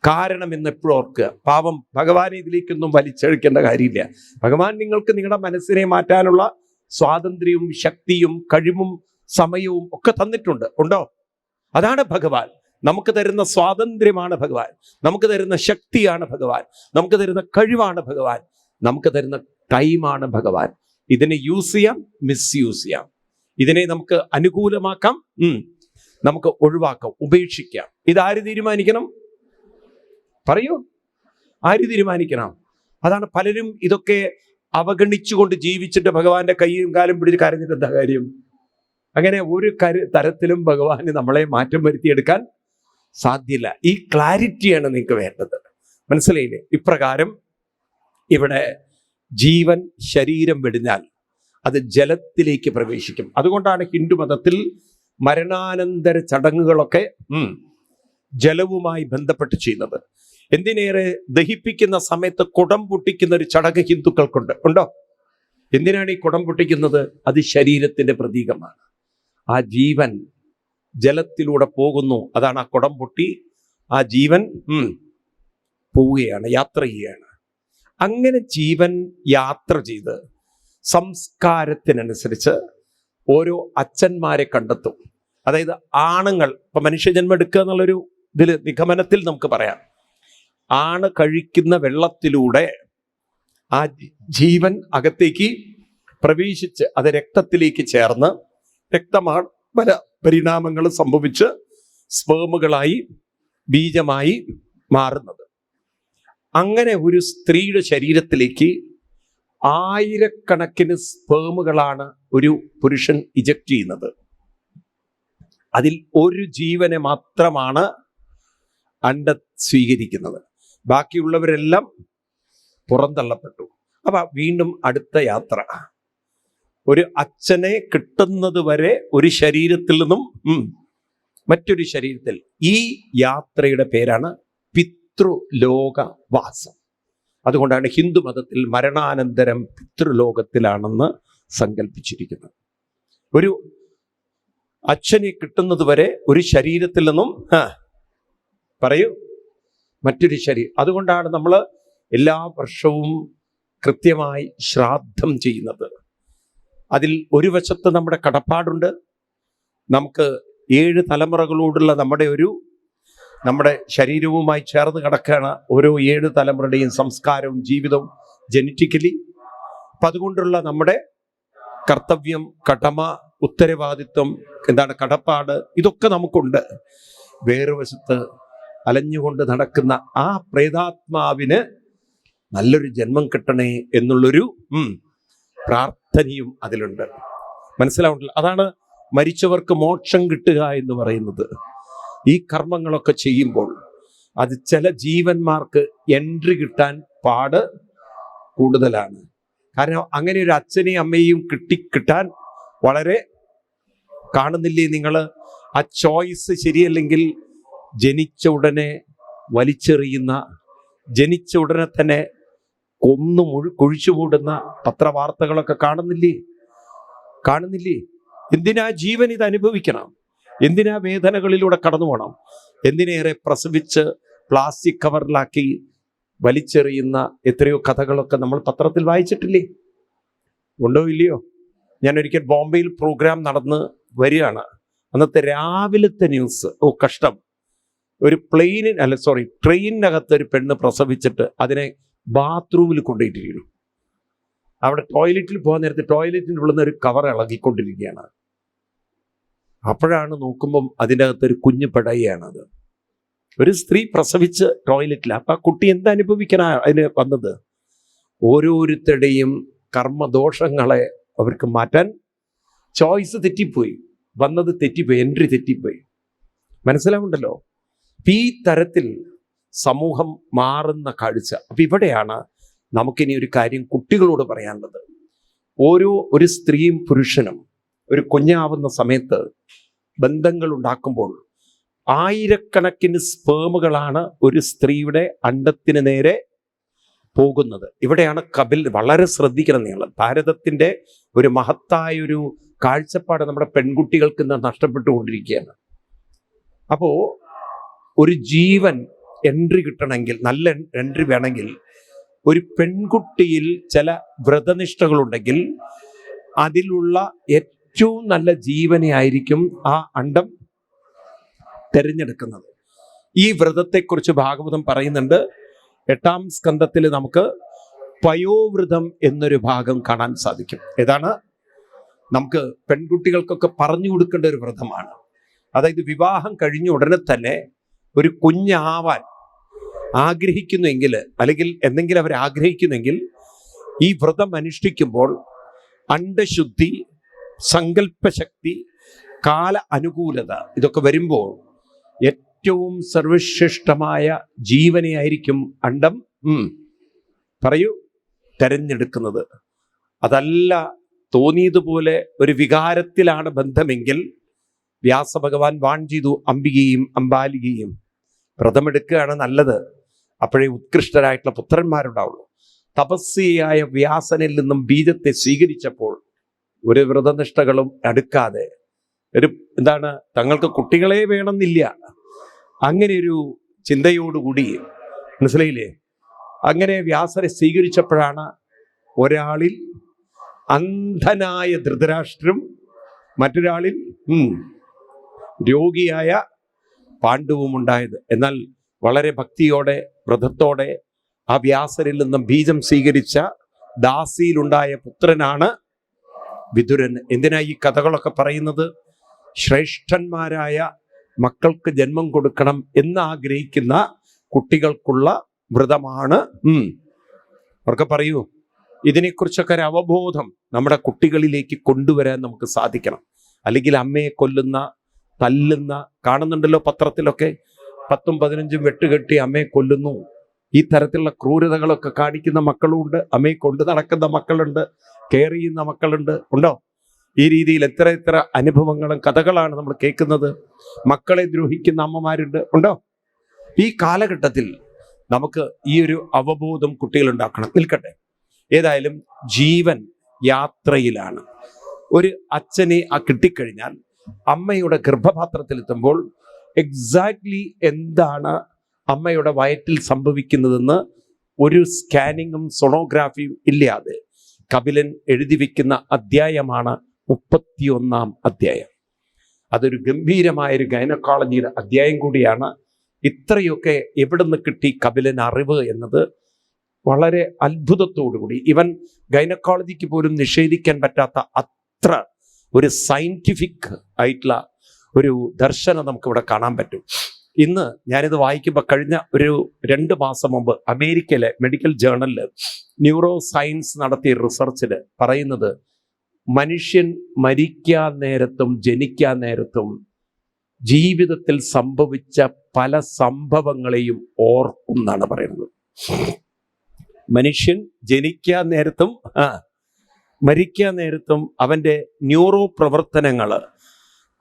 കാരണം എന്ന് എപ്പോഴും ഓർക്കുക. പാവം ഭഗവാനെ ഇതിലേക്കൊന്നും വലിച്ചഴിക്കേണ്ട കാര്യമില്ല. ഭഗവാൻ നിങ്ങൾക്ക് നിങ്ങളുടെ മനസ്സിനെ മാറ്റാനുള്ള സ്വാതന്ത്ര്യവും ശക്തിയും കഴിവും സമയവും ഒക്കെ തന്നിട്ടുണ്ട്. ഉണ്ടോ? അതാണ് ഭഗവാൻ. നമുക്ക് തരുന്ന സ്വാതന്ത്ര്യമാണ് ഭഗവാൻ, നമുക്ക് തരുന്ന ശക്തിയാണ് ഭഗവാൻ, നമുക്ക് തരുന്ന കഴിവാണ് ഭഗവാൻ, നമുക്ക് തരുന്ന ടൈമാണ് ഭഗവാൻ. ഇതിനെ യൂസ് ചെയ്യാം, മിസ്യൂസ് ചെയ്യാം. ഇതിനെ നമുക്ക് അനുകൂലമാക്കാം, നമുക്ക് ഒഴിവാക്കാം, ഉപേക്ഷിക്കാം. ഇതാര് തീരുമാനിക്കണം? പറയൂ, ആര് തീരുമാനിക്കണം? അതാണ് പലരും ഇതൊക്കെ അവഗണിച്ചുകൊണ്ട് ജീവിച്ചിട്ട് ഭഗവാന്റെ കൈയും കാലും പിടിച്ച് കരഞ്ഞിട്ട് എന്താ കാര്യം? അങ്ങനെ ഒരു തരത്തിലും ഭഗവാന് നമ്മളെ മാറ്റം വരുത്തിയെടുക്കാൻ സാധ്യല്ല. ഈ ക്ലാരിറ്റിയാണ് നിങ്ങൾക്ക് വേണ്ടത്. മനസ്സിലായില്ലേ? ഇപ്രകാരം ഇവിടെ ജീവൻ ശരീരം വെടിഞ്ഞാൽ അത് ജലത്തിലേക്ക് പ്രവേശിക്കും. അതുകൊണ്ടാണ് ഹിന്ദു മതത്തിൽ മരണാനന്തര ചടങ്ങുകളൊക്കെ ജലവുമായി ബന്ധപ്പെട്ട് ചെയ്യുന്നത്. എന്തിനേറെ ദഹിപ്പിക്കുന്ന സമയത്ത് കുടം പൊട്ടിക്കുന്ന ഒരു ചടങ്ങ് ഹിന്ദുക്കൾക്കുണ്ട്. ഉണ്ടോ? എന്തിനാണ് ഈ കുടം പൊട്ടിക്കുന്നത്? അത് ശരീരത്തിന്റെ പ്രതീകമാണ്. ആ ജീവൻ ജലത്തിലൂടെ പോകുന്നു, അതാണ് ആ കുടം പൊട്ടി. ആ ജീവൻ പോവുകയാണ്, യാത്ര ചെയ്യുകയാണ്. അങ്ങനെ ജീവൻ യാത്ര ചെയ്ത് സംസ്കാരത്തിനനുസരിച്ച് ഓരോ അച്ഛന്മാരെ കണ്ടെത്തും. അതായത് ആണുങ്ങൾ, ഇപ്പൊ മനുഷ്യജന്മം എടുക്കുക എന്നുള്ളൊരു ഇതിൽ നിഗമനത്തിൽ നമുക്ക് പറയാം, ആണ് കഴിക്കുന്ന വെള്ളത്തിലൂടെ ആ ജീവൻ അകത്തേക്ക് പ്രവേശിച്ച് അത് രക്തത്തിലേക്ക് ചേർന്ന് രക്തമാണ് പല പരിണാമങ്ങൾ സംഭവിച്ച് സ്പേമുകളായി ബീജമായി മാറുന്നത്. അങ്ങനെ ഒരു സ്ത്രീയുടെ ശരീരത്തിലേക്ക് ആയിരക്കണക്കിന് സ്പേമുകളാണ് ഒരു പുരുഷൻ ഇജക്റ്റ് ചെയ്യുന്നത്. അതിൽ ഒരു ജീവനെ മാത്രമാണ് സ്വീകരിക്കുന്നത്. ബാക്കിയുള്ളവരെല്ലാം പുറന്തള്ളപ്പെട്ടു. അപ്പൊ വീണ്ടും അടുത്ത യാത്ര. ഒരു അച്ഛനെ കിട്ടുന്നത് വരെ ഒരു ശരീരത്തിൽ നിന്നും മറ്റൊരു ശരീരത്തിൽ. ഈ യാത്രയുടെ പേരാണ് പിതൃലോകവാസം. അതുകൊണ്ടാണ് ഹിന്ദു മതത്തിൽ മരണാനന്തരം പിതൃലോകത്തിലാണെന്ന് സങ്കല്പിച്ചിരിക്കുന്നത്. ഒരു അച്ഛനെ കിട്ടുന്നത് വരെ ഒരു ശരീരത്തിൽ നിന്നും പറയൂ മറ്റൊരു ശരീരം. അതുകൊണ്ടാണ് നമ്മൾ എല്ലാ വർഷവും കൃത്യമായി ശ്രാദ്ധം ചെയ്യുന്നത്. അതിൽ ഒരു വശത്ത് നമ്മുടെ കടപ്പാടുണ്ട്. നമുക്ക് 7 തലമുറകളോടുള്ള നമ്മുടെ ശരീരവുമായി ചേർന്ന് കിടക്കുകയാണ് ഓരോ 7 തലമുറയുടെയും സംസ്കാരവും ജീവിതവും ജനറ്റിക്കലി. അപ്പം അതുകൊണ്ടുള്ള നമ്മുടെ കർത്തവ്യം, കടമ, ഉത്തരവാദിത്വം, കടപ്പാട്, ഇതൊക്കെ നമുക്കുണ്ട്. വേറെ വശത്ത് അലഞ്ഞുകൊണ്ട് നടക്കുന്ന ആ പ്രേതാത്മാവിന് നല്ലൊരു ജന്മം കിട്ടണേ എന്നുള്ളൊരു പ്രാർത്ഥനയും അതിലുണ്ട്. മനസ്സിലാവുന്നില്ല? അതാണ് മരിച്ചവർക്ക് മോക്ഷം കിട്ടുക എന്ന് പറയുന്നത്. ഈ കർമ്മങ്ങളൊക്കെ ചെയ്യുമ്പോൾ അത് ചില ജീവന്മാർക്ക് എൻട്രി കിട്ടാൻ പാട് കൂടുതലാണ്. കാരണം അങ്ങനെ ഒരു അച്ഛനെയും അമ്മയെയും കിട്ടാൻ വളരെ കാണുന്നില്ലേ നിങ്ങൾ? ആ ചോയ്സ് ശരിയല്ലെങ്കിൽ ജനിച്ച ഉടനെ വലിച്ചെറിയുന്ന, ജനിച്ച ഉടനെ തന്നെ കുഴിച്ചു മൂടുന്ന പത്രവാർത്തകളൊക്കെ കാണുന്നില്ലേ? എന്തിനാ ജീവൻ ഇത് അനുഭവിക്കണം? എന്തിനാ വേദനകളിലൂടെ കടന്നു പോകണം? എന്തിനേറെ പ്രസവിച്ച് പ്ലാസ്റ്റിക് കവറിലാക്കി വലിച്ചെറിയുന്ന എത്രയോ കഥകളൊക്കെ നമ്മൾ പത്രത്തിൽ വായിച്ചിട്ടില്ലേ? ഉണ്ടോ ഇല്ലയോ? ഞാൻ ഒരിക്കൽ ബോംബെയിൽ പ്രോഗ്രാം നടന്ന് വരികയാണ്. അന്നത്തെ രാവിലത്തെ ന്യൂസ്, കഷ്ടം. ഒരു ട്രെയിനിനകത്ത് ഒരു പെണ്ണ് പ്രസവിച്ചിട്ട് അതിനെ ബാത്റൂമിൽ കൊണ്ടുപോയിട്ടിരിക്കുന്നു. അവിടെ ടോയ്ലറ്റിൽ പോകാൻ നേരത്തെ ടോയ്ലറ്റിൻ്റെ ഉള്ളിൽ നിന്ന് ഒരു കവർ ഇളകിക്കൊണ്ടിരിക്കുകയാണ്. അപ്പോഴാണ് നോക്കുമ്പം അതിൻ്റെ അകത്തൊരു കുഞ്ഞു പിടയാണത്. ഒരു സ്ത്രീ പ്രസവിച്ച് ടോയ്ലറ്റിൽ. അപ്പം ആ കുട്ടി എന്താ അതിന് വന്നത്? ഓരോരുത്തരുടെയും കർമ്മദോഷങ്ങളെ അവർക്ക് മാറ്റാൻ ചോയ്സ് തെറ്റിപ്പോയി, വന്നത് തെറ്റിപ്പോയി, എൻട്രി തെറ്റിപ്പോയി. മനസ്സിലാവുണ്ടല്ലോ? ഈ തരത്തിൽ സമൂഹം മാറുന്ന കാഴ്ച. അപ്പം ഇവിടെയാണ് നമുക്കിനി ഒരു കാര്യം കുട്ടികളോട് പറയാനുള്ളത്. ഒരു സ്ത്രീയും പുരുഷനും ഒരു കുഞ്ഞാവുന്ന സമയത്ത് ബന്ധങ്ങൾ ഉണ്ടാക്കുമ്പോൾ ആയിരക്കണക്കിന് സ്പേമുകളാണ് ഒരു സ്ത്രീയുടെ അണ്ഡത്തിന് നേരെ പോകുന്നത്. ഇവിടെയാണ് കപിൽ വളരെ ശ്രദ്ധിക്കണം. നിങ്ങൾ ഭാരതത്തിൻ്റെ ഒരു മഹത്തായൊരു കാഴ്ചപ്പാട് നമ്മുടെ പെൺകുട്ടികൾക്ക് ഇന്ന് നഷ്ടപ്പെട്ടുകൊണ്ടിരിക്കുകയാണ്. അപ്പോൾ ഒരു ജീവൻ എൻട്രി കിട്ടണമെങ്കിൽ, നല്ല എൻട്രി വേണമെങ്കിൽ, ഒരു പെൺകുട്ടിയിൽ ചില വ്രതനിഷ്ഠകളുണ്ടെങ്കിൽ അതിലുള്ള ഏറ്റവും നല്ല ജീവനെ ആയിരിക്കും ആ അണ്ഡം തിരഞ്ഞെടുക്കുന്നത്. ഈ വ്രതത്തെക്കുറിച്ച് ഭാഗവതം പറയുന്നുണ്ട്. 8-ാം സ്കന്ധത്തിൽ നമുക്ക് പയോവ്രതം എന്നൊരു ഭാഗം കാണാൻ സാധിക്കും. ഏതാണ്? നമുക്ക് പെൺകുട്ടികൾക്കൊക്കെ പറഞ്ഞു കൊടുക്കേണ്ട ഒരു വ്രതമാണ്. അതായത് വിവാഹം കഴിഞ്ഞ ഉടനെ തന്നെ ഒരു കുഞ്ഞാവാൻ ആഗ്രഹിക്കുന്നെങ്കിൽ, അല്ലെങ്കിൽ എന്തെങ്കിലും അവർ ആഗ്രഹിക്കുന്നെങ്കിൽ, ഈ വ്രതം അനുഷ്ഠിക്കുമ്പോൾ അണ്ഡശുദ്ധി, സങ്കല്പശക്തി, കാല അനുകൂലത ഇതൊക്കെ വരുമ്പോൾ ഏറ്റവും സർവശ്രേഷ്ഠമായ ജീവനെയായിരിക്കും അണ്ഡം തെരഞ്ഞെടുക്കുന്നത്. അതല്ല തോന്നിയതുപോലെ ഒരു വികാരത്തിലാണ് ബന്ധമെങ്കിൽ വ്യാസഭഗവാൻ വാൺ ചെയ്തു അംബികയും അംബാലികയും. വ്രതമെടുക്കുകയാണ് നല്ലത്. അപ്പോഴേ ഉത്കൃഷ്ടരായിട്ടുള്ള പുത്രന്മാരുണ്ടാവുള്ളൂ. തപസ്വിയായ വ്യാസനിൽ നിന്നും ബീജത്തെ സ്വീകരിച്ചപ്പോൾ ഒരു വ്രതനിഷ്ഠകളും അടുക്കാതെ തങ്ങൾക്ക് കുട്ടികളെ വേണമെന്നില്ല, അങ്ങനെ ഒരു ചിന്തയോടുകൂടി, മനസ്സിലായില്ലേ? അങ്ങനെ വ്യാസരെ സ്വീകരിച്ചപ്പോഴാണ് ഒരാളിൽ അന്ധനായ ധൃതരാഷ്ട്രം, മറ്റൊരാളിൽ രോഗിയായ പാണ്ഡുവും ഉണ്ടായത്. എന്നാൽ വളരെ ഭക്തിയോടെ വ്രതത്തോടെ ആ വ്യാസരിൽ നിന്നും ബീജം സ്വീകരിച്ച ദാസിയിലുണ്ടായ പുത്രനാണ് വിതുരൻ. എന്തിനാ ഈ കഥകളൊക്കെ പറയുന്നത്? ശ്രേഷ്ഠന്മാരായ മക്കൾക്ക് ജന്മം കൊടുക്കണം എന്നാഗ്രഹിക്കുന്ന കുട്ടികൾക്കുള്ള വ്രതമാണ്. അവർക്ക് പറയൂ, ഇതിനെക്കുറിച്ചൊക്കെ ഒരു അവബോധം നമ്മുടെ കുട്ടികളിലേക്ക് കൊണ്ടുവരാൻ നമുക്ക് സാധിക്കണം. അല്ലെങ്കിൽ അമ്മയെ കൊല്ലുന്ന, തല്ലുന്ന കാണുന്നുണ്ടല്ലോ പത്രത്തിലൊക്കെ. 10ഉം 15ഉം വെട്ടുകെട്ടി അമ്മയെ കൊല്ലുന്നു. ഈ തരത്തിലുള്ള ക്രൂരതകളൊക്കെ കാണിക്കുന്ന മക്കളുണ്ട്. അമ്മയെ കൊണ്ടു നടക്കുന്ന മക്കളുണ്ട്, കെയർ ചെയ്യുന്ന മക്കളുണ്ട്. ഉണ്ടോ? ഈ രീതിയിൽ എത്ര അനുഭവങ്ങളും കഥകളാണ് നമ്മൾ കേൾക്കുന്നത്. മക്കളെ ദ്രോഹിക്കുന്ന അമ്മമാരുണ്ട്. ഉണ്ടോ? ഈ കാലഘട്ടത്തിൽ നമുക്ക് ഈ ഒരു അവബോധം കുട്ടികളുണ്ടാക്കണം. നിൽക്കട്ടെ, ഏതായാലും ജീവൻ യാത്രയിലാണ്. ഒരു അച്ഛനെ കിട്ടിക്കഴിഞ്ഞാൽ അമ്മയുടെ ഗർഭപാത്രത്തിലെത്തുമ്പോൾ എക്സാക്ട്ലി എന്താണ് അമ്മയുടെ വയറ്റിൽ സംഭവിക്കുന്നതെന്ന് ഒരു സ്കാനിങ്ങും സോണോഗ്രാഫിയും ഇല്ലാതെ കപിലൻ എഴുതി വയ്ക്കുന്ന അധ്യായമാണ് 31-ാം അധ്യായം. അതൊരു ഗംഭീരമായൊരു ഗൈനക്കോളജിയുടെ അധ്യായം കൂടിയാണ്. ഇത്രയൊക്കെ എവിടെ നിന്ന് കിട്ടി കപിലൻ അറിവ് എന്നത് വളരെ അത്ഭുതത്തോടുകൂടി, ഇവൻ ഗൈനക്കോളജിക്ക് പോലും നിഷേധിക്കാൻ പറ്റാത്ത അത്ര ഒരു സയന്റിഫിക് ആയിട്ടുള്ള ഒരു ദർശനം നമുക്കിവിടെ കാണാൻ പറ്റും. ഇന്ന് ഞാനിത് വായിക്കുമ്പോൾ കഴിഞ്ഞ ഒരു 2 മാസം മുമ്പ് അമേരിക്കയിലെ മെഡിക്കൽ ജേർണലിൽ ന്യൂറോ സയൻസ് നടത്തിയ റിസർച്ചിൽ പറയുന്നത്, മനുഷ്യൻ മരിക്കാൻ നേരത്തും ജനിക്കാൻ നേരത്തും ജീവിതത്തിൽ സംഭവിച്ച പല സംഭവങ്ങളെയും ഓർക്കും എന്നാണ് പറയുന്നത്. മനുഷ്യൻ ജനിക്കാൻ നേരത്തും മരിക്കാൻ നേരത്തും അവൻ്റെ ന്യൂറോ പ്രവർത്തനങ്ങൾ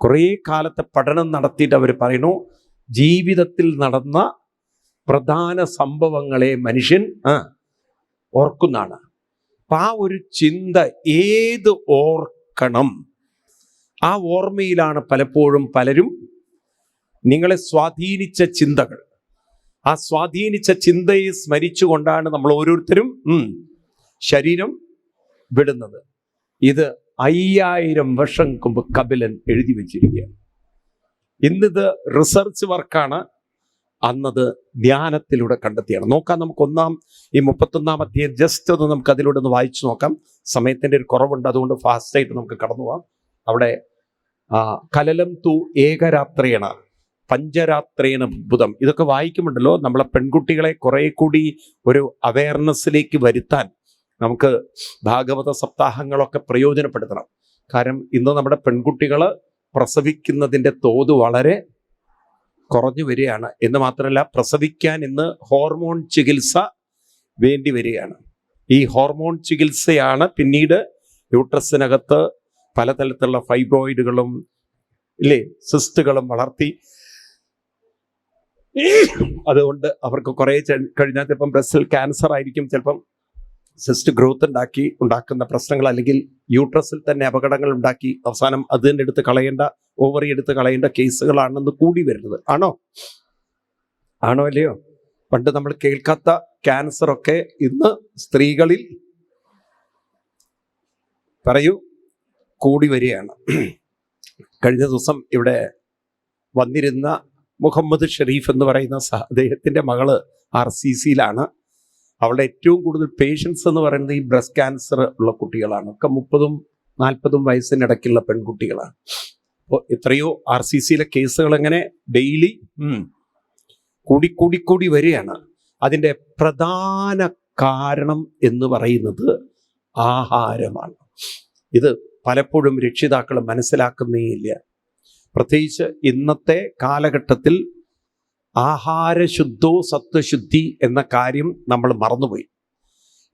കുറേ കാലത്തെ പഠനം നടത്തിയിട്ട് അവർ പറയുന്നു, ജീവിതത്തിൽ നടന്ന പ്രധാന സംഭവങ്ങളെ മനുഷ്യൻ ഓർക്കുന്നതാണ്. അപ്പം ആ ഒരു ചിന്ത ഏത് ഓർക്കണം, ആ ഓർമ്മയിലാണ് പലപ്പോഴും പലരും നിങ്ങളെ സ്വാധീനിച്ച ചിന്തകൾ, ആ സ്വാധീനിച്ച ചിന്തയെ സ്മരിച്ചുകൊണ്ടാണ് നമ്മൾ ഓരോരുത്തരും ശരീരം വിടുന്നത്. ഇത് 5000 വർഷം മുമ്പ് കപിലൻ എഴുതി വെച്ചിരിക്കുകയാണ്. ഇന്നിത് റിസർച്ച് വർക്കാണ്, അന്നത് ധ്യാനത്തിലൂടെ കണ്ടെത്തിയാണ്. നോക്കാം, നമുക്ക് ഈ 31-ാം അധ്യായം ജസ്റ്റ് ഒന്ന് നമുക്ക് അതിലൂടെ ഒന്ന് വായിച്ചു നോക്കാം. സമയത്തിൻ്റെ ഒരു കുറവുണ്ട്, അതുകൊണ്ട് ഫാസ്റ്റായിട്ട് നമുക്ക് കടന്നു പോവാം. അവിടെ കലലം തു ഏകരാത്രേണ പഞ്ചരാത്രേണ ബുധം, ഇതൊക്കെ വായിക്കുമ്പോണ്ടല്ലോ നമ്മളെ പെൺകുട്ടികളെ കുറെ കൂടി ഒരു അവയർനെസ്സിലേക്ക് വരുത്താൻ നമുക്ക് ഭാഗവത സപ്താഹങ്ങളൊക്കെ പ്രയോജനപ്പെടുത്തണം. കാരണം ഇന്ന് നമ്മുടെ പെൺകുട്ടികൾ പ്രസവിക്കുന്നതിൻ്റെ തോത് വളരെ കുറഞ്ഞു വരികയാണ്. എന്ന് മാത്രമല്ല, പ്രസവിക്കാൻ ഇന്ന് ഹോർമോൺ ചികിത്സ വേണ്ടി വരികയാണ്. ഈ ഹോർമോൺ ചികിത്സയാണ് പിന്നീട് യൂട്രസിനകത്ത് പലതരത്തിലുള്ള ഫൈബ്രോയിഡുകളും സിസ്റ്റുകളും വളർത്തി, അതുകൊണ്ട് അവർക്ക് കുറേ കഴിഞ്ഞാൽ ചിലപ്പം ബ്രസ്റ്റിൽ ക്യാൻസർ ആയിരിക്കും, ചിലപ്പം സിസ്റ്റ് ഗ്രോത്ത് ഉണ്ടാക്കുന്ന പ്രശ്നങ്ങൾ, അല്ലെങ്കിൽ യൂട്രസിൽ തന്നെ അപകടങ്ങൾ ഉണ്ടാക്കി അവസാനം അത് തന്നെ എടുത്ത് കളയേണ്ട, ഓവറി എടുത്ത് കളയേണ്ട കേസുകളാണെന്ന് കൂടി വരുന്നത്. ആണോ അല്ലയോ? പണ്ട് നമ്മൾ കേൾക്കാത്ത ക്യാൻസറൊക്കെ ഇന്ന് സ്ത്രീകളിൽ കൂടി വരികയാണ്. കഴിഞ്ഞ ദിവസം ഇവിടെ വന്നിരുന്ന മുഹമ്മദ് ഷെരീഫ് എന്ന് പറയുന്ന അദ്ദേഹത്തിൻ്റെ മകള് RCCയിലാണ്. അവളുടെ ഏറ്റവും കൂടുതൽ പേഷ്യൻസ് എന്ന് പറയുന്നത് ഈ ബ്രസ്റ്റ് ക്യാൻസർ ഉള്ള കുട്ടികളാണ്. ഒക്കെ 30-40 വയസ്സിനിടയ്ക്കുള്ള പെൺകുട്ടികളാണ്. അപ്പോൾ എത്രയോ RCCയിലെ കേസുകൾ എങ്ങനെ ഡെയിലി കൂടി വരികയാണ്. അതിൻ്റെ പ്രധാന കാരണം എന്ന് പറയുന്നത് ആഹാരമാണ്. ഇത് പലപ്പോഴും രക്ഷിതാക്കൾ മനസ്സിലാക്കുന്നേയില്ല. പ്രത്യേകിച്ച് ഇന്നത്തെ കാലഘട്ടത്തിൽ ആഹാരശുദ്ധോ സത്വശുദ്ധി എന്ന കാര്യം നമ്മൾ മറന്നുപോയി.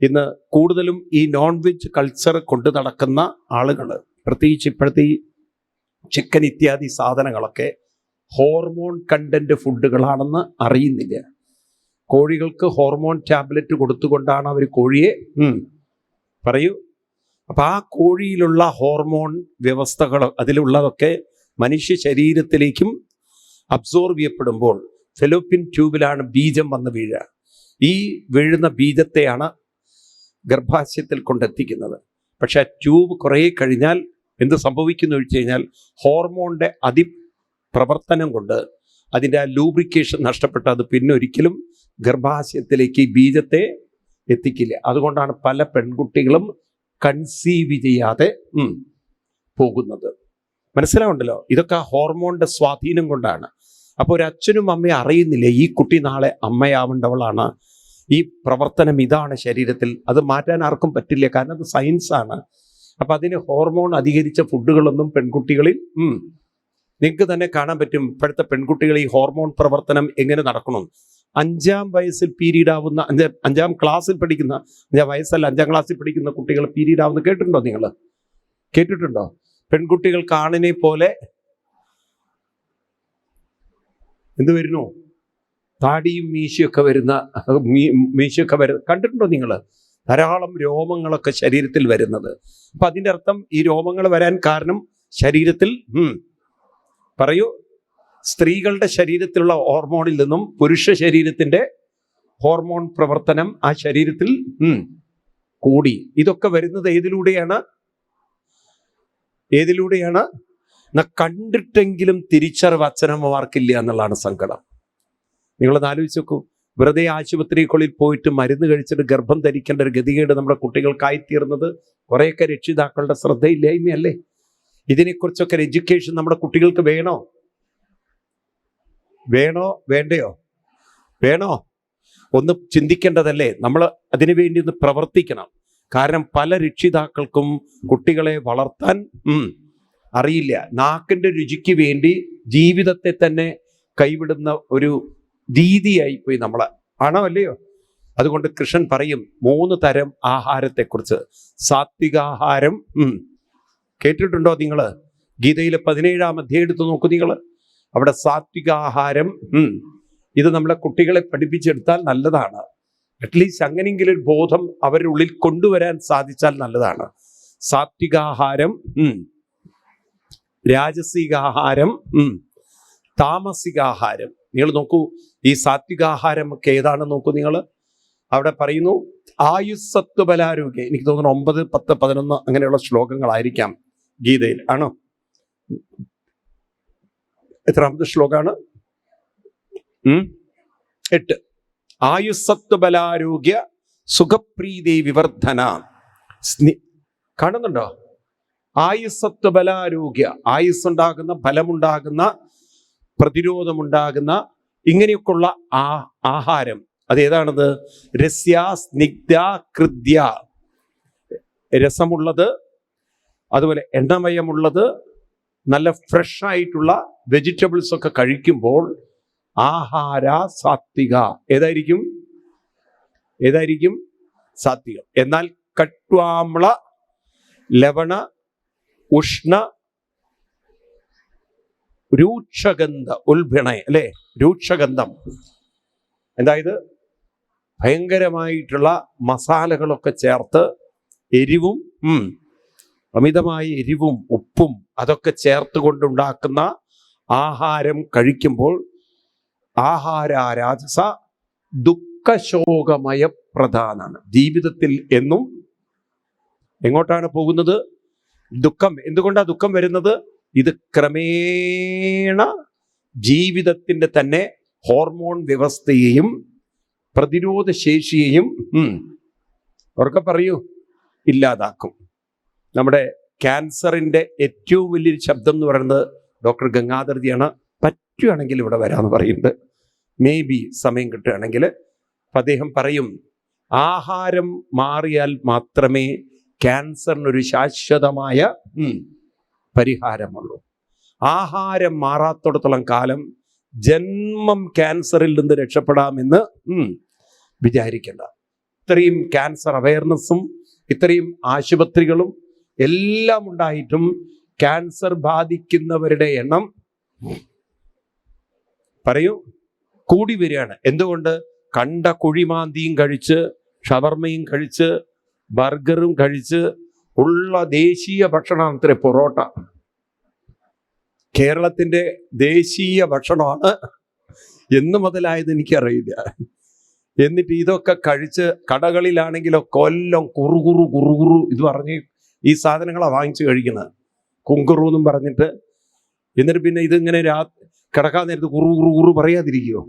ഇന്ന് കൂടുതലും ഈ നോൺ വെജ് കൾച്ചർ കൊണ്ടു നടക്കുന്ന ആളുകൾ, പ്രത്യേകിച്ച് ഇപ്പോഴത്തെ ഈ ചിക്കൻ ഇത്യാദി സാധനങ്ങളൊക്കെ ഹോർമോൺ കണ്ടന്റ് ഫുഡുകളാണെന്ന് അറിയുന്നില്ല. കോഴികൾക്ക് ഹോർമോൺ ടാബ്ലറ്റ് കൊടുത്തുകൊണ്ടാണ് അവർ കോഴിയെ അപ്പം ആ കോഴിയിലുള്ള ഹോർമോൺ വ്യവസ്ഥകൾ അതിലുള്ളതൊക്കെ മനുഷ്യ ശരീരത്തിലേക്കും അബ്സോർവ് ചെയ്യപ്പെടുമ്പോൾ ഫെലോപ്പിൻ ട്യൂബിലാണ് ബീജം വന്ന് വീഴുക. ഈ വീഴുന്ന ബീജത്തെയാണ് ഗർഭാശയത്തിൽ കൊണ്ടെത്തിക്കുന്നത്. പക്ഷെ ആ ട്യൂബ് കുറേ കഴിഞ്ഞാൽ എന്ത് സംഭവിക്കുന്നു വെച്ച് കഴിഞ്ഞാൽ ഹോർമോണിൻ്റെ അതിപ്രവർത്തനം കൊണ്ട് അതിൻ്റെ ആ ലൂബ്രിക്കേഷൻ നഷ്ടപ്പെട്ട് അത് പിന്നെ ഒരിക്കലും ഗർഭാശയത്തിലേക്ക് ഈ ബീജത്തെ എത്തിക്കില്ല. അതുകൊണ്ടാണ് പല പെൺകുട്ടികളും കൺസീവ് ചെയ്യാതെ പോകുന്നത്. മനസ്സിലാവുണ്ടല്ലോ, ഇതൊക്കെ ഹോർമോണിൻ്റെ സ്വാധീനം കൊണ്ടാണ്. അപ്പോൾ ഒരു അച്ഛനും അമ്മയും അറിയുന്നില്ല ഈ കുട്ടി നാളെ അമ്മയാവേണ്ടവളാണ്, ഈ പ്രവർത്തനം ഇതാണ് ശരീരത്തിൽ, അത് മാറ്റാൻ ആർക്കും പറ്റില്ല, കാരണം അത് സയൻസാണ്. അപ്പം അതിന് ഹോർമോൺ അധികരിച്ച ഫുഡുകളൊന്നും പെൺകുട്ടികളിൽ നിങ്ങൾക്ക് തന്നെ കാണാൻ പറ്റും. ഇപ്പോഴത്തെ പെൺകുട്ടികൾ ഈ ഹോർമോൺ പ്രവർത്തനം എങ്ങനെ നടക്കണം. 5-ാം വയസ്സിൽ പീരീഡ് ആവുന്ന 5-ാം ക്ലാസ്സിൽ പഠിക്കുന്ന 5-ാം വയസ്സല്ല 5-ാം ക്ലാസ്സിൽ പഠിക്കുന്ന കുട്ടികൾ പീരീഡ് ആവുന്ന കേട്ടിട്ടുണ്ടോ? നിങ്ങൾ കേട്ടിട്ടുണ്ടോ? പെൺകുട്ടികൾക്ക് ആണിനെ പോലെ എന്ത് വരുന്നു, താടിയും മീശയൊക്കെ വരുന്ന കണ്ടിട്ടുണ്ടോ നിങ്ങൾ? ധാരാളം രോമങ്ങളൊക്കെ ശരീരത്തിൽ വരുന്നത്. അപ്പം അതിൻ്റെ അർത്ഥം ഈ രോമങ്ങൾ വരാൻ കാരണം ശരീരത്തിൽ സ്ത്രീകളുടെ ശരീരത്തിലുള്ള ഹോർമോണിൽ നിന്നും പുരുഷ ശരീരത്തിൻ്റെ ഹോർമോൺ പ്രവർത്തനം ആ ശരീരത്തിൽ കൂടി. ഇതൊക്കെ വരുന്നത് ഏതിലൂടെയാണ് കണ്ടിട്ടെങ്കിലും തിരിച്ചറിവ് അച്ഛനമ്മമാർക്കില്ല എന്നുള്ളതാണ് സങ്കടം. നിങ്ങളത് ആലോചിച്ച് നോക്കൂ. വെറുതെ ആശുപത്രികളിൽ പോയിട്ട് മരുന്ന് കഴിച്ചിട്ട് ഗർഭം ധരിക്കേണ്ട ഒരു ഗതികേട് നമ്മുടെ കുട്ടികൾക്കായിത്തീർന്നത് കുറേയൊക്കെ രക്ഷിതാക്കളുടെ ശ്രദ്ധയില്ലായ്മയല്ലേ? ഇതിനെക്കുറിച്ചൊക്കെ ഒരു എഡ്യൂക്കേഷൻ നമ്മുടെ കുട്ടികൾക്ക് വേണോ വേണ്ടയോ? ഒന്ന് ചിന്തിക്കേണ്ടതല്ലേ? നമ്മൾ അതിനുവേണ്ടി ഒന്ന് പ്രവർത്തിക്കണം. കാരണം പല രക്ഷിതാക്കൾക്കും കുട്ടികളെ വളർത്താൻ അറിയില്ല. നാക്കിൻ്റെ രുചിക്ക് വേണ്ടി ജീവിതത്തെ തന്നെ കൈവിടുന്ന ഒരു രീതിയായിപ്പോയി നമ്മൾ. ആണോ അല്ലയോ? അതുകൊണ്ട് കൃഷ്ണൻ പറയും 3 തരം ആഹാരത്തെക്കുറിച്ച്. സാത്വികാഹാരം കേട്ടിട്ടുണ്ടോ നിങ്ങൾ? ഗീതയിലെ 17-ാം അധ്യായം എടുത്ത് നോക്കൂ നിങ്ങൾ. അവിടെ സാത്വികാഹാരം ഇത് നമ്മളെ കുട്ടികളെ പഠിപ്പിച്ചെടുത്താൽ നല്ലതാണ്. അറ്റ്ലീസ്റ്റ് അങ്ങനെയെങ്കിലും ഒരു ബോധം അവരുടെ ഉള്ളിൽ കൊണ്ടുവരാൻ സാധിച്ചാൽ നല്ലതാണ്. സാത്വികാഹാരം, രാജസികാഹാരം, താമസികാഹാരം. നിങ്ങൾ നോക്കൂ, ഈ സാത്വികാഹാരം ഒക്കെ ഏതാണെന്ന് നോക്കൂ നിങ്ങൾ. അവിടെ പറയുന്നു ആയുസ്സത്വബലാരോഗ്യം. എനിക്ക് തോന്നുന്നു 9, 10, 11 അങ്ങനെയുള്ള ശ്ലോകങ്ങളായിരിക്കാം ഗീതയിൽ. ആണോ? എത്രാമത്തെ ശ്ലോകമാണ്? 8. ആയുസ്സത്വബലാരോഗ്യ സുഖപ്രീതി വിവർധന. കാണുന്നുണ്ടോ? ആയുസ്സത്വബലാരോഗ്യ, ആയുസ്സുണ്ടാകുന്ന, ബലമുണ്ടാകുന്ന, പ്രതിരോധമുണ്ടാകുന്ന ഇങ്ങനെയൊക്കെയുള്ള ആഹാരം അതേതാണത്? രസ്യ സ്നിഗ്ധ കൃദ്യ. രസമുള്ളത്, അതുപോലെ എണ്ണമയമുള്ളത്, നല്ല ഫ്രഷ് ആയിട്ടുള്ള വെജിറ്റബിൾസ് ഒക്കെ കഴിക്കുമ്പോൾ ആഹാര സാത്വിക. ഏതായിരിക്കും? സാത്വികം. എന്നാൽ കട്വാമ്ല ലവണ ഉഷ്ണ രൂക്ഷഗന്ധ ഉൽഭിണ അല്ലെ? രൂക്ഷഗന്ധം, അതായത് ഭയങ്കരമായിട്ടുള്ള മസാലകളൊക്കെ ചേർത്ത് എരിവും അമിതമായ എരിവും ഉപ്പും അതൊക്കെ ചേർത്ത് കൊണ്ടുണ്ടാക്കുന്ന ആഹാരം കഴിക്കുമ്പോൾ ആഹാരാരാജസ ദുഃഖശോകമയ പ്രധാനാണ്. ജീവിതത്തിൽ എന്നും എങ്ങോട്ടാണ് പോകുന്നത്? ദുഃഖം. എന്തുകൊണ്ടാണ് ദുഃഖം വരുന്നത്? ഇത് ക്രമേണ ജീവിതത്തിൻ്റെ തന്നെ ഹോർമോൺ വ്യവസ്ഥയെയും പ്രതിരോധ ശേഷിയെയും അവർക്ക് പറയൂ ഇല്ലാതാക്കും. നമ്മുടെ ക്യാൻസറിൻ്റെ ഏറ്റവും വലിയൊരു ശബ്ദം എന്ന് പറയുന്നത് ഡോക്ടർ ഗംഗാധർജിയാണ്. പറ്റുകയാണെങ്കിൽ ഇവിടെ വരാമെന്ന് പറയുന്നുണ്ട്, മേ ബി സമയം കിട്ടുകയാണെങ്കിൽ. അപ്പം അദ്ദേഹം പറയും ആഹാരം മാറിയാൽ മാത്രമേ ക്യാൻസറിനൊരു ശാശ്വതമായ പരിഹാരമുള്ളൂ. ആഹാരം മാറാത്തിടത്തോളം കാലം ജന്മം ക്യാൻസറിൽ നിന്ന് രക്ഷപ്പെടാമെന്ന് വിചാരിക്കേണ്ട. ഇത്രയും ക്യാൻസർ അവയർനെസ്സും ഇത്രയും ആശുപത്രികളും എല്ലാം ഉണ്ടായിട്ടും ക്യാൻസർ ബാധിക്കുന്നവരുടെ എണ്ണം കൂടി വരികയാണ്. എന്തുകൊണ്ട്? കണ്ട കുഴിമാന്തിയും കഴിച്ച്, ഷവർമയും കഴിച്ച്, ബർഗറും കഴിച്ച് ഉള്ള ദേശീയ ഭക്ഷണമാണ് അത്ര പൊറോട്ട. കേരളത്തിൻ്റെ ദേശീയ ഭക്ഷണമാണ്. എന്ന് മുതലായത് എനിക്കറിയില്ല. എന്നിട്ട് ഇതൊക്കെ കഴിച്ച് കടകളിലാണെങ്കിലോ കൊല്ലം കുറുകുറു ഇത് പറഞ്ഞ് ഈ സാധനങ്ങളാണ് വാങ്ങിച്ച് കഴിക്കുന്നത്, കുങ്കുറു എന്നും പറഞ്ഞിട്ട്. എന്നിട്ട് പിന്നെ ഇതിങ്ങനെ കിടക്കാൻ നേരത്ത് കുറുകുറു പറയാതിരിക്കുമോ?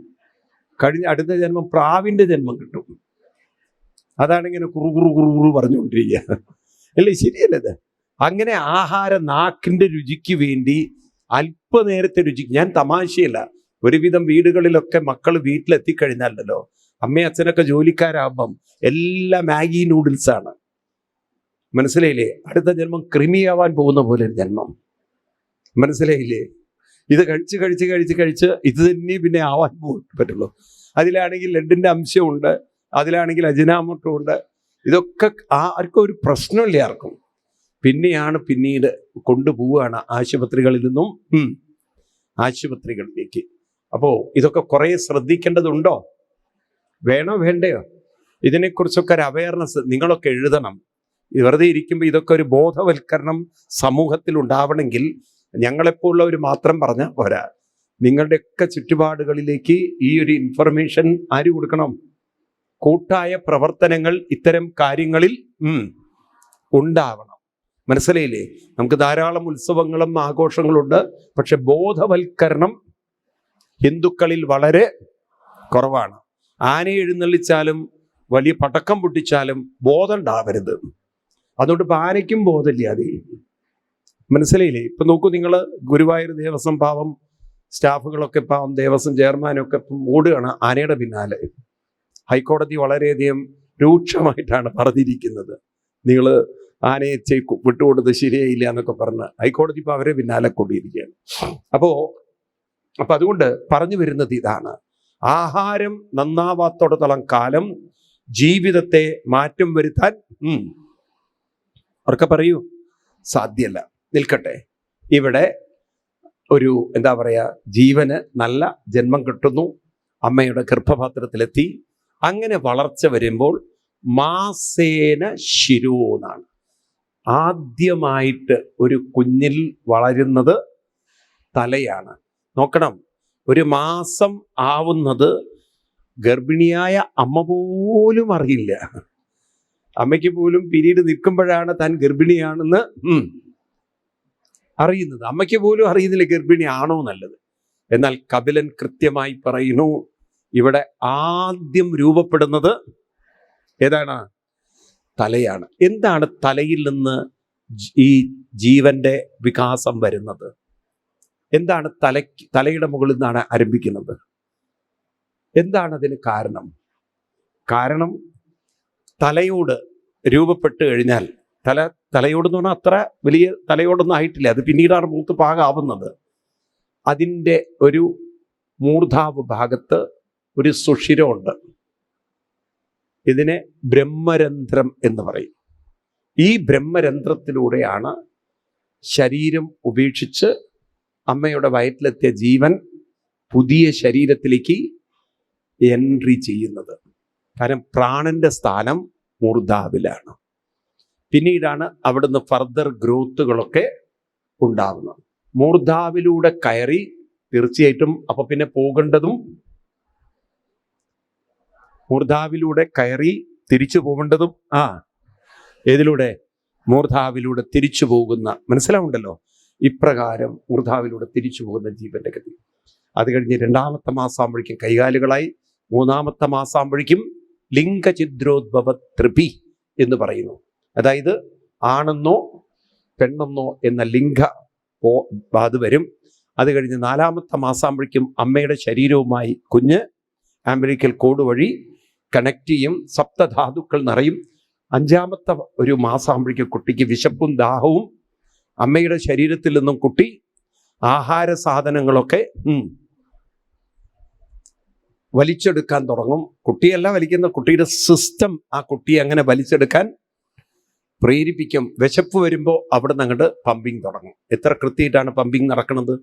അടുത്ത ജന്മം പ്രാവിൻ്റെ ജന്മം കിട്ടും. അതാണിങ്ങനെ കുറുകുറു പറഞ്ഞുകൊണ്ടിരിക്കുക അല്ലേ? ശരിയല്ലത്? അങ്ങനെ ആഹാരം നാക്കിൻ്റെ രുചിക്ക് വേണ്ടി അല്പനേരത്തെ രുചിക്ക്. ഞാൻ തമാശയല്ല, ഒരുവിധം വീടുകളിലൊക്കെ മക്കൾ വീട്ടിലെത്തിക്കഴിഞ്ഞാലല്ലോ, അമ്മയും അച്ഛനൊക്കെ ജോലിക്കാരാകുമ്പം എല്ലാം മാഗി നൂഡിൽസാണ്. മനസ്സിലായില്ലേ? അടുത്ത ജന്മം കൃമിയാവാൻ പോകുന്ന പോലെ ഒരു ജന്മം. മനസ്സിലായില്ലേ? ഇത് കഴിച്ച് ഇത് തന്നെ പിന്നെ ആവാൻ പറ്റുള്ളൂ. അതിലാണെങ്കിൽ ലെഡിൻ്റെ അംശമുണ്ട്, അതിലാണെങ്കിൽ അജിനാമോട്ടോ ഉണ്ട്. ഇതൊക്കെ ആർക്കും ഒരു പ്രശ്നമില്ല ആർക്കും. പിന്നീട് കൊണ്ടുപോവുകയാണ് ആശുപത്രികളിൽ നിന്നും ആശുപത്രികളിലേക്ക്. അപ്പോൾ ഇതൊക്കെ കുറേ ശ്രദ്ധിക്കേണ്ടതുണ്ടോ? വേണോ വേണ്ടയോ? ഇതിനെക്കുറിച്ചൊക്കെ ഒരു അവയർനെസ് നിങ്ങളൊക്കെ എഴുതണം. വെറുതെ ഇരിക്കുമ്പോൾ ഇതൊക്കെ ഒരു ബോധവൽക്കരണം സമൂഹത്തിൽ ഉണ്ടാവണമെങ്കിൽ ഞങ്ങളെപ്പോലുള്ളവർ മാത്രം പറഞ്ഞാൽ പോരാ. നിങ്ങളുടെയൊക്കെ ചുറ്റുപാടുകളിലേക്ക് ഈ ഒരു ഇൻഫർമേഷൻ ആര് കൊടുക്കണം? കൂട്ടായ പ്രവർത്തനങ്ങൾ ഇത്തരം കാര്യങ്ങളിൽ ഉണ്ടാവണം. മനസ്സിലായില്ലേ? നമുക്ക് ധാരാളം ഉത്സവങ്ങളും ആഘോഷങ്ങളുണ്ട്, പക്ഷെ ബോധവൽക്കരണം ഹിന്ദുക്കളിൽ വളരെ കുറവാണ്. ആനയെ എഴുന്നള്ളിച്ചാലും വലിയ പടക്കം പൊട്ടിച്ചാലും ബോധം ഉണ്ടാവരുത്. അതുകൊണ്ട് ഇപ്പം ആനയ്ക്കും ബോധമില്ലാതെ. മനസ്സിലായില്ലേ? ഇപ്പം നോക്കൂ നിങ്ങൾ, ഗുരുവായൂർ ദേവസ്വം പാവം സ്റ്റാഫുകളൊക്കെ പാവം ദേവസ്വം ചെയർമാനൊക്കെ ഓടുകയാണ് ആനയുടെ പിന്നാലെ. ഹൈക്കോടതി വളരെയധികം രൂക്ഷമായിട്ടാണ് പറഞ്ഞിരിക്കുന്നത്. നിങ്ങൾ ആനയെ വിട്ടുകൊടുത്ത് ശരിയായില്ല എന്നൊക്കെ പറഞ്ഞ് ഹൈക്കോടതി ഇപ്പോൾ അവരെ പിന്നാലെ കൊണ്ടിരിക്കുകയാണ്. അപ്പോൾ അതുകൊണ്ട് പറഞ്ഞു വരുന്നത് ഇതാണ്, ആഹാരം നന്നാവാത്തോടത്തോളം കാലം ജീവിതത്തെ മാറ്റം വരുത്താൻ അവർക്ക് പറയൂ സാധ്യമല്ല. നിൽക്കട്ടെ, ഇവിടെ ഒരു എന്താ പറയുക, ജീവന് നല്ല ജന്മം കിട്ടുന്നു, അമ്മയുടെ ഗർഭപാത്രത്തിലെത്തി. അങ്ങനെ വളർച്ച വരുമ്പോൾ മാസേന ശിരോ എന്നാണ്. ആദ്യമായിട്ട് ഒരു കുഞ്ഞിൽ വളരുന്നത് തലയാണ്. നോക്കണം, ഒരു മാസം ആവുന്നത് ഗർഭിണിയായ അമ്മ പോലും അറിയില്ല. അമ്മയ്ക്ക് പോലും പിരീഡ് നിൽക്കുമ്പോഴാണ് താൻ ഗർഭിണിയാണെന്ന് അറിയുന്നത്. അമ്മയ്ക്ക് പോലും അറിയുന്നില്ല ഗർഭിണിയാണോ നല്ലത്. എന്നാൽ കപിലൻ കൃത്യമായി പറയുന്നു, ഇവിടെ ആദ്യം രൂപപ്പെടുന്നത് ഏതാണ്? തലയാണ്. എന്താണ് തലയിൽ നിന്ന് ഈ ജീവന്റെ വികാസം വരുന്നത്? എന്താണ് തലയുടെ മുകളിൽ നിന്നാണ് ആരംഭിക്കുന്നത്? എന്താണ് അതിന് കാരണം? കാരണം തലയോട് രൂപപ്പെട്ട് കഴിഞ്ഞാൽ, തലയോടെന്ന് പറഞ്ഞാൽ അത്ര വലിയ തലയോടൊന്നും ആയിട്ടില്ല, അത് പിന്നീടാണ് മൂത്ത് പാകാവുന്നത്. അതിൻ്റെ ഒരു മൂർധാവ് ഭാഗത്ത് ഒരു സുഷിരമുണ്ട്. ഇതിനെ ബ്രഹ്മരന്ധ്രം എന്ന് പറയും. ഈ ബ്രഹ്മരന്ധ്രത്തിലൂടെയാണ് ശരീരം ഉപേക്ഷിച്ച് അമ്മയുടെ വയറ്റിലെത്തിയ ജീവൻ പുതിയ ശരീരത്തിലേക്ക് എൻട്രി ചെയ്യുന്നത്. കാരണം പ്രാണന്റെ സ്ഥാനം മൂർധാവിലാണ്. പിന്നീടാണ് അവിടുന്ന് ഫർദർ ഗ്രോത്തുകളൊക്കെ ഉണ്ടാകുന്നത്. മൂർധാവിലൂടെ കയറി തീർച്ചയായിട്ടും അപ്പൊ പിന്നെ പോകേണ്ടതും മൂർധാവിലൂടെ കയറി തിരിച്ചു പോകേണ്ടതും ഏതിലൂടെ? മൂർധാവിലൂടെ തിരിച്ചു പോകുന്ന, മനസ്സിലാവുണ്ടല്ലോ, ഇപ്രകാരം മൂർധാവിലൂടെ തിരിച്ചു പോകുന്ന ജീവന്റെ ഗതി. അത് കഴിഞ്ഞ് 2ാമത്തെ മാസാകുമ്പോഴേക്കും കൈകാലുകളായി, 3ാമത്തെ മാസാകുമ്പോഴേക്കും ലിംഗഛിദ്രോദ്ഭവ ത്രിപി എന്ന് പറയുന്നു. അതായത് ആണെന്നോ പെണ്ണെന്നോ എന്ന ലിംഗ അത് വരും. അത് കഴിഞ്ഞ് 4ാമത്തെ മാസാകുമ്പോഴേക്കും അമ്മയുടെ ശരീരവുമായി കുഞ്ഞ് ആംബിലിക്കൽ കോഡ് വഴി കണക്ട് ചെയ്യും, സപ്തധാതുക്കൾ നിറയും. 5ാമത്തെ ഒരു മാസാകുമ്പോഴേക്കും കുട്ടിക്ക് വിശപ്പും ദാഹവും, അമ്മയുടെ ശരീരത്തിൽ നിന്നും കുട്ടി ആഹാര സാധനങ്ങളൊക്കെ വലിച്ചെടുക്കാൻ തുടങ്ങും. കുട്ടിയല്ല വലിക്കുന്ന, കുട്ടിയുടെ സിസ്റ്റം ആ കുട്ടിയെ അങ്ങനെ വലിച്ചെടുക്കാൻ പ്രേരിപ്പിക്കും. വിശപ്പ് വരുമ്പോൾ അവിടെ നിന്ന് അങ്ങോട്ട് പമ്പിങ് തുടങ്ങും. എത്ര കൃത്യമായിട്ടാണ് പമ്പിങ് നടക്കുന്നത്,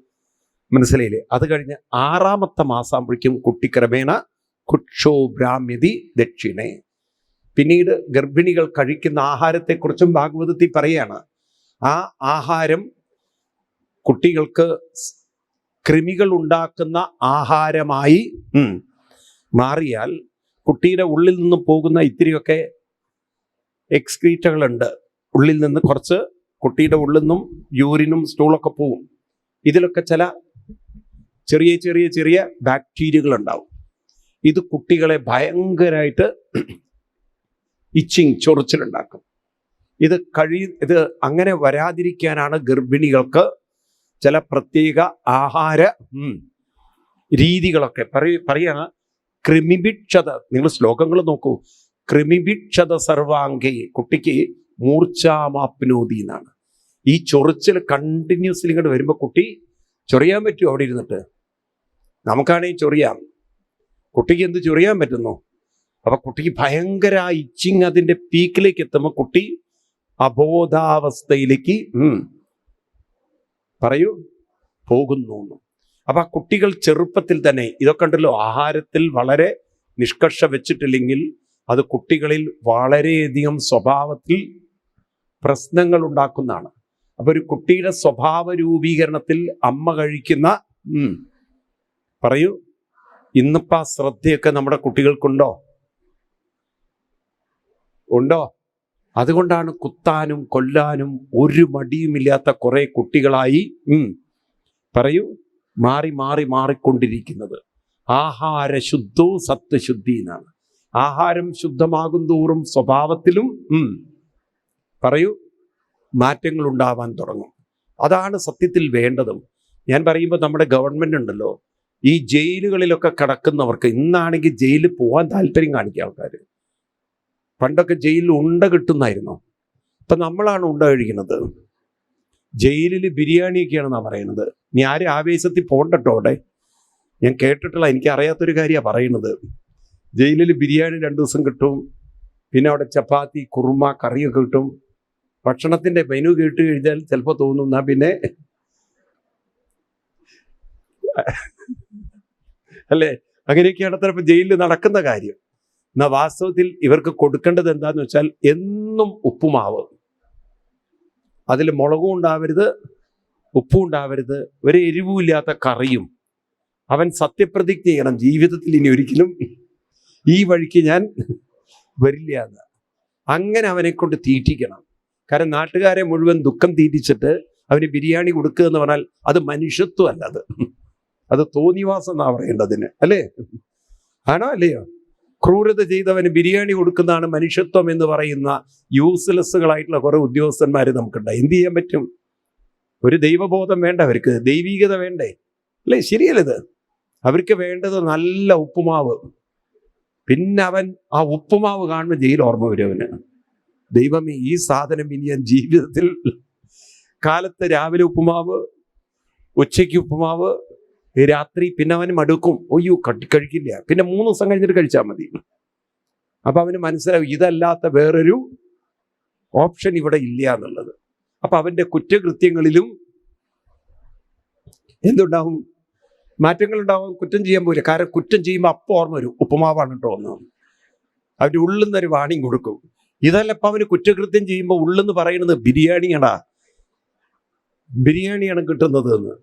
മനസ്സിലായില്ലേ? അത് കഴിഞ്ഞ് 6ാമത്തെ മാസാകുമ്പോഴേക്കും കുട്ടി ക്രമേണ കുക്ഷോ ബ്രാഹ്മ്യതി ദക്ഷിണേ. പിന്നീട് ഗർഭിണികൾ കഴിക്കുന്ന ആഹാരത്തെക്കുറിച്ചും ഭാഗവതത്തിൽ പറയാണ്. ആ ആഹാരം കുട്ടികൾക്ക് കൃമികൾ ഉണ്ടാക്കുന്ന ആഹാരമായി മാറിയാൽ കുട്ടിയുടെ ഉള്ളിൽ നിന്ന് പോകുന്ന ഇത്തിരിയൊക്കെ എക്സ്ക്രീറ്റകളുണ്ട്. ഉള്ളിൽ നിന്ന് കുറച്ച് കുട്ടിയുടെ ഉള്ളിൽ നിന്നും യൂറിനും സ്റ്റൂളൊക്കെ പോവും. ഇതിലൊക്കെ ചില ചെറിയ ചെറിയ ചെറിയ ബാക്ടീരിയകൾ ഉണ്ടാവും. ഇത് കുട്ടികളെ ഭയങ്കരമായിട്ട് ഇച്ചിങ്, ചൊറിച്ചിലുണ്ടാക്കും. ഇത് അങ്ങനെ വരാതിരിക്കാനാണ് ഗർഭിണികൾക്ക് ചില പ്രത്യേക ആഹാര രീതികളൊക്കെ പറയാണ്. കൃമിഭിക്ഷത, നിങ്ങൾ ശ്ലോകങ്ങൾ നോക്കൂ. കൃമിഭിക്ഷത സർവാംഗേ, കുട്ടിക്ക് മൂർച്ഛാമാപ്നോതി എന്നാണ്. ഈ ചൊറിച്ചിൽ കണ്ടിന്യൂസ്ലി ഇങ്ങോട്ട് വരുമ്പോൾ കുട്ടി ചൊറിയാൻ പറ്റുമോ? അവിടെ ഇരുന്നിട്ട് നമുക്കാണെങ്കിൽ ചൊറിയാം, കുട്ടിക്ക് എന്ത് ചൊറിയാൻ പറ്റുന്നു? അപ്പൊ കുട്ടിക്ക് ഭയങ്കര ഇച്ചിങ് അതിന്റെ പീക്കിലേക്ക് എത്തുമ്പോൾ കുട്ടി അബോധാവസ്ഥയിലേക്ക് പോകുന്നു. അപ്പൊ കുട്ടികൾ ചെറുപ്പത്തിൽ തന്നെ ഇതൊക്കെ ഉണ്ടല്ലോ, ആഹാരത്തിൽ വളരെ നിഷ്കർഷ വെച്ചിട്ടില്ലെങ്കിൽ അത് കുട്ടികളിൽ വളരെയധികം സ്വഭാവത്തിൽ പ്രശ്നങ്ങൾ ഉണ്ടാക്കുന്നതാണ്. അപ്പൊ ഒരു കുട്ടിയുടെ സ്വഭാവ രൂപീകരണത്തിൽ അമ്മ കഴിക്കുന്ന ഇന്നിപ്പോ ആ ശ്രദ്ധയൊക്കെ നമ്മുടെ കുട്ടികൾക്കുണ്ടോ? അതുകൊണ്ടാണ് കുത്താനും കൊല്ലാനും ഒരു മടിയുമില്ലാത്ത കുറെ കുട്ടികളായി മാറി മാറി മാറിക്കൊണ്ടിരിക്കുന്നത്. ആഹാര ശുദ്ധോ സത്വശുദ്ധി എന്നാണ്. ആഹാരം ശുദ്ധമാകും തോറും സ്വഭാവത്തിലും മാറ്റങ്ങൾ ഉണ്ടാവാൻ തുടങ്ങും. അതാണ് സത്യത്തിൽ വേണ്ടതും. ഞാൻ പറയുമ്പോൾ നമ്മുടെ ഗവൺമെന്റ് ഉണ്ടല്ലോ, ഈ ജയിലുകളിലൊക്കെ കിടക്കുന്നവർക്ക് ഇന്നാണെങ്കിൽ ജയിലിൽ പോകാൻ താല്പര്യം കാണിക്കുക ആൾക്കാർ. പണ്ടൊക്കെ ജയിലിൽ ഉണ്ട കിട്ടുന്നായിരുന്നു. ഇപ്പം നമ്മളാണ് ഉണ്ട കഴിക്കുന്നത്. ജയിലിൽ ബിരിയാണിയൊക്കെയാണെന്നാണ് പറയുന്നത്. ഇനി ആരും ആവേശത്തിൽ പോകണ്ടട്ടോ അവിടെ. ഞാൻ കേട്ടിട്ടുള്ള, എനിക്കറിയാത്തൊരു കാര്യമാണ് പറയുന്നത്. ജയിലിൽ ബിരിയാണി 2 ദിവസം കിട്ടും, പിന്നെ അവിടെ ചപ്പാത്തി, കുറുമ, കറിയൊക്കെ കിട്ടും. ഭക്ഷണത്തിൻ്റെ മെനു കേട്ട് കഴിഞ്ഞാൽ ചിലപ്പോൾ തോന്നും എന്നാ പിന്നെ അല്ലേ, അങ്ങനെയൊക്കെയാണ് ചിലപ്പോൾ ജയിലിൽ നടക്കുന്ന കാര്യം. എന്നാൽ വാസ്തവത്തിൽ ഇവർക്ക് കൊടുക്കേണ്ടത് എന്താന്ന് വെച്ചാൽ എന്നും ഉപ്പുമാവ്, അതിൽ മുളകും ഉണ്ടാവരുത്, ഉപ്പും ഉണ്ടാവരുത്, ഒരു എരിവുമില്ലാത്ത കറിയും. അവൻ സത്യപ്രതിജ്ഞ ചെയ്യണം, ജീവിതത്തിൽ ഇനി ഒരിക്കലും ഈ വഴിക്ക് ഞാൻ വരില്ല എന്ന്. അങ്ങനെ അവനെ കൊണ്ട് തീറ്റിക്കണം. കാരണം നാട്ടുകാരെ മുഴുവൻ ദുഃഖം തീറ്റിച്ചിട്ട് അവന് ബിരിയാണി കൊടുക്കുക എന്ന് പറഞ്ഞാൽ അത് മനുഷ്യത്വം അല്ല, അത് തോന്നിവാസം എന്നാ പറയേണ്ടതിന്, അല്ലേ? ആണോ അല്ലയോ? ക്രൂരത ചെയ്തവന് ബിരിയാണി കൊടുക്കുന്നതാണ് മനുഷ്യത്വം എന്ന് പറയുന്ന യൂസ്ലെസ്സുകളായിട്ടുള്ള കുറെ ഉദ്യോഗസ്ഥന്മാർ നമുക്കുണ്ട്. എന്ത് ചെയ്യാൻ പറ്റും? ഒരു ദൈവബോധം വേണ്ട അവർക്ക്, ദൈവീകത വേണ്ടേ, അല്ലേ? ശരിയല്ലത്. അവർക്ക് വേണ്ടത് നല്ല ഉപ്പുമാവ്. പിന്നെ അവൻ ആ ഉപ്പുമാവ് കാണുമ്പോൾ ജയിൽ ഓർമ്മ വരും അവന്. ദൈവമേ, ഈ സാധനം ഇനി ഞാൻ ജീവിതത്തിൽ, കാലത്ത് രാവിലെ ഉപ്പുമാവ്, ഉച്ചയ്ക്ക് ഉപ്പുമാവ്, രാത്രി പിന്നെ അവന് മടുക്കും. ഒയ്യോ, കഴിക്കില്ല, പിന്നെ 3 ദിവസം കഴിഞ്ഞിട്ട് കഴിച്ചാൽ മതി. അപ്പൊ അവന് മനസ്സിലാവും ഇതല്ലാത്ത വേറൊരു ഓപ്ഷൻ ഇവിടെ ഇല്ല എന്നുള്ളത്. അപ്പൊ അവന്റെ കുറ്റകൃത്യങ്ങളിലും എന്തുണ്ടാവും? മാറ്റങ്ങളുണ്ടാവും. കുറ്റം ചെയ്യാൻ പോയില്ല. കാരണം കുറ്റം ചെയ്യുമ്പോൾ അപ്പോൾ ഓർമ്മ വരും, ഉപ്പുമാവാണ് കേട്ടോ എന്ന്. അവൻ്റെ ഉള്ളിൽ നിന്നൊരു വാണിംഗ് കൊടുക്കും. ഇതല്ല ഇപ്പം അവന് കുറ്റകൃത്യം ചെയ്യുമ്പോൾ ഉള്ളെന്ന് പറയുന്നത് ബിരിയാണിയാണ് കിട്ടുന്നത് എന്ന്,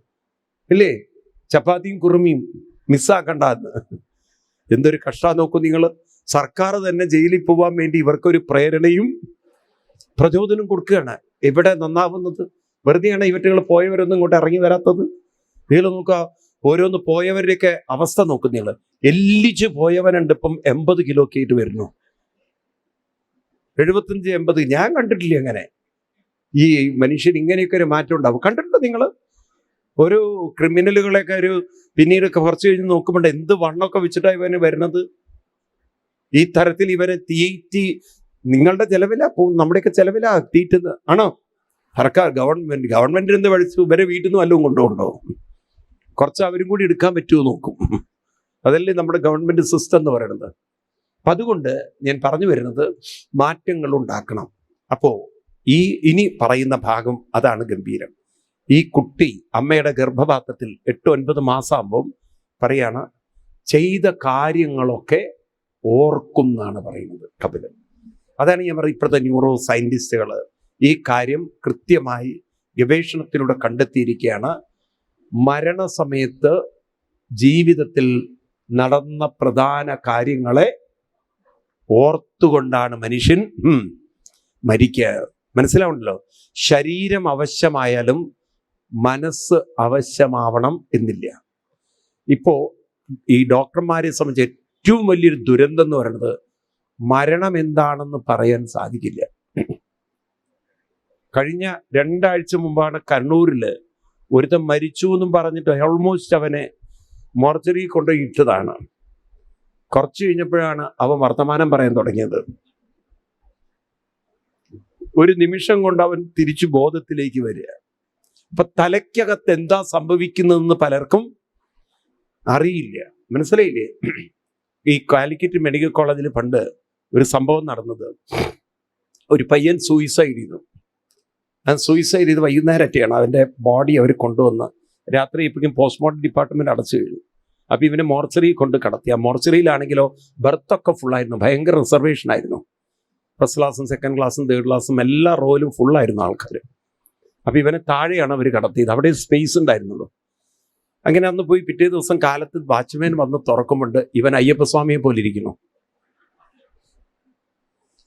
ഇല്ലേ? ചപ്പാത്തിയും കുറുമിയും മിസ്സാക്കണ്ട എന്ന്. എന്തൊരു കഷ്ടം നോക്കും നിങ്ങൾ. സർക്കാർ തന്നെ ജയിലിൽ പോകാൻ വേണ്ടി ഇവർക്കൊരു പ്രേരണയും പ്രചോദനം കൊടുക്കുകയാണ്. എവിടെ നന്നാവുന്നത്? വെറുതെയാണ് ഇവറ്റുകൾ പോയവരൊന്നും ഇങ്ങോട്ട് ഇറങ്ങി വരാത്തത്. നിങ്ങൾ നോക്കുക, ഓരോന്ന് പോയവരുടെയൊക്കെ അവസ്ഥ നോക്കും നിങ്ങൾ. എല്ലിച്ച് പോയവനുണ്ട് ഇപ്പം 80 കിലോ ഒക്കെ ആയിട്ട് വരുന്നു. 75-80. ഞാൻ കണ്ടിട്ടില്ല അങ്ങനെ. ഈ മനുഷ്യൻ ഇങ്ങനെയൊക്കെ ഒരു മാറ്റം ഉണ്ടാവും. കണ്ടിട്ടുണ്ടോ നിങ്ങൾ? ഒരു ക്രിമിനലുകളൊക്കെ പിന്നീട് കുറച്ച് കഴിഞ്ഞ് നോക്കുമ്പോൾ എന്ത് വണ്ണമൊക്കെ വെച്ചിട്ടാണ് ഇവന് വരുന്നത്. ഈ തരത്തിൽ ഇവരെ തീറ്റി നിങ്ങളുടെ ചെലവിലാ പോകും, നമ്മുടെയൊക്കെ ചെലവിലാ തീറ്റുന്നത്. ആണോ? സർക്കാർ ഗവൺമെന്റിന് എന്ത് പഠിച്ചു? ഇവരെ വീട്ടിൽ നിന്ന് വല്ലതും കൊണ്ടുപോകണ്ടോ? കുറച്ച് അവരും കൂടി എടുക്കാൻ പറ്റുമോ നോക്കും. അതല്ലേ നമ്മുടെ ഗവൺമെന്റ് സിസ്റ്റം എന്ന് പറയുന്നത്. അപ്പം അതുകൊണ്ട് ഞാൻ പറഞ്ഞു വരുന്നത്, മാറ്റങ്ങൾ ഉണ്ടാക്കണം. അപ്പോൾ ഇനി പറയുന്ന ഭാഗം അതാണ് ഗംഭീരം. ഈ കുട്ടി അമ്മയുടെ ഗർഭപാത്രത്തിൽ 8-9 മാസമാകുമ്പം പറയാണ്, ചെയ്ത കാര്യങ്ങളൊക്കെ ഓർക്കും എന്നാണ് പറയുന്നത് കപിലൻ. അതാണ് ഞാൻ പറയുന്നത്, ഇപ്പോഴത്തെ ന്യൂറോ സയൻറ്റിസ്റ്റുകൾ ഈ കാര്യം കൃത്യമായി ഗവേഷണത്തിലൂടെ കണ്ടെത്തിയിരിക്കുകയാണ്. മരണസമയത്ത് ജീവിതത്തിൽ നടന്ന പ്രധാന കാര്യങ്ങളെ ഓർത്തുകൊണ്ടാണ് മനുഷ്യൻ മരിക്കുക. മനസ്സിലാവുണ്ടല്ലോ? ശരീരം അവശ്യമായാലും മനസ്സ് അവശ്യമാവണം എന്നില്ല. ഇപ്പോൾ ഈ ഡോക്ടർമാരെ സംബന്ധിച്ച് ഏറ്റവും വലിയൊരു ദുരന്തം എന്ന് പറയുന്നത് മരണം എന്താണെന്ന് പറയാൻ സാധിക്കില്ല. കഴിഞ്ഞ 2 ആഴ്ച മുമ്പാണ് കണ്ണൂരിൽ ഒരുത്തൻ മരിച്ചു എന്നും പറഞ്ഞിട്ട് ഓൾമോസ്റ്റ് അവനെ മോർച്ചറി കൊണ്ടുപോയി ഇട്ടതാണ്. കുറച്ച് കഴിഞ്ഞപ്പോഴാണ് അവൻ വർത്തമാനം പറയാൻ തുടങ്ങിയത്. ഒരു നിമിഷം കൊണ്ട് അവൻ തിരിച്ചു ബോധത്തിലേക്ക് വരിക. അപ്പൊ തലയ്ക്കകത്ത് എന്താ സംഭവിക്കുന്നതെന്ന് പലർക്കും അറിയില്ല. മനസ്സിലായില്ലേ? ഈ കാലിക്കറ്റ് മെഡിക്കൽ കോളേജിൽ പണ്ട് ഒരു സംഭവം നടന്നത്, ഒരു പയ്യൻ സൂയിസൈഡ് ചെയ്തു. സൂയിസൈഡ് ചെയ്ത് വൈകുന്നേരത്തെയാണ് അവൻ്റെ ബോഡി അവർ കൊണ്ടുവന്ന് രാത്രി ഇപ്പോഴും പോസ്റ്റ്മോർട്ടം ഡിപ്പാർട്ട്മെൻറ്റ് അടച്ചു കഴിഞ്ഞു. അപ്പോൾ ഇവനെ മോർച്ചറി കൊണ്ട് കടത്തി. ആ മോർച്ചറിയിലാണെങ്കിലോ ബർത്തൊക്കെ ഫുള്ളായിരുന്നു, ഭയങ്കര റിസർവേഷൻ ആയിരുന്നു. ഫസ്റ്റ് ക്ലാസ്സും സെക്കൻഡ് ക്ലാസ്സും തേർഡ് ക്ലാസ്സും എല്ലാ റോയിലും ഫുള്ളായിരുന്നു ആൾക്കാർ. അപ്പോൾ ഇവനെ താഴെയാണ് അവർ കടത്തിയത്, അവിടെ സ്പേസ് ഉണ്ടായിരുന്നുള്ളൂ. അങ്ങനെ അന്ന് പോയി പിറ്റേ ദിവസം കാലത്ത് വാച്ച്മാൻ വന്ന് തുറക്കുമ്പോണ്ട് ഇവൻ അയ്യപ്പസ്വാമിയെ പോലെ ഇരിക്കുന്നു.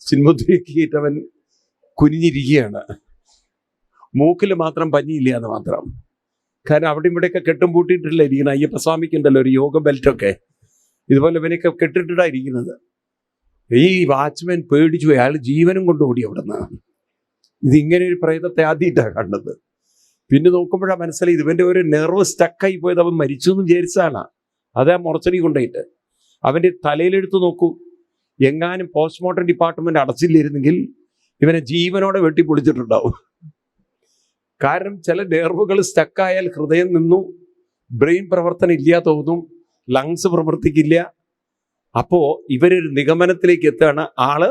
സിൻമുദ്രയ്ക്ക് അവൻ കുനിഞ്ഞിരിക്കുകയാണ്. മൂക്കിൽ മാത്രം പഞ്ഞിയില്ല എന്ന് മാത്രം. കാരണം അവിടെ ഇവിടെയൊക്കെ കെട്ടും പൂട്ടിയിട്ടില്ല ഇരിക്കുന്നത്. അയ്യപ്പസ്വാമിക്ക് ഉണ്ടല്ലോ ഒരു യോഗ ബെൽറ്റൊക്കെ, ഇതുപോലെ ഇവനൊക്കെ കെട്ടിട്ടിട്ടാണ് ഇരിക്കുന്നത്. ഈ വാച്ച്മാൻ പേടിച്ചു പോയി. അയാൾ ജീവനും കൊണ്ടുകൂടി അവിടെ നിന്ന്. ഇതിങ്ങനെ ഒരു പ്രേതത്തെ ആദ്യമായിട്ടാണ് കണ്ടത്. പിന്നെ നോക്കുമ്പോഴാണ് മനസ്സിലായി ഇവൻ്റെ ഒരു നെർവ് സ്റ്റക്കായി പോയത്. അവൻ മരിച്ചു എന്ന് വിചാരിച്ചതാണ്. അതേ മോർച്ചറി കൊണ്ടുപോയിട്ട് അവൻ്റെ തലയിലെടുത്ത് നോക്കൂ. എങ്ങാനും പോസ്റ്റ്മോർട്ടം ഡിപ്പാർട്ട്മെൻറ്റ് അടച്ചില്ലായിരുന്നെങ്കിൽ ഇവനെ ജീവനോടെ വെട്ടിപ്പൊളിച്ചിട്ടുണ്ടാവും. കാരണം ചില നെർവുകൾ സ്റ്റക്കായാൽ ഹൃദയം നിന്നു, ബ്രെയിൻ പ്രവർത്തനം ഇല്ല തോന്നും, ലങ്സ് പ്രവർത്തിക്കില്ല. അപ്പോ ഇവരൊരു നിഗമനത്തിലേക്ക് എത്തുകയാണ്. ആള്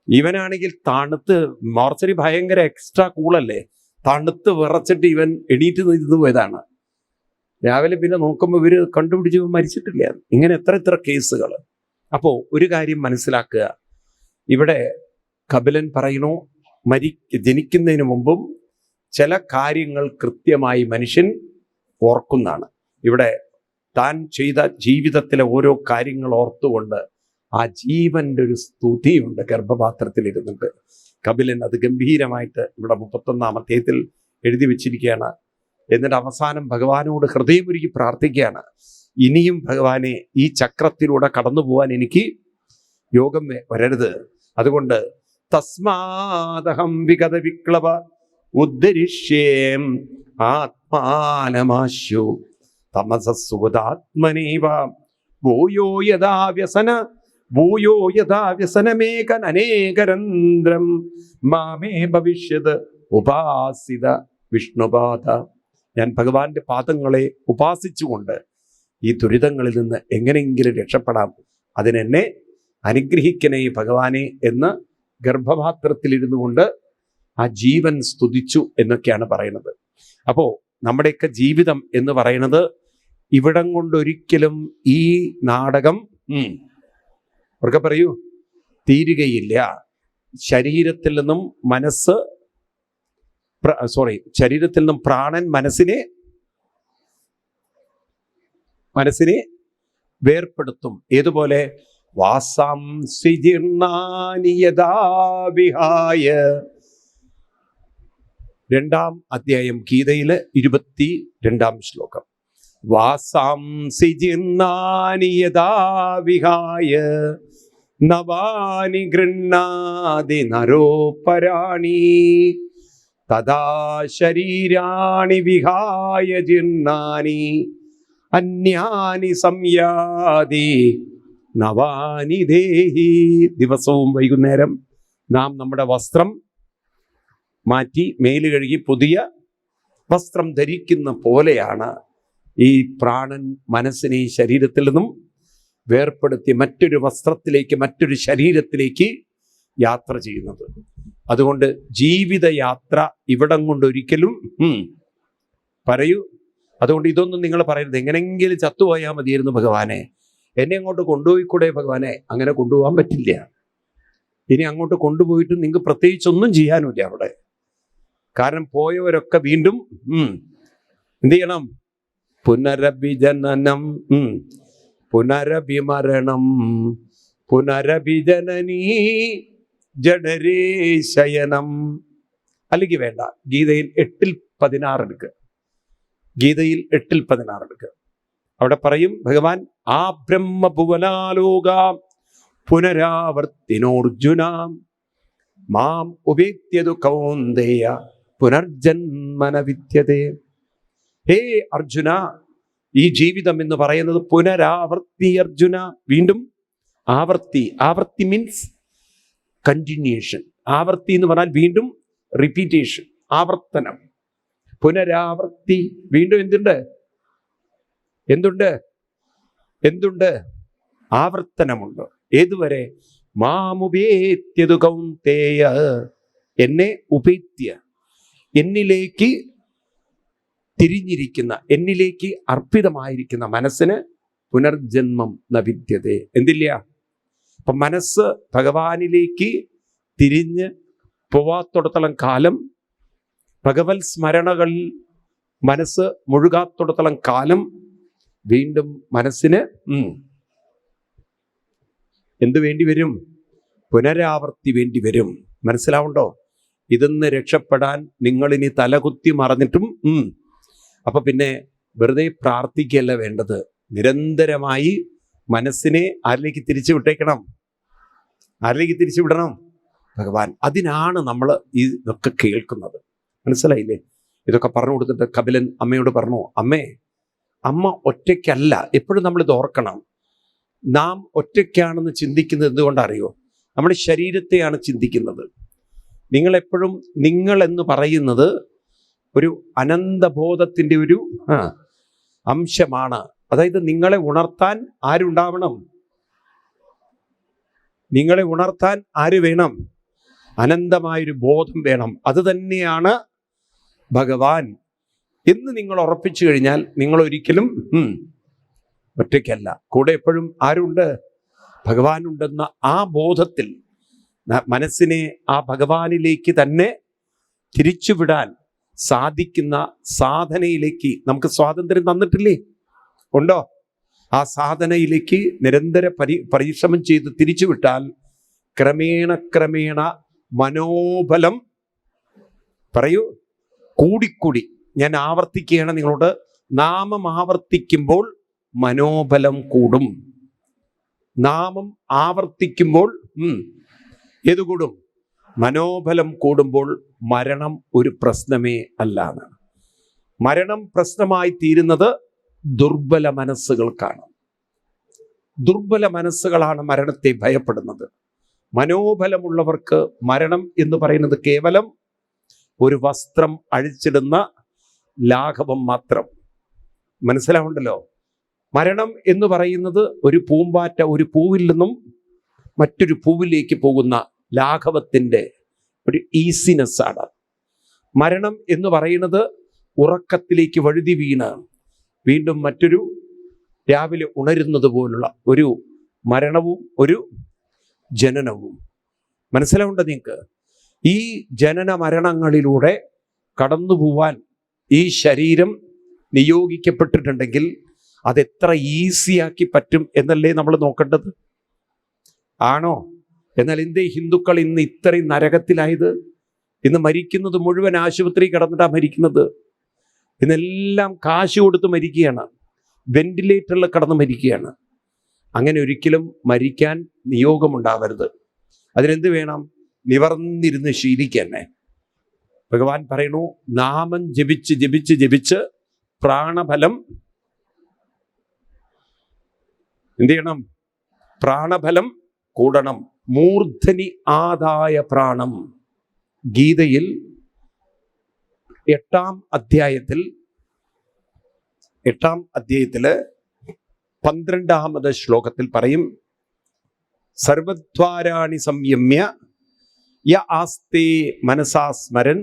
ഇവനാണെങ്കിൽ തണുത്ത്, മോർച്ചറി ഭയങ്കര എക്സ്ട്രാ കൂളല്ലേ, തണുത്ത് വിറച്ചിട്ട് ഇവൻ എണീറ്റ് നിന്ന് പോയതാണ്. രാവിലെ പിന്നെ നോക്കുമ്പോൾ ഇവര് കണ്ടുപിടിച്ച് മരിച്ചിട്ടില്ല. ഇങ്ങനെ എത്ര കേസുകൾ. അപ്പോ ഒരു കാര്യം മനസ്സിലാക്കുക, ഇവിടെ കപിലൻ പറയണു, ജനിക്കുന്നതിന് മുമ്പും ചില കാര്യങ്ങൾ കൃത്യമായി മനുഷ്യൻ ഓർക്കുന്നതാണ്. ഇവിടെ താൻ ചെയ്ത ജീവിതത്തിലെ ഓരോ കാര്യങ്ങൾ ഓർത്തുകൊണ്ട് ആ ജീവന്റെ ഒരു സ്തുതിയുണ്ട് ഗർഭപാത്രത്തിൽ ഇരുന്നിട്ട്. കപിലൻ അത് ഗംഭീരമായിട്ട് ഇവിടെ 31-ാം അധ്യായത്തിൽ എഴുതി വെച്ചിരിക്കുകയാണ്. എന്നിട്ട് അവസാനം ഭഗവാനോട് ഹൃദയമൊരുക്കി പ്രാർത്ഥിക്കുകയാണ്, ഇനിയും ഭഗവാനെ ഈ ചക്രത്തിലൂടെ കടന്നു പോകാൻ എനിക്ക് യോഗം വരരുത്. അതുകൊണ്ട് തസ്മാദഹം വിഗത വിക്ലവ ഉദ്ധരിഷ്യേം ആത്മാനമാശു തമസസുഗതാത്മനൈവ ഭൂയോ യഥാ വ്യസനമേകനേകരന്ധ്രം മാമേ ഭവിഷ്യത് ഉപാസിത വിഷ്ണുപാദ. ഞാൻ ഭഗവാന്റെ പാദങ്ങളെ ഉപാസിച്ചുകൊണ്ട് ഈ ദുരിതങ്ങളിൽ നിന്ന് എങ്ങനെയെങ്കിലും രക്ഷപ്പെടാം, അതിനെന്നെ അനുഗ്രഹിക്കണേ ഭഗവാനെ എന്ന് ഗർഭപാത്രത്തിലിരുന്നു കൊണ്ട് ആ ജീവൻ സ്തുതിച്ചു എന്നൊക്കെയാണ് പറയുന്നത്. അപ്പോൾ നമ്മുടെയൊക്കെ ജീവിതം എന്ന് പറയുന്നത് ഇവിടം കൊണ്ടൊരിക്കലും ഈ നാടകം അവർക്ക് പറയൂ തീരുകയില്ല. ശരീരത്തിൽ നിന്നും ശരീരത്തിൽ നിന്നും പ്രാണൻ മനസ്സിനെ വേർപ്പെടുത്തും. ഏതുപോലെ വാസാംസി ജീർണാനി യഥാ വിഹായ. 2-ാം അധ്യായം ഗീതയിലെ 22-ാം ശ്ലോകം. വാസാംസി ജീർണാനി യഥാ വിഹായ നവാനി ഗൃണ്ണാതി നരോപരാണി തഥാ ശരീരാണി വിഹായ ജീർണാനി അന്യാനി സംയാതി നവാനി ദേഹി. ദിവസവും വൈകുന്നേരം നാം നമ്മുടെ വസ്ത്രം മാറ്റി മേല് കഴുകി പുതിയ വസ്ത്രം ധരിക്കുന്ന പോലെയാണ് ഈ പ്രാണൻ മനസ്സിനെ ഈ ശരീരത്തിൽ നിന്നും വേർപ്പെടുത്തി മറ്റൊരു വസ്ത്രത്തിലേക്ക്, മറ്റൊരു ശരീരത്തിലേക്ക് യാത്ര ചെയ്യുന്നത്. അതുകൊണ്ട് ജീവിതയാത്ര ഇവിടം കൊണ്ടൊരിക്കലും പറയൂ. അതുകൊണ്ട് ഇതൊന്നും നിങ്ങൾ പറയരുത്, എങ്ങനെയെങ്കിലും ചത്തുപോയാൽ മതിയായിരുന്നു ഭഗവാനെ, എന്നെ അങ്ങോട്ട് കൊണ്ടുപോയിക്കൂടെ ഭഗവാനെ. അങ്ങനെ കൊണ്ടുപോകാൻ പറ്റില്ല. ഇനി അങ്ങോട്ട് കൊണ്ടുപോയിട്ട് നിങ്ങൾക്ക് പ്രത്യേകിച്ചൊന്നും ചെയ്യാനുമില്ല അവിടെ. കാരണം പോയവരൊക്കെ വീണ്ടും എന്ത് ചെയ്യണം? പുനരഭിജനനം, പുനരഭിമരണം, പുനരഭിജനനീ ജഡരേ ശയനം. അല്ലെങ്കിൽ വേണ്ട, ഗീതയിൽ 8:16 എടുക്കുക. ഗീതയിൽ 8:16 എടുക്കുക. അവിടെ പറയും ഭഗവാൻ, ആ ബ്രഹ്മഭുവനാലോക പുനരാവർത്തിനോർജുന മാം ഉപേത്യതു കൗന്ദേയ പുനർജന്മന വിദ്യതേ. ഹേ അർജുന, ഈ ജീവിതം എന്ന് പറയുന്നത് പുനരാവർത്തി. അർജുന, വീണ്ടും ആവർത്തി മീൻസ് കണ്ടിന്യൂഷൻ. ആവർത്തി എന്ന് പറഞ്ഞാൽ വീണ്ടും റിപ്പീറ്റേഷൻ, ആവർത്തനം. പുനരാവർത്തി, വീണ്ടും എന്തുണ്ട്? ആവർത്തനമുണ്ട്. ഏതുവരെ? മാമുപേത്യതു കൗന്ദേയ, എന്നെ ഉപേത്യ, എന്നിലേക്ക് തിരിഞ്ഞിരിക്കുന്ന, എന്നിലേക്ക് അർപ്പിതമായിരിക്കുന്ന മനസ്സിന് പുനർജന്മം ന വിദ്യതേ. എന്തില്ല? അപ്പൊ മനസ്സ് ഭഗവാനിലേക്ക് തിരിഞ്ഞ് പോവാത്തോടത്തോളം കാലം, ഭഗവത് സ്മരണകളിൽ മനസ്സ് മുഴുകാത്തോടത്തോളം കാലം വീണ്ടും മനസ്സിന് എന്ത് വേണ്ടി വരും? പുനരാവർത്തി വേണ്ടി വരും. മനസ്സിലാവുണ്ടോ? ഇതെന്ന് രക്ഷപ്പെടാൻ നിങ്ങളിനി തലകുത്തി മറന്നിട്ടും അപ്പൊ പിന്നെ വെറുതെ പ്രാർത്ഥിക്കുകയല്ല വേണ്ടത്. നിരന്തരമായി മനസ്സിനെ ആരിലേക്ക് തിരിച്ചു വിട്ടേക്കണം? ആരിലേക്ക് തിരിച്ചു വിടണം? ഭഗവാൻ. അതിനാണ് നമ്മൾ ഇതൊക്കെ കേൾക്കുന്നത്. മനസ്സിലായില്ലേ? ഇതൊക്കെ പറഞ്ഞു കൊടുത്തിട്ട് കപിലൻ അമ്മയോട് പറഞ്ഞു, അമ്മ ഒറ്റയ്ക്കല്ല. എപ്പോഴും നമ്മളിത് ഓർക്കണം. നാം ഒറ്റയ്ക്കാണെന്ന് ചിന്തിക്കുന്നത് എന്തുകൊണ്ടറിയോ? നമ്മുടെ ശരീരത്തെയാണ് ചിന്തിക്കുന്നത്. നിങ്ങളെപ്പോഴും നിങ്ങൾ എന്ന് പറയുന്നത് ഒരു അനന്തബോധത്തിൻ്റെ ഒരു അംശമാണ്. അതായത് നിങ്ങളെ ഉണർത്താൻ ആരുണ്ടാവണം? നിങ്ങളെ ഉണർത്താൻ ആര് വേണം? അനന്തമായൊരു ബോധം വേണം. അത് തന്നെയാണ് ഭഗവാൻ എന്ന് നിങ്ങൾ ഉറപ്പിച്ചു കഴിഞ്ഞാൽ നിങ്ങൾ ഒരിക്കലും ഒറ്റയ്ക്കല്ല. കൂടെ എപ്പോഴും ആരുണ്ട്? ഭഗവാൻ ഉണ്ടെന്ന ആ ബോധത്തിൽ മനസ്സിനെ ആ ഭഗവാനിലേക്ക് തന്നെ തിരിച്ചുവിടാൻ സാധിക്കുന്ന സാധനയിലേക്ക് നമുക്ക് സ്വാതന്ത്ര്യം തന്നിട്ടില്ലേ? ഉണ്ടോ? ആ സാധനയിലേക്ക് നിരന്തര പരിശ്രമം ചെയ്ത് തിരിച്ചുവിട്ടാൽ ക്രമേണ മനോബലം പറയൂ കൂടിക്കൂടി. ഞാൻ ആവർത്തിക്കുകയാണ് നിങ്ങളോട്, നാമം ആവർത്തിക്കുമ്പോൾ മനോബലം കൂടും. നാമം ആവർത്തിക്കുമ്പോൾ ഏതു കൂടും? മനോബലം കൂടുമ്പോൾ മരണം ഒരു പ്രശ്നമേ അല്ലാന്ന്. മരണം പ്രശ്നമായി തീരുന്നത് ദുർബല മനസ്സുകൾക്കാണ്. ദുർബല മനസ്സുകളാണ് മരണത്തെ ഭയപ്പെടുന്നത്. മനോബലമുള്ളവർക്ക് മരണം എന്ന് പറയുന്നത് കേവലം ഒരു വസ്ത്രം അഴിച്ചിടുന്ന ലാഘവം മാത്രം. മനസ്സിലാവുണ്ടല്ലോ? മരണം എന്ന് പറയുന്നത് ഒരു പൂമ്പാറ്റ ഒരു പൂവിൽ നിന്നും മറ്റൊരു പൂവിലേക്ക് പോകുന്ന ലാഘവത്തിൻ്റെ ഒരു ഈസിനെസ് ആണ്. മരണം എന്ന് പറയുന്നത് ഉറക്കത്തിലേക്ക് വഴുതി വീണ് വീണ്ടും മറ്റൊരു രാവിലെ ഉണരുന്നത് പോലുള്ള ഒരു മരണവും ഒരു ജനനവും. മനസ്സിലാവുണ്ട് നിങ്ങൾക്ക്? ഈ ജനന മരണങ്ങളിലൂടെ കടന്നു പോവാൻ ഈ ശരീരം നിയോഗിക്കപ്പെട്ടിട്ടുണ്ടെങ്കിൽ അതെത്ര ഈസിയാക്കി പറ്റും എന്നല്ലേ നമ്മൾ നോക്കേണ്ടത്? ആണോ? എന്നാൽ എന്തേ ഹിന്ദുക്കൾ ഇന്ന് ഇത്രയും നരകത്തിലായത്? ഇന്ന് മരിക്കുന്നത് മുഴുവൻ ആശുപത്രി കിടന്നിട്ടാണ് മരിക്കുന്നത്. ഇന്നെല്ലാം കാശ് കൊടുത്ത് മരിക്കുകയാണ്, വെന്റിലേറ്ററിൽ കിടന്ന് മരിക്കുകയാണ്. അങ്ങനെ ഒരിക്കലും മരിക്കാൻ നിയോഗമുണ്ടാവരുത്. അതിനെന്ത് വേണം? നിവർന്നിരുന്ന് ശീലിക്കാൻ. ഭഗവാൻ പറയുന്നു, നാമം ജപിച്ച് ജപിച്ച് ജപിച്ച് പ്രാണബലം എന്ത് ചെയ്യണം? പ്രാണബലം കൂടണം. മൂർധനി ആദായ പ്രാണം. ഗീതയിൽ 8-ാം അധ്യായത്തില് 12-ാമത് ശ്ലോകത്തിൽ പറയും, സർവദ്വാരാണി സംയമ്യ യ ആസ്തേ മനസാ സ്മരൻ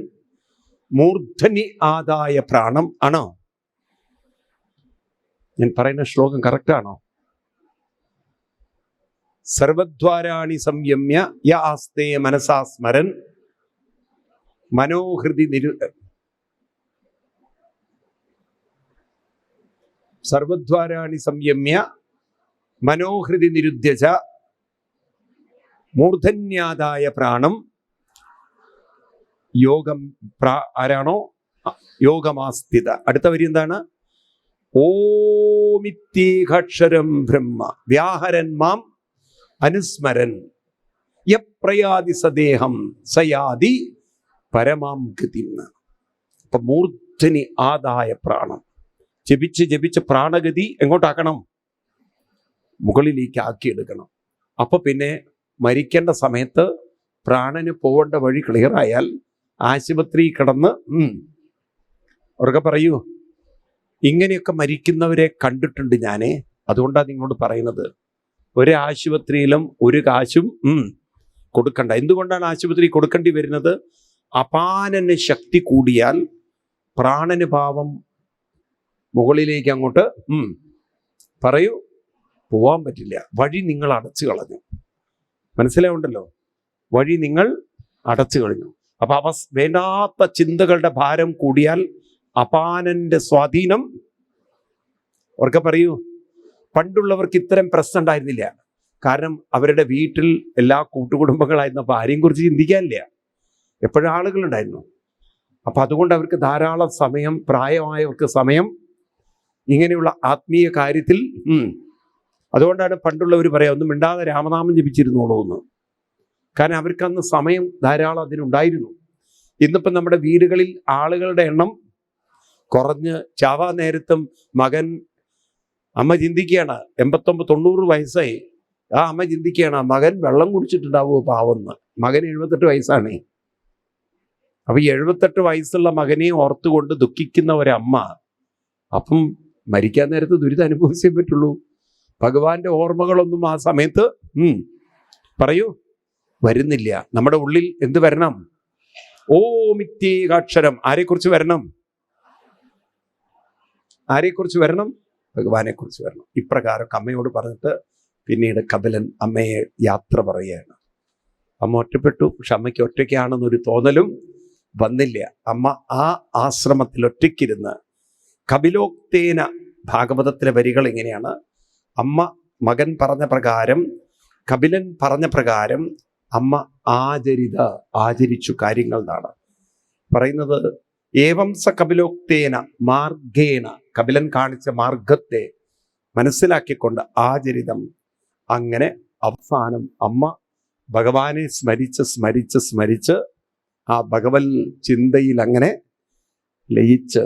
മൂർധനി ആദായ പ്രാണം. ആണോ? ഞാൻ പറയുന്ന ശ്ലോകം കറക്റ്റാണോ? സർവദ്വാരാണി സംയമ്യ യ ആസ്തേ മനസാ സ്മരൻ മനോഹൃതി സർവദ്വാരാണി സംയമ്യ മനോഹൃതി നിരുദ്ധ്യച മൂർധന്യാദായ പ്രാണം യോഗം. ആരാണോ യോഗമാസ്ഥിത. അടുത്ത വരി എന്താണ്? ഓമിത്യേകാക്ഷരം ബ്രഹ്മ വ്യാഹരൻ മാം അനുസ്മരൻ യപ്രയാതി സദേഹം സയാതി പരമാം ഗതി. അപ്പൊ മൂർധനി ആദായ പ്രാണം ജപിച്ച് ജപിച്ച് പ്രാണഗതി എങ്ങോട്ടാക്കണം? മുകളിലേക്ക് ആക്കിയെടുക്കണം. അപ്പൊ പിന്നെ മരിക്കേണ്ട സമയത്ത് പ്രാണന് പോവേണ്ട വഴി ക്ലിയർ ആയാൽ ആശുപത്രി കിടന്ന് അവർക്ക് പറയൂ, ഇങ്ങനെയൊക്കെ മരിക്കുന്നവരെ കണ്ടിട്ടുണ്ട് ഞാനേ. അതുകൊണ്ടാണ് നിങ്ങളോട് പറയുന്നത്, ഒരു ആശുപത്രിയിലും ഒരു കാശും കൊടുക്കണ്ട. എന്തുകൊണ്ടാണ് ആശുപത്രി കൊടുക്കേണ്ടി വരുന്നത്? അപാനന് ശക്തി കൂടിയാൽ പ്രാണന് ഭാവം മുകളിലേക്ക് അങ്ങോട്ട് പറയൂ പോവാൻ പറ്റില്ല. വഴി നിങ്ങൾ അടച്ചു കളഞ്ഞു. മനസ്സിലാവുണ്ടല്ലോ? വഴി നിങ്ങൾ അടച്ചു കഴിഞ്ഞു. അപ്പൊ വേണ്ടാത്ത ചിന്തകളുടെ ഭാരം കൂടിയാൽ അപാനന്റെ സ്വാധീനം. അവർക്ക് പറയൂ, പണ്ടുള്ളവർക്ക് ഇത്തരം പ്രശ്നം ഉണ്ടായിരുന്നില്ല. കാരണം അവരുടെ വീട്ടിൽ എല്ലാ കൂട്ടുകുടുംബങ്ങളായിരുന്നപ്പോൾ ആരെയും കുറിച്ച് ചിന്തിക്കാനില്ല. എപ്പോഴും ആളുകളുണ്ടായിരുന്നു. അപ്പൊ അതുകൊണ്ട് അവർക്ക് ധാരാളം സമയം, പ്രായമായവർക്ക് സമയം ഇങ്ങനെയുള്ള ആത്മീയ കാര്യത്തിൽ. അതുകൊണ്ടാണ് പണ്ടുള്ളവർ പറയാം, ഒന്നും മിണ്ടാതെ രാമനാമം ജപിച്ചിരുന്നോളൂ എന്ന്. കാരണം അവർക്കന്ന് സമയം ധാരാളം അതിനുണ്ടായിരുന്നു. ഇന്നിപ്പം നമ്മുടെ വീടുകളിൽ ആളുകളുടെ എണ്ണം കുറഞ്ഞ് ചാവാ നേരത്തും അമ്മ ചിന്തിക്കുകയാണ്, 89-90 വയസ്സായി, ആ അമ്മ ചിന്തിക്കുകയാണ്, ആ മകൻ വെള്ളം കുടിച്ചിട്ടുണ്ടാവുമോ പാവെന്ന്. മകൻ 78 വയസ്സാണേ. അപ്പൊ ഈ 78 വയസ്സുള്ള മകനെ ഓർത്തുകൊണ്ട് ദുഃഖിക്കുന്ന ഒരമ്മ അപ്പം മരിക്കാൻ നേരത്ത് ദുരിതം അനുഭവിച്ചേ പറ്റുള്ളൂ. ഭഗവാന്റെ ഓർമ്മകളൊന്നും ആ സമയത്ത് പറയൂ വരുന്നില്ല. നമ്മുടെ ഉള്ളിൽ എന്ത് വരണം? ഓമിത്യേകാക്ഷരം. ആരെക്കുറിച്ച് വരണം? ആരെക്കുറിച്ച് വരണം? ഭഗവാനെ കുറിച്ച് വരണം. ഇപ്രകാരം അമ്മയോട് പറഞ്ഞിട്ട് പിന്നീട് കപിലൻ അമ്മയെ യാത്ര പറയുകയാണ്. അമ്മ ഒറ്റപ്പെട്ടു. പക്ഷെ അമ്മയ്ക്ക് ഒറ്റയ്ക്കാണെന്നൊരു തോന്നലും വന്നില്ല. അമ്മ ആ ആശ്രമത്തിൽ ഒറ്റയ്ക്കിരുന്ന് കപിലോക്തേന, ഭാഗവതത്തിലെ വരികൾ ഇങ്ങനെയാണ്. അമ്മ മകൻ പറഞ്ഞ പ്രകാരം, കപിലൻ പറഞ്ഞ പ്രകാരം അമ്മ ആചരിച്ചു കാര്യങ്ങൾ എന്നാണ് പറയുന്നത്. ഏവം സ കപിലോക്തേന മാർഗേണ, കപിലൻ കാണിച്ച മാർഗത്തെ മനസ്സിലാക്കിക്കൊണ്ട് ആചരിതം. അങ്ങനെ അവസാനം അമ്മ ഭഗവാനെ സ്മരിച്ച് ആ ഭഗവത് ചിന്തയിൽ അങ്ങനെ ലയിച്ച്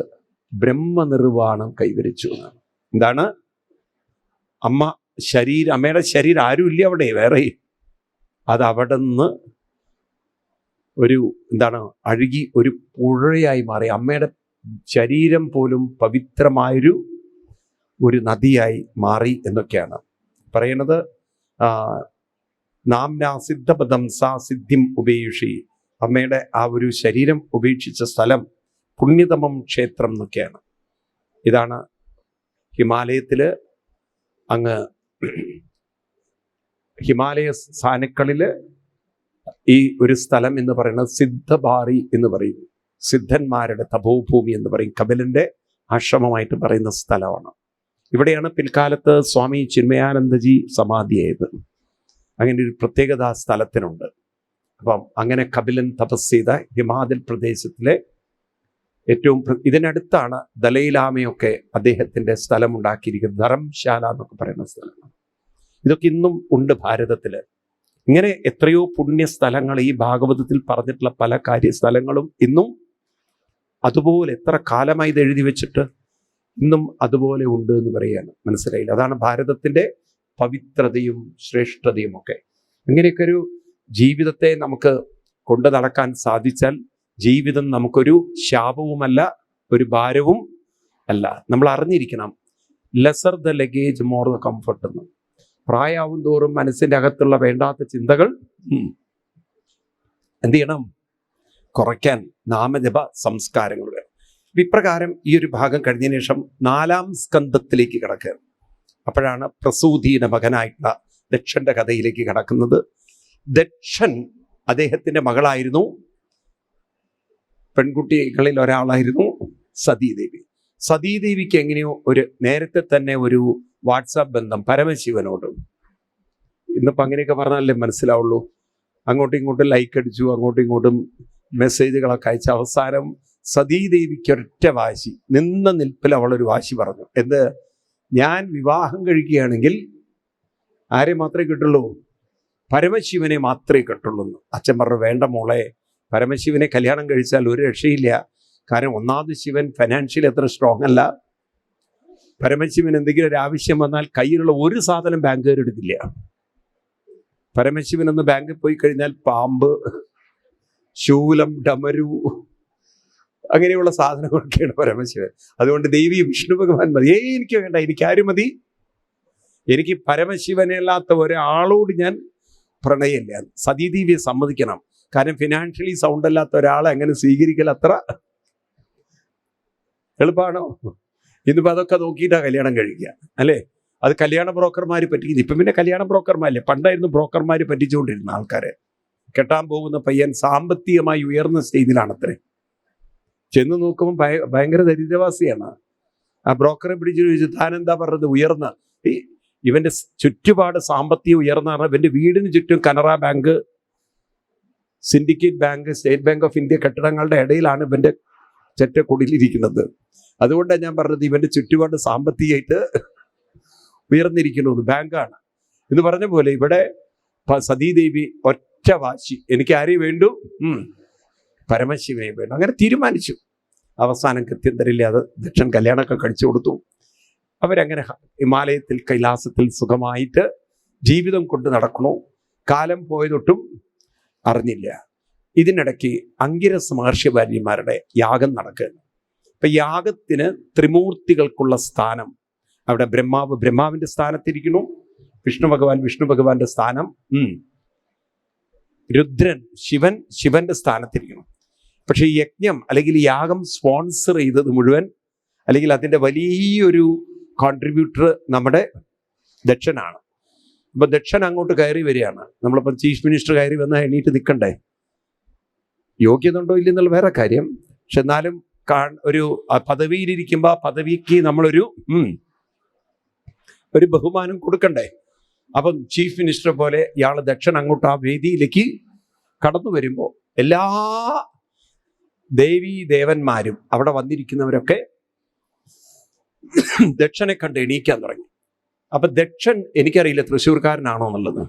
ബ്രഹ്മനിർവാണം കൈവരിച്ചു എന്നാണ്. എന്താണ്? അമ്മയുടെ ശരീരം ആരും ഇല്ല അവിടെ, വേറെ. അത് അവിടെ നിന്ന് അഴുകി ഒരു പുഴയായി മാറി. അമ്മയുടെ ശരീരം പോലും പവിത്രമായൊരു നദിയായി മാറി എന്നൊക്കെയാണ് പറയുന്നത്. നാംനാ സിദ്ധപദം സാ സിദ്ധിം ഉപേക്ഷി. അമ്മയുടെ ആ ഒരു ശരീരം ഉപേക്ഷിച്ച സ്ഥലം പുണ്യതമം ക്ഷേത്രം എന്നൊക്കെയാണ്. ഇതാണ് ഹിമാലയത്തില്, അങ്ങ് ഹിമാലയ സ്ഥാനക്കളില് ഈ ഒരു സ്ഥലം എന്ന് പറയുന്നത് സിദ്ധബാറി എന്ന് പറയും. സിദ്ധന്മാരുടെ തപോഭൂമി എന്ന് പറയും. കപിലന്റെ ആശ്രമമായിട്ട് പറയുന്ന സ്ഥലമാണ്. ഇവിടെയാണ് പിൽക്കാലത്ത് സ്വാമി ചിന്മയാനന്ദജി സമാധിയായത്. അങ്ങനെ ഒരു പ്രത്യേകത ആ സ്ഥലത്തിനുണ്ട്. അപ്പം അങ്ങനെ കപിലൻ തപസ് ചെയ്ത ഹിമാചൽ പ്രദേശത്തിലെ ഏറ്റവും ഇതിനടുത്താണ് ദലൈലാമയൊക്കെ അദ്ദേഹത്തിന്റെ സ്ഥലം ഉണ്ടാക്കിയിരിക്കുന്നത്. ധർമ്മശാല എന്നൊക്കെ പറയുന്ന സ്ഥലമാണ്. ഇതൊക്കെ ഇന്നും ഉണ്ട് ഭാരതത്തില്. ഇങ്ങനെ എത്രയോ പുണ്യ സ്ഥലങ്ങൾ ഈ ഭാഗവതത്തിൽ പറഞ്ഞിട്ടുള്ള പല സ്ഥലങ്ങളും ഇന്നും അതുപോലെ, എത്ര കാലമായി ഇത് എഴുതി വെച്ചിട്ട് ഇന്നും അതുപോലെ ഉണ്ട് എന്ന് പറയുകയാണ്. മനസ്സിലായില്ല? അതാണ് ഭാരതത്തിന്റെ പവിത്രതയും ശ്രേഷ്ഠതയും ഒക്കെ. ഇങ്ങനെയൊക്കെ ഒരു ജീവിതത്തെ നമുക്ക് കൊണ്ടു നടക്കാൻ സാധിച്ചാൽ ജീവിതം നമുക്കൊരു ശാപവുമല്ല, ഒരു ഭാരവും അല്ല. നമ്മൾ അറിഞ്ഞിരിക്കണം, lesser the luggage more the comfort എന്ന്. പ്രായമാവും തോറും മനസ്സിൻ്റെ അകത്തുള്ള വേണ്ടാത്ത ചിന്തകൾ എന്ത് ചെയ്യണം? കുറയ്ക്കാൻ നാമജപ സംസ്കാരങ്ങൾ വേണം. ഇപ്രകാരം ഈ ഒരു ഭാഗം കഴിഞ്ഞതിന് ശേഷം 4-ാം സ്കന്ധത്തിലേക്ക് കിടക്കുക. അപ്പോഴാണ് പ്രസൂതിയുടെ മകനായിട്ടുള്ള ദക്ഷന്റെ കഥയിലേക്ക് കിടക്കുന്നത്. ദക്ഷൻ അദ്ദേഹത്തിന്റെ മകളായിരുന്നു, പെൺകുട്ടികളിൽ ഒരാളായിരുന്നു സതീദേവി. സതീദേവിക്ക് എങ്ങനെയോ നേരത്തെ തന്നെ ഒരു വാട്സാപ്പ് ബന്ധം പരമശിവനോട്. ഇന്നിപ്പോൾ അങ്ങനെയൊക്കെ പറഞ്ഞാലേ മനസ്സിലാവുള്ളൂ. അങ്ങോട്ടും ഇങ്ങോട്ടും ലൈക്ക് അടിച്ചു, അങ്ങോട്ടും ഇങ്ങോട്ടും മെസ്സേജുകളൊക്കെ അയച്ച അവസാനം സതീദേവിക്ക് ഒരൊറ്റ വാശി, നിന്ന നിൽപ്പിൽ അവളൊരു വാശി പറഞ്ഞു. എന്ത്? ഞാൻ വിവാഹം കഴിക്കുകയാണെങ്കിൽ ആരെ മാത്രമേ കിട്ടുള്ളൂ? പരമശിവനെ മാത്രമേ കിട്ടുള്ളൂ. അച്ഛൻ പറഞ്ഞു, വേണ്ട മോളെ, പരമശിവനെ കല്യാണം കഴിച്ചാൽ ഒരു രക്ഷയില്ല. കാരണം ഒന്നാമത് ശിവൻ ഫൈനാൻഷ്യലി അത്ര സ്ട്രോങ് അല്ല. പരമശിവൻ എന്തെങ്കിലും ഒരു ആവശ്യം വന്നാൽ കയ്യിലുള്ള ഒരു സാധനം ബാങ്കുകാർ എടുക്കില്ല. പരമശിവൻ ഒന്ന് ബാങ്കിൽ പോയി കഴിഞ്ഞാൽ പാമ്പ്, ശൂലം, ഡമരു അങ്ങനെയുള്ള സാധനങ്ങളൊക്കെയാണ് പരമശിവൻ. അതുകൊണ്ട് ദേവി വിഷ്ണു ഭഗവാൻ മതി. എനിക്ക് വേണ്ട, എനിക്കാരും മതി. എനിക്ക് പരമശിവനല്ലാത്ത ഒരാളോട് ഞാൻ പ്രണയമില്ല. സതീദേവിയെ സമ്മതിക്കണം. കാരണം ഫിനാൻഷ്യലി സൗണ്ട് അല്ലാത്ത ഒരാളെ അങ്ങനെ സ്വീകരിക്കൽ അത്ര എളുപ്പമാണോ? ഇന്നിപ്പോൾ അതൊക്കെ നോക്കിയിട്ടാണ് കല്യാണം കഴിക്കുക, അല്ലേ? അത് കല്യാണ ബ്രോക്കർമാർ പറ്റിക്കുന്നു. ഇപ്പം പിന്നെ കല്യാണ ബ്രോക്കർമാരല്ലേ, പണ്ടായിരുന്നു ബ്രോക്കർമാർ പറ്റിച്ചുകൊണ്ടിരുന്ന ആൾക്കാരെ. കെട്ടാൻ പോകുന്ന പയ്യൻ സാമ്പത്തികമായി ഉയർന്ന സ്റ്റേജിലാണത്രേ. ചെന്ന് നോക്കുമ്പോൾ ഭയങ്കര ദരിദ്രവാസിയാണ്. ആ ബ്രോക്കറെ പിടിച്ചു ചോദിച്ചു, താനെന്താ പറഞ്ഞത്? ഉയർന്ന ഇവന്റെ ചുറ്റുപാട് സാമ്പത്തികം ഉയർന്നാണ്. ഇവന്റെ വീടിന് ചുറ്റും Canara bank, syndicate bank, state bank of India കെട്ടിടങ്ങളുടെ ഇടയിലാണ് ഇവന്റെ ചെറ്റക്കുടിലിരിക്കുന്നത്. അതുകൊണ്ടാണ് ഞാൻ പറഞ്ഞത് ഇവന്റെ ചുറ്റുപാട് സാമ്പത്തികമായിട്ട് ഉയർന്നിരിക്കുന്നു. ബാങ്കാണ് എന്ന് പറഞ്ഞ പോലെ ഇവിടെ സതീദേവി ഒറ്റ വാശി, എനിക്ക് ആരെയും വേണ്ടു? പരമശിവനെ വേണ്ടു. അങ്ങനെ തീരുമാനിച്ചു. അവസാനം കൃത്യന്തരില്ലാതെ ദക്ഷൻ കല്യാണമൊക്കെ കഴിച്ചു കൊടുത്തു. അവരങ്ങനെ ഹിമാലയത്തിൽ കൈലാസത്തിൽ സുഖമായിട്ട് ജീവിതം കൊണ്ട് നടക്കണു. കാലം പോയതൊട്ടും അറിഞ്ഞില്ല. ഇതിനിടയ്ക്ക് അങ്കിരസ് മഹർഷി ഭാര്യമാരുടെ യാഗം നടക്കുകയാണ്. അപ്പൊ യാഗത്തിന് ത്രിമൂർത്തികൾക്കുള്ള സ്ഥാനം, അവിടെ ബ്രഹ്മാവ് ബ്രഹ്മാവിന്റെ സ്ഥാനത്തിരിക്കുന്നു, വിഷ്ണു ഭഗവാന്റെ സ്ഥാനം, രുദ്രൻ ശിവന്റെ സ്ഥാനത്തിരിക്കണം. പക്ഷെ ഈ യജ്ഞം അല്ലെങ്കിൽ യാഗം സ്പോൺസർ ചെയ്തത് മുഴുവൻ, അല്ലെങ്കിൽ അതിൻ്റെ വലിയൊരു കോൺട്രിബ്യൂട്ടർ നമ്മുടെ ദക്ഷനാണ്. അപ്പൊ ദക്ഷൻ അങ്ങോട്ട് കയറി വരികയാണ്. നമ്മളിപ്പം ചീഫ് മിനിസ്റ്റർ കയറി വന്നാൽ എണീറ്റ് നിൽക്കണ്ടേ? യോഗ്യത ഉണ്ടോ ഇല്ലെന്നുള്ള വേറെ കാര്യം. പക്ഷെ എന്നാലും ഒരു പദവിയിലിരിക്കുമ്പോൾ ആ പദവിക്ക് നമ്മളൊരു ബഹുമാനം കൊടുക്കണ്ടേ? അപ്പം ചീഫ് മിനിസ്റ്റർ പോലെ ഇയാൾ ദക്ഷൻ അങ്ങോട്ട് ആ വേദിയിലേക്ക് കടന്നു വരുമ്പോൾ എല്ലാ ദേവീ ദേവന്മാരും അവിടെ വന്നിരിക്കുന്നവരൊക്കെ ദക്ഷനെ കണ്ട് എണീക്കാൻ തുടങ്ങി. അപ്പൊ ദക്ഷൻ, എനിക്കറിയില്ല തൃശ്ശൂർക്കാരനാണോ എന്നുള്ളത്,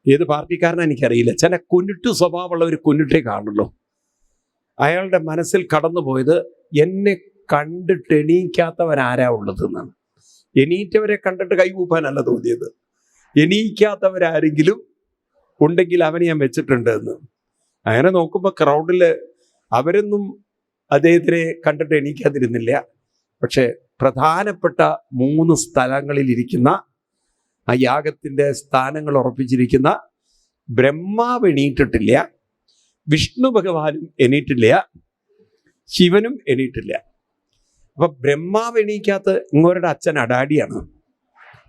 ഏത് പാർട്ടിക്കാരനാ എനിക്കറിയില്ല. ചില കുന്നിട്ട് സ്വഭാവമുള്ള ഒരു കുന്നിട്ടേ കാണുള്ളൂ. അയാളുടെ മനസ്സിൽ കടന്നുപോയത് എന്നെ കണ്ടിട്ട് എണീക്കാത്തവരാരാ ഉള്ളത് എന്നാണ്. എണീറ്റവരെ കണ്ടിട്ട് കൈകൂപ്പാനല്ല തോന്നിയത്, എണീക്കാത്തവരാരെങ്കിലും ഉണ്ടെങ്കിൽ അവനെ ഞാൻ വെച്ചിട്ടുണ്ട് എന്ന്. അങ്ങനെ നോക്കുമ്പോൾ ക്രൗഡിൽ അവരൊന്നും അദ്ദേഹത്തിനെ കണ്ടിട്ട് എണീക്കാതിരുന്നില്ല. പക്ഷെ പ്രധാനപ്പെട്ട 3 സ്ഥലങ്ങളിൽ ഇരിക്കുന്ന ആ യാഗത്തിൻ്റെ സ്ഥാനങ്ങൾ ഉറപ്പിച്ചിരിക്കുന്ന ബ്രഹ്മാവ് എണീറ്റിട്ടില്ല, വിഷ്ണു ഭഗവാനും എണീറ്റില്ല, ശിവനും എണീറ്റില്ല. അപ്പൊ ബ്രഹ്മാവ് എണീക്കാത്ത ഇങ്ങോരുടെ അച്ഛൻ ഡാഡിയാണ്.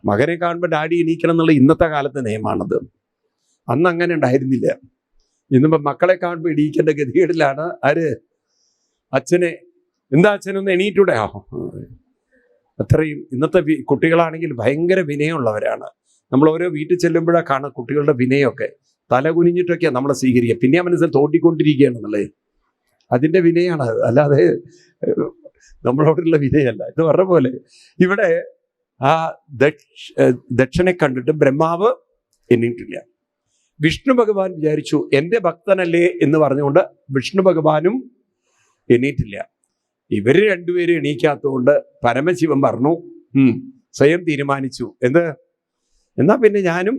മകനെ കാണുമ്പോൾ ഡാഡി എണീക്കണം എന്നുള്ള ഇന്നത്തെ കാലത്തെ നിയമമാണത്. അന്ന് അങ്ങനെ ഉണ്ടായിരുന്നില്ല. ഇന്നിപ്പോൾ മക്കളെ കാണുമ്പോൾ എണീക്കേണ്ട ഗതികേടിലാണ് ആര്? അച്ഛനെ. എന്താ അച്ഛനൊന്ന് എണീറ്റൂടെ? അത്രയും ഇന്നത്തെ കുട്ടികളാണെങ്കിൽ ഭയങ്കര വിനയമുള്ളവരാണ്. നമ്മൾ ഓരോ വീട്ടിൽ ചെല്ലുമ്പോഴാണ് കാണാം കുട്ടികളുടെ വിനയമൊക്കെ. തല കുനിഞ്ഞിട്ടൊക്കെയാണ് നമ്മളെ സ്വീകരിക്കുക. പിന്നെ മനസ്സിൽ തോണ്ടിക്കൊണ്ടിരിക്കുകയാണെന്നുള്ളത് അതിൻ്റെ വിനയാണ്, അല്ലാതെ നമ്മളോടുള്ള വിനയല്ല. ഇത് പറഞ്ഞ പോലെ ഇവിടെ ആ ദക്ഷനെ കണ്ടിട്ട് ബ്രഹ്മാവ് എണ്ണീട്ടില്ല. വിഷ്ണു ഭഗവാൻ വിചാരിച്ചു എൻ്റെ ഭക്തനല്ലേ എന്ന് പറഞ്ഞുകൊണ്ട് വിഷ്ണു ഭഗവാനും എണ്ണീറ്റില്ല. ഇവര് രണ്ടുപേരും എണീക്കാത്തതുകൊണ്ട് പരമശിവൻ പറഞ്ഞു, സ്വയം തീരുമാനിച്ചു എന്നാ പിന്നെ ഞാനും.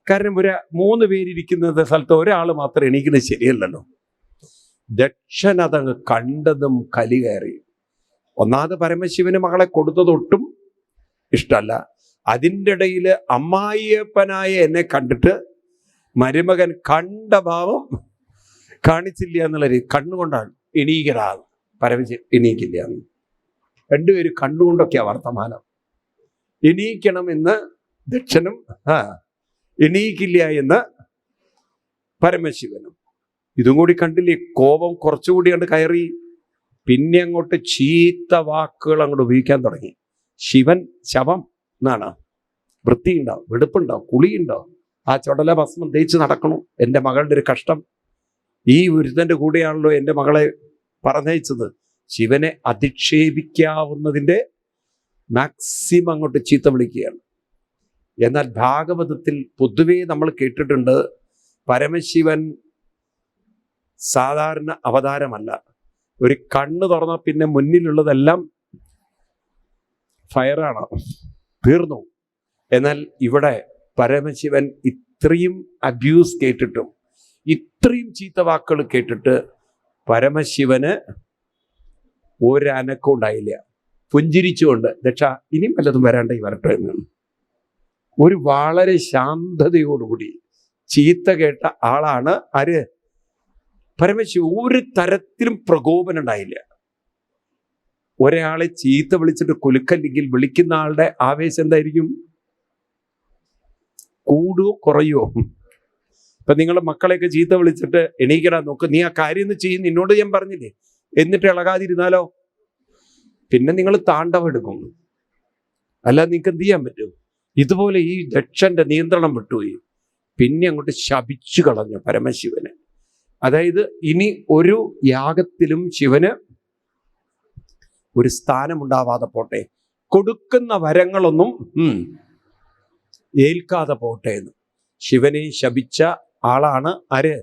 കാരണം 3 പേരിരിക്കുന്ന സ്ഥലത്ത് ഒരാൾ മാത്രം എണീക്കുന്നത് ശരിയല്ലല്ലോ. ദക്ഷൻ അതങ്ങ് കണ്ടതും കലി കയറി. ഒന്നാമത് പരമശിവന് മകളെ കൊടുത്തതൊട്ടും ഇഷ്ടമല്ല. അതിൻ്റെ ഇടയിൽ അമ്മായിയപ്പനായ എന്നെ കണ്ടിട്ട് മരുമകൻ കണ്ട ഭാവം കാണിച്ചില്ല എന്നുള്ള കണ്ണുകൊണ്ടാണ് എണീക്കരാകും. പരമശിവൻ എണീക്കില്ല. രണ്ടുപേരും കണ്ണുകൊണ്ടൊക്കെയാ വർത്തമാനം. എണീക്കണമെന്ന് ദക്ഷനും എണീക്കില്ല എന്ന് പരമശിവനും. ഇതും കൂടി കണ്ടില്ലേ, കോപം കുറച്ചുകൂടി കണ്ട് കയറി. പിന്നെ അങ്ങോട്ട് ചീത്ത വാക്കുകൾ അങ്ങോട്ട് ഉപയോഗിക്കാൻ തുടങ്ങി. ശിവൻ ശവം എന്നാണ്, വൃത്തിയുണ്ടോ, വെടുപ്പുണ്ടോ, കുളിയുണ്ടോ, ആ ചുടല ഭസ്മം തേച്ച് നടക്കണു, എൻ്റെ മകളുടെ ഒരു കഷ്ടം, ഈ ഒരുത്തൻ്റെ കൂടെയാണല്ലോ എൻ്റെ മകളെ പറഞ്ഞയച്ചത്. ശിവനെ അധിക്ഷേപിക്കാവുന്നതിൻ്റെ മാക്സിമം അങ്ങോട്ട് ചീത്ത വിളിക്കുകയാണ്. എന്നാൽ ഭാഗവതത്തിൽ പൊതുവേ നമ്മൾ കേട്ടിട്ടുണ്ട്, പരമശിവൻ സാധാരണ അവതാരമല്ല. ഒരു കണ്ണ് തുറന്നാൽ പിന്നെ മുന്നിലുള്ളതെല്ലാം ഫയറാണ്, തീർന്നു. എന്നാൽ ഇവിടെ പരമശിവൻ ഇത്രയും അബ്യൂസ് കേട്ടിട്ടും ഇത്രയും ചീത്ത വാക്കുകൾ കേട്ടിട്ട് പരമശിവന് ഒരനക്കം ഉണ്ടായില്ല. പുഞ്ചിരിച്ചുകൊണ്ട് ദക്ഷ ഇനിയും വല്ലതും വരാണ്ടേ വരട്ടെ എന്നാണ്. ഒരു വളരെ ശാന്തതയോടുകൂടി ചീത്ത കേട്ട ആളാണ് ആര്? പരമശിവൻ. ഒരു തരത്തിലും പ്രകോപനം ഉണ്ടായില്ല. ഒരാളെ ചീത്ത വിളിച്ചിട്ട് കുലുക്കല്ലെങ്കിൽ വിളിക്കുന്ന ആളുടെ ആവേശം എന്തായിരിക്കും? കൂടുവോ കുറയോ? ഇപ്പൊ നിങ്ങളുടെ മക്കളെയൊക്കെ ചീത്ത വിളിച്ചിട്ട് എണീക്കടാൻ നോക്ക്, നീ ആ കാര്യം ഒന്ന് ചെയ്യും, നിന്നോട് ഞാൻ പറഞ്ഞില്ലേ, എന്നിട്ട് ഇളകാതിരുന്നാലോ പിന്നെ നിങ്ങൾ താണ്ഡവം എടുക്കും. അല്ലാതെ നിങ്ങൾക്ക് എന്ത് ചെയ്യാൻ പറ്റും? ഇതുപോലെ ഈ ദക്ഷന്റെ നിയന്ത്രണം വിട്ടുപോയി. പിന്നെ അങ്ങോട്ട് ശപിച്ചു കളഞ്ഞു പരമശിവനെ. അതായത് ഇനി ഒരു യാഗത്തിലും ശിവന് ഒരു സ്ഥാനമുണ്ടാവാതെ പോട്ടെ, കൊടുക്കുന്ന വരങ്ങളൊന്നും ഏൽക്കാതെ പോട്ടെ എന്ന് ശിവനെ ശപിച്ച ആളാണ് ആര്?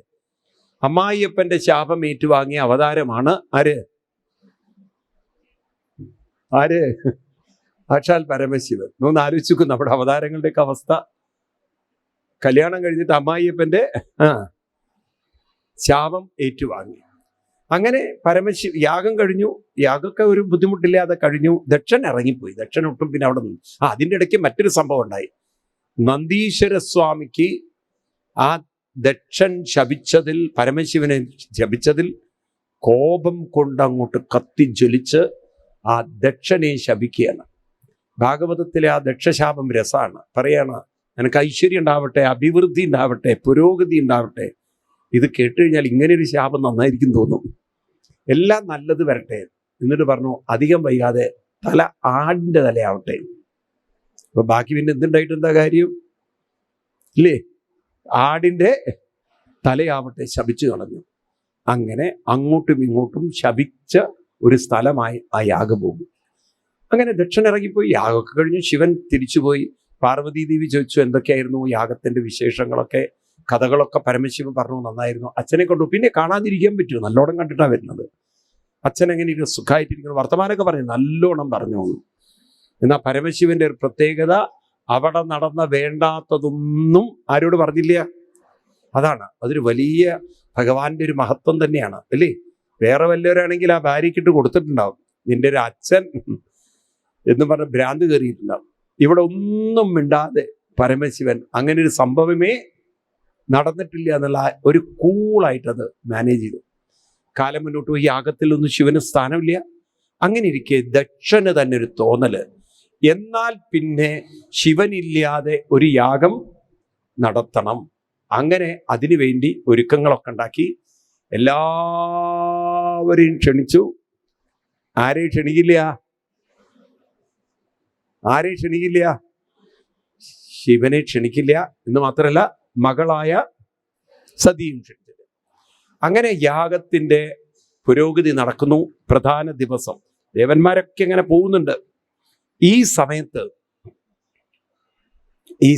അമ്മായിയപ്പന്റെ ശാപം ഏറ്റുവാങ്ങിയ അവതാരമാണ് ആര്? സാക്ഷാൽ പരമശിവൻ. ഒന്ന് ആലോചിക്കും നമ്മുടെ അവതാരങ്ങളുടെയൊക്കെ അവസ്ഥ. കല്യാണം കഴിഞ്ഞിട്ട് അമ്മായിയപ്പൻ്റെ ശാപം ഏറ്റുവാങ്ങി. അങ്ങനെ യാഗം കഴിഞ്ഞു. യാഗമൊക്കെ ഒരു ബുദ്ധിമുട്ടില്ലാതെ കഴിഞ്ഞു. ദക്ഷൻ ഇറങ്ങിപ്പോയി. ദക്ഷൻ ഒട്ടും പിന്നെ അവിടെ നിന്നു. അതിൻ്റെ ഇടയ്ക്ക് മറ്റൊരു സംഭവം ഉണ്ടായി. നന്ദീശ്വര സ്വാമിക്ക് ആ ദക്ഷൻ ശപിച്ചതിൽ, പരമശിവനെ ശപിച്ചതിൽ കോപം കൊണ്ടങ്ങോട്ട് കത്തിജ്വലിച്ച് ആ ദക്ഷനെ ശപിക്കുകയാണ്. ഭാഗവതത്തിലെ ആ ദക്ഷശാപം രസമാണ്. പറയാണ്, നിനക്ക് ഐശ്വര്യം ഉണ്ടാവട്ടെ, അഭിവൃദ്ധി ഉണ്ടാവട്ടെ, പുരോഗതി ഉണ്ടാവട്ടെ. ഇത് കേട്ട് കഴിഞ്ഞാൽ ഇങ്ങനെ ഒരു ശാപം നന്നായിരിക്കും തോന്നും. എല്ലാം നല്ലത് വരട്ടെ. എന്നിട്ട് പറഞ്ഞു, അധികം വൈകാതെ തല ആടിൻ്റെ തലയാവട്ടെ. അപ്പൊ ബാക്കി പിന്നെ എന്തുണ്ടായിട്ട് എന്താ കാര്യം ഇല്ലേ? ആടിൻ്റെ തലയാവട്ടെ ശപിച്ചു കളഞ്ഞു. അങ്ങനെ അങ്ങോട്ടും ഇങ്ങോട്ടും ശപിച്ച ഒരു സ്ഥലമായി ആ യാഗഭൂമി. അങ്ങനെ ദക്ഷൻ ഇറങ്ങിപ്പോയി. യാഗമൊക്കെ കഴിഞ്ഞ് ശിവൻ തിരിച്ചുപോയി. പാർവതീ ദേവി ചോദിച്ചു എന്തൊക്കെയായിരുന്നു യാഗത്തിന്റെ വിശേഷങ്ങളൊക്കെ, കഥകളൊക്കെ പരമശിവൻ പറഞ്ഞു. നന്നായിരുന്നു. അച്ഛനെ കൊണ്ടു. പിന്നെ കാണാതിരിക്കാൻ പറ്റുമോ? നല്ലോണം കണ്ടിട്ടാണ് വരുന്നത്. അച്ഛൻ എങ്ങനെ ഇരിക്കുന്നു, സുഖമായിട്ടിരിക്കുന്നു, വർത്തമാനമൊക്കെ പറഞ്ഞു, നല്ലോണം പറഞ്ഞു. എന്നാൽ പരമശിവന്റെ ഒരു പ്രത്യേകത, അവിടെ നടന്ന വേണ്ടാത്തതൊന്നും ആരോട് പറഞ്ഞില്ല. അതാണ്, അതൊരു വലിയ ഭഗവാന്റെ ഒരു മഹത്വം തന്നെയാണ് അല്ലേ? വേറെ വല്ലവരാണെങ്കിൽ ആ ഭാര്യയ്ക്കിട്ട് കൊടുത്തിട്ടുണ്ടാവും, നിന്റെ ഒരു അച്ഛൻ എന്ന് പറഞ്ഞ ഭ്രാന്ത് കയറിയിട്ടുണ്ടാവും. ഇവിടെ ഒന്നും മിണ്ടാതെ പരമശിവൻ അങ്ങനെ ഒരു സംഭവമേ നടന്നിട്ടില്ല എന്നുള്ള ഒരു കൂളായിട്ടത് മാനേജ് ചെയ്തു. കാലം മുന്നോട്ട് പോയി. യാഗത്തിലൊന്നും ശിവന് സ്ഥാനമില്ല. അങ്ങനെ ഇരിക്കെ ദക്ഷന് തന്നെ ഒരു തോന്നല്, എന്നാൽ പിന്നെ ശിവനില്ലാതെ ഒരു യാഗം നടത്തണം. അങ്ങനെ അതിനുവേണ്ടി ഒരുക്കങ്ങളൊക്കെ ഉണ്ടാക്കി. എല്ലാവരെയും ക്ഷണിച്ചു. ആരെയും ക്ഷണിക്കില്ല? ആരെയും ക്ഷണിക്കില്ല? ശിവനെ ക്ഷണിക്കില്ല എന്ന് മാത്രമല്ല, മകളായ സതിയും ക്ഷണിച്ചില്ല. അങ്ങനെ യാഗത്തിന്റെ പുരോഗതി നടക്കുന്നു. പ്രധാന ദിവസം ദേവന്മാരൊക്കെ അങ്ങനെ പോകുന്നുണ്ട്. ഈ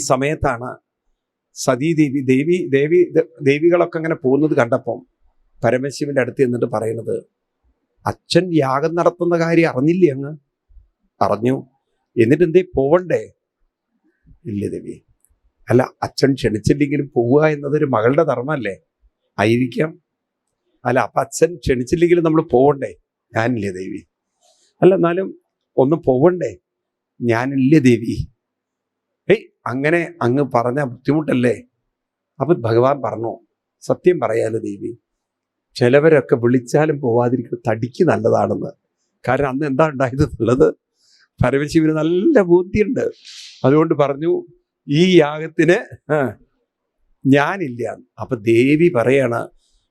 സമയത്താണ് സതീദേവി ദേവികളൊക്കെ അങ്ങനെ പോകുന്നത് കണ്ടപ്പം പരമശിവന്റെ അടുത്ത് എന്നിട്ട് പറയുന്നത്, അച്ഛൻ യാഗം നടത്തുന്ന കാര്യം അറിഞ്ഞില്ലേ? അങ്ങ് അറിഞ്ഞു. എന്നിട്ട് എന്തേ പോവണ്ടേ? ഇല്ല ദേവി. അല്ല, അച്ഛൻ ക്ഷണിച്ചില്ലെങ്കിലും പോവുക എന്നതൊരു മകളുടെ ധർമ്മമല്ലേ? ആയിരിക്കാം. അല്ല, അപ്പൊ അച്ഛൻ ക്ഷണിച്ചില്ലെങ്കിലും നമ്മൾ പോവണ്ടേ? ഞാനില്ലേ ദേവി. അല്ല, എന്നാലും ഒന്ന് പോവണ്ടേ? ഞാനില്ലേ ദേവി. അങ്ങനെ അങ്ങ് പറഞ്ഞ ബുദ്ധിമുട്ടല്ലേ? അപ്പൊ ഭഗവാൻ പറഞ്ഞു, സത്യം പറയാലോ ദേവി, ചിലവരൊക്കെ വിളിച്ചാലും പോവാതിരിക്കുന്നത് തടിക്ക് നല്ലതാണെന്ന്. കാരണം അന്ന് എന്താ ഉണ്ടായത് എന്നുള്ളത് പരമശിവന് നല്ല ബോധ്യമുണ്ട്. അതുകൊണ്ട് പറഞ്ഞു, ഈ യാഗത്തിന് ഞാനില്ല. അപ്പൊ ദേവി പറയാണ്,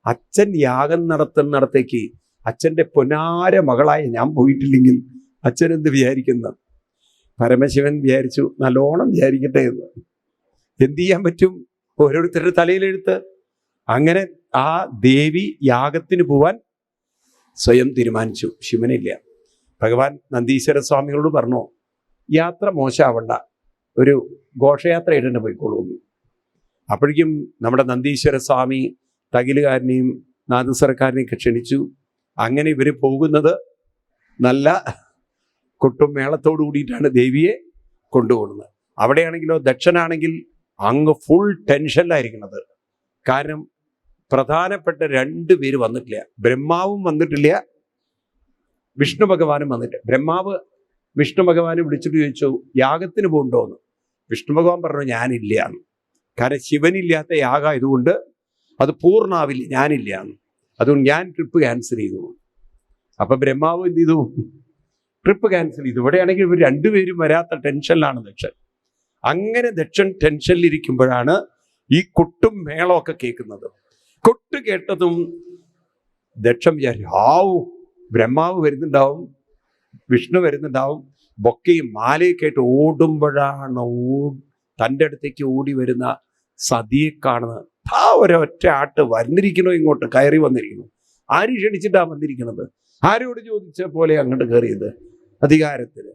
അച്ഛൻ യാഗം നടത്തുന്നിടത്തേക്ക് അച്ഛൻ്റെ പൊന്നാര മകളായ ഞാൻ പോയിട്ടില്ലെങ്കിൽ അച്ഛൻ എന്ത് വിചാരിക്കുന്ന? പരമശിവൻ വിചാരിച്ചു, നല്ലോണം വിചാരിക്കട്ടെ എന്ന്. എന്ത് ചെയ്യാൻ പറ്റും? ഓരോരുത്തരുടെ തലയിലെഴുത്ത്. അങ്ങനെ ആ ദേവി യാഗത്തിന് പോവാൻ സ്വയം തീരുമാനിച്ചു. ശിവനില്ല. ഭഗവാൻ നന്ദീശ്വര സ്വാമികളോട് പറഞ്ഞു, യാത്ര മോശമാവണ്ട, ഒരു ഘോഷയാത്രയായിട്ട് തന്നെ പോയിക്കോളൂ. അപ്പോഴേക്കും നമ്മുടെ നന്ദീശ്വര സ്വാമി തകിലുകാരനെയും നാദസ്വരക്കാരനെയൊക്കെ ക്ഷണിച്ചു. അങ്ങനെ ഇവർ പോകുന്നത് നല്ല കൊട്ടും മേളത്തോടു കൂടിയിട്ടാണ് ദേവിയെ കൊണ്ടുപോകുന്നത്. അവിടെയാണെങ്കിലോ ദക്ഷനാണെങ്കിൽ അങ്ങ് ഫുൾ ടെൻഷനിലായിരിക്കുന്നത്. കാരണം പ്രധാനപ്പെട്ട 2 പേര് വന്നിട്ടില്ല. ബ്രഹ്മാവും വന്നിട്ടില്ല, വിഷ്ണു ഭഗവാനും വന്നിട്ടില്ല. ബ്രഹ്മാവ് വിഷ്ണു ഭഗവാനെ വിളിച്ചിട്ട് ചോദിച്ചു, യാഗത്തിന് പോകണ്ടോന്ന്. വിഷ്ണു ഭഗവാൻ പറഞ്ഞു, ഞാനില്ല എന്ന്. കാരണം ശിവനില്ലാത്ത യാഗം ഇതുകൊണ്ട് അത് പൂർണ്ണാവില്ല, ഞാനില്ല എന്ന്. അതുകൊണ്ട് ഞാൻ ട്രിപ്പ് ക്യാൻസൽ ചെയ്തു. അപ്പൊ ബ്രഹ്മാവ് എന്ത് ചെയ്തു? ട്രിപ്പ് ക്യാൻസൽ ചെയ്തു. ഇവിടെയാണെങ്കിൽ ഇവർ 2 പേരും വരാത്ത ടെൻഷനിലാണ് ദക്ഷൻ. അങ്ങനെ ദക്ഷൻ ടെൻഷനിലിരിക്കുമ്പോഴാണ് ഈ കൊട്ടും മേളമൊക്കെ കേൾക്കുന്നത്. കൊട്ട് കേട്ടതും ദക്ഷൻ വിചാരിച്ചു, ബ്രഹ്മാവ് വരുന്നുണ്ടാവും, വിഷ്ണു വരുന്നുണ്ടാവും. ബൊക്കയും മാലയൊക്കെ ആയിട്ട് ഓടുമ്പോഴാണ് തൻ്റെ അടുത്തേക്ക് ഓടി വരുന്ന സതിയെ കാണുന്നത്. ഒരൊറ്റ ആട്ട് വന്നിരിക്കണോ, ഇങ്ങോട്ട് കയറി വന്നിരിക്കുന്നു. ആര് ക്ഷണിച്ചിട്ടാണ് വന്നിരിക്കുന്നത്? ആരോട് ചോദിച്ച പോലെ അങ്ങോട്ട് കയറിയത്? അധികാരത്തിന്.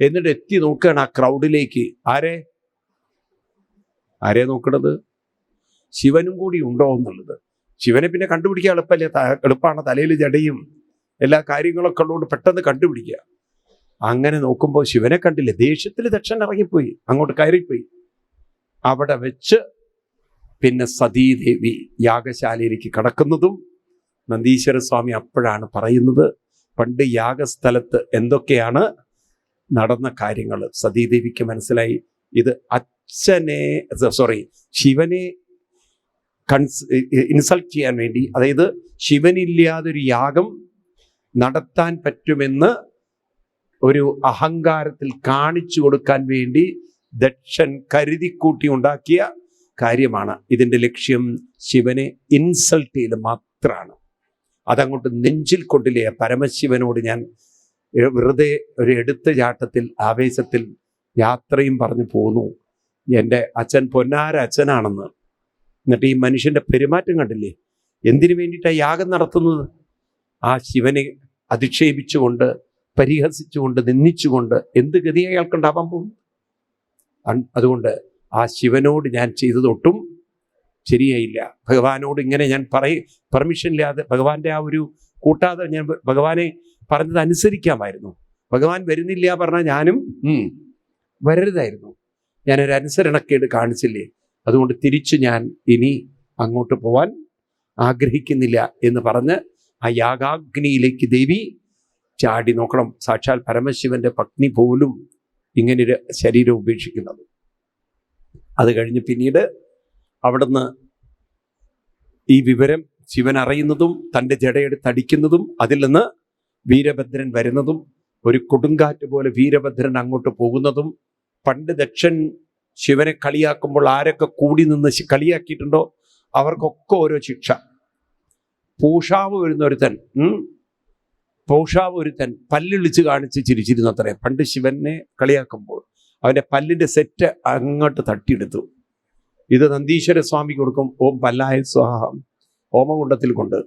എന്നിട്ട് എത്തി നോക്കുകയാണ് ആ ക്രൗഡിലേക്ക്. ആരെ നോക്കണത്? ശിവനും കൂടി ഉണ്ടോ എന്നുള്ളത്. ശിവനെ പിന്നെ കണ്ടുപിടിക്കാൻ എളുപ്പമാണ്. തലയിൽ ജടയും എല്ലാ കാര്യങ്ങളൊക്കെ ഉള്ളതുകൊണ്ട് പെട്ടെന്ന് കണ്ടുപിടിക്കുക. അങ്ങനെ നോക്കുമ്പോൾ ശിവനെ കണ്ടില്ലേ, ദേഷ്യത്തിൽ ദക്ഷൻ ഇറങ്ങിപ്പോയി, അങ്ങോട്ട് കയറിപ്പോയി. അവിടെ വെച്ച് പിന്നെ സതീദേവി യാഗശാലയിലേക്ക് കടക്കുന്നതും നന്ദീശ്വര സ്വാമി അപ്പോഴാണ് പറയുന്നത്, പണ്ട് യാഗസ്ഥലത്ത് എന്തൊക്കെയാണ് നടന്ന കാര്യങ്ങൾ സതീദേവിക്ക് മനസ്സിലായി. ഇത് ശിവനെ ഇൻസൾട്ട് ചെയ്യാൻ വേണ്ടി, അതായത് ശിവനില്ലാതൊരു യാഗം നടത്താൻ പറ്റുമെന്ന് ഒരു അഹങ്കാരത്തിൽ കാണിച്ചു കൊടുക്കാൻ വേണ്ടി ദക്ഷൻ കരുതിക്കൂട്ടി ഉണ്ടാക്കിയ കാര്യമാണ്. ഇതിൻ്റെ ലക്ഷ്യം ശിവനെ ഇൻസൾട്ട് ചെയ്ത് മാത്രമാണ്. അതങ്ങോട്ട് നെഞ്ചിൽ കൊണ്ടില്ലേ. പരമശിവനോട് ഞാൻ വെറുതെ ഒരു എടുത്തുചാട്ടത്തിൽ ആവേശത്തിൽ യാത്രയും പറഞ്ഞു പോന്നു, എൻ്റെ അച്ഛൻ പൊന്നാര അച്ഛനാണെന്ന്. എന്നിട്ട് ഈ മനുഷ്യൻ്റെ പെരുമാറ്റം കണ്ടില്ലേ, എന്തിനു വേണ്ടിയിട്ടാണ് യാഗം നടത്തുന്നത്? ആ ശിവനെ അധിക്ഷേപിച്ചുകൊണ്ട്, പരിഹസിച്ചുകൊണ്ട്, നിന്ദിച്ചുകൊണ്ട് എന്ത് ഗതി അയാൾക്കുണ്ടാവാൻ പോകും? അതുകൊണ്ട് ആ ശിവനോട് ഞാൻ ചെയ്തതൊട്ടും ശരിയായില്ല. ഭഗവാനോട് ഇങ്ങനെ ഞാൻ പെർമിഷൻ ഇല്ലാതെ, ഭഗവാന്റെ ആ ഒരു കൂട്ടാതെ ഞാൻ ഭഗവാനെ പറഞ്ഞത് അനുസരിക്കാമായിരുന്നു. ഭഗവാൻ വരുന്നില്ല പറഞ്ഞാൽ ഞാനും വരരുതായിരുന്നു. ഞാനൊരു അനുസരണക്കേട് കാണിച്ചില്ലേ, അതുകൊണ്ട് തിരിച്ച് ഞാൻ ഇനി അങ്ങോട്ട് പോവാൻ ആഗ്രഹിക്കുന്നില്ല എന്ന് പറഞ്ഞ് ആ യാഗാഗ്നിയിലേക്ക് ദേവി ചാടി. നോക്കണം, സാക്ഷാൽ പരമശിവന്റെ പത്നി പോലും ഇങ്ങനൊരു ശരീരം ഉപേക്ഷിക്കുന്നത്. അത് കഴിഞ്ഞ് പിന്നീട് അവിടുന്ന് ഈ വിവരം ശിവൻ അറിയുന്നതും തൻ്റെ ജടയെടുത്തടിക്കുന്നതും അതിൽ നിന്ന് വീരഭദ്രൻ വരുന്നതും ഒരു കൊടുങ്കാറ്റ് പോലെ വീരഭദ്രൻ അങ്ങോട്ട് പോകുന്നതും, പണ്ട് ദക്ഷൻ ശിവനെ കളിയാക്കുമ്പോൾ ആരൊക്കെ കൂടി നിന്ന് കളിയാക്കിയിട്ടുണ്ടോ അവർക്കൊക്കെ ഓരോ ശിക്ഷ. പൂഷാവ് ഒരുത്തൻ പല്ലിളിച്ച് കാണിച്ച് ചിരിച്ചിരുന്നത്രേ പണ്ട് ശിവനെ കളിയാക്കുമ്പോൾ. അവൻ്റെ പല്ലിൻ്റെ സെറ്റ് അങ്ങോട്ട് തട്ടിയെടുത്തു. ഇത് നന്ദീശ്വര സ്വാമി കൊടുക്കും, ഓം പല്ലായ സ്വാഹം ഹോമകുണ്ടത്തിൽ കൊണ്ട്.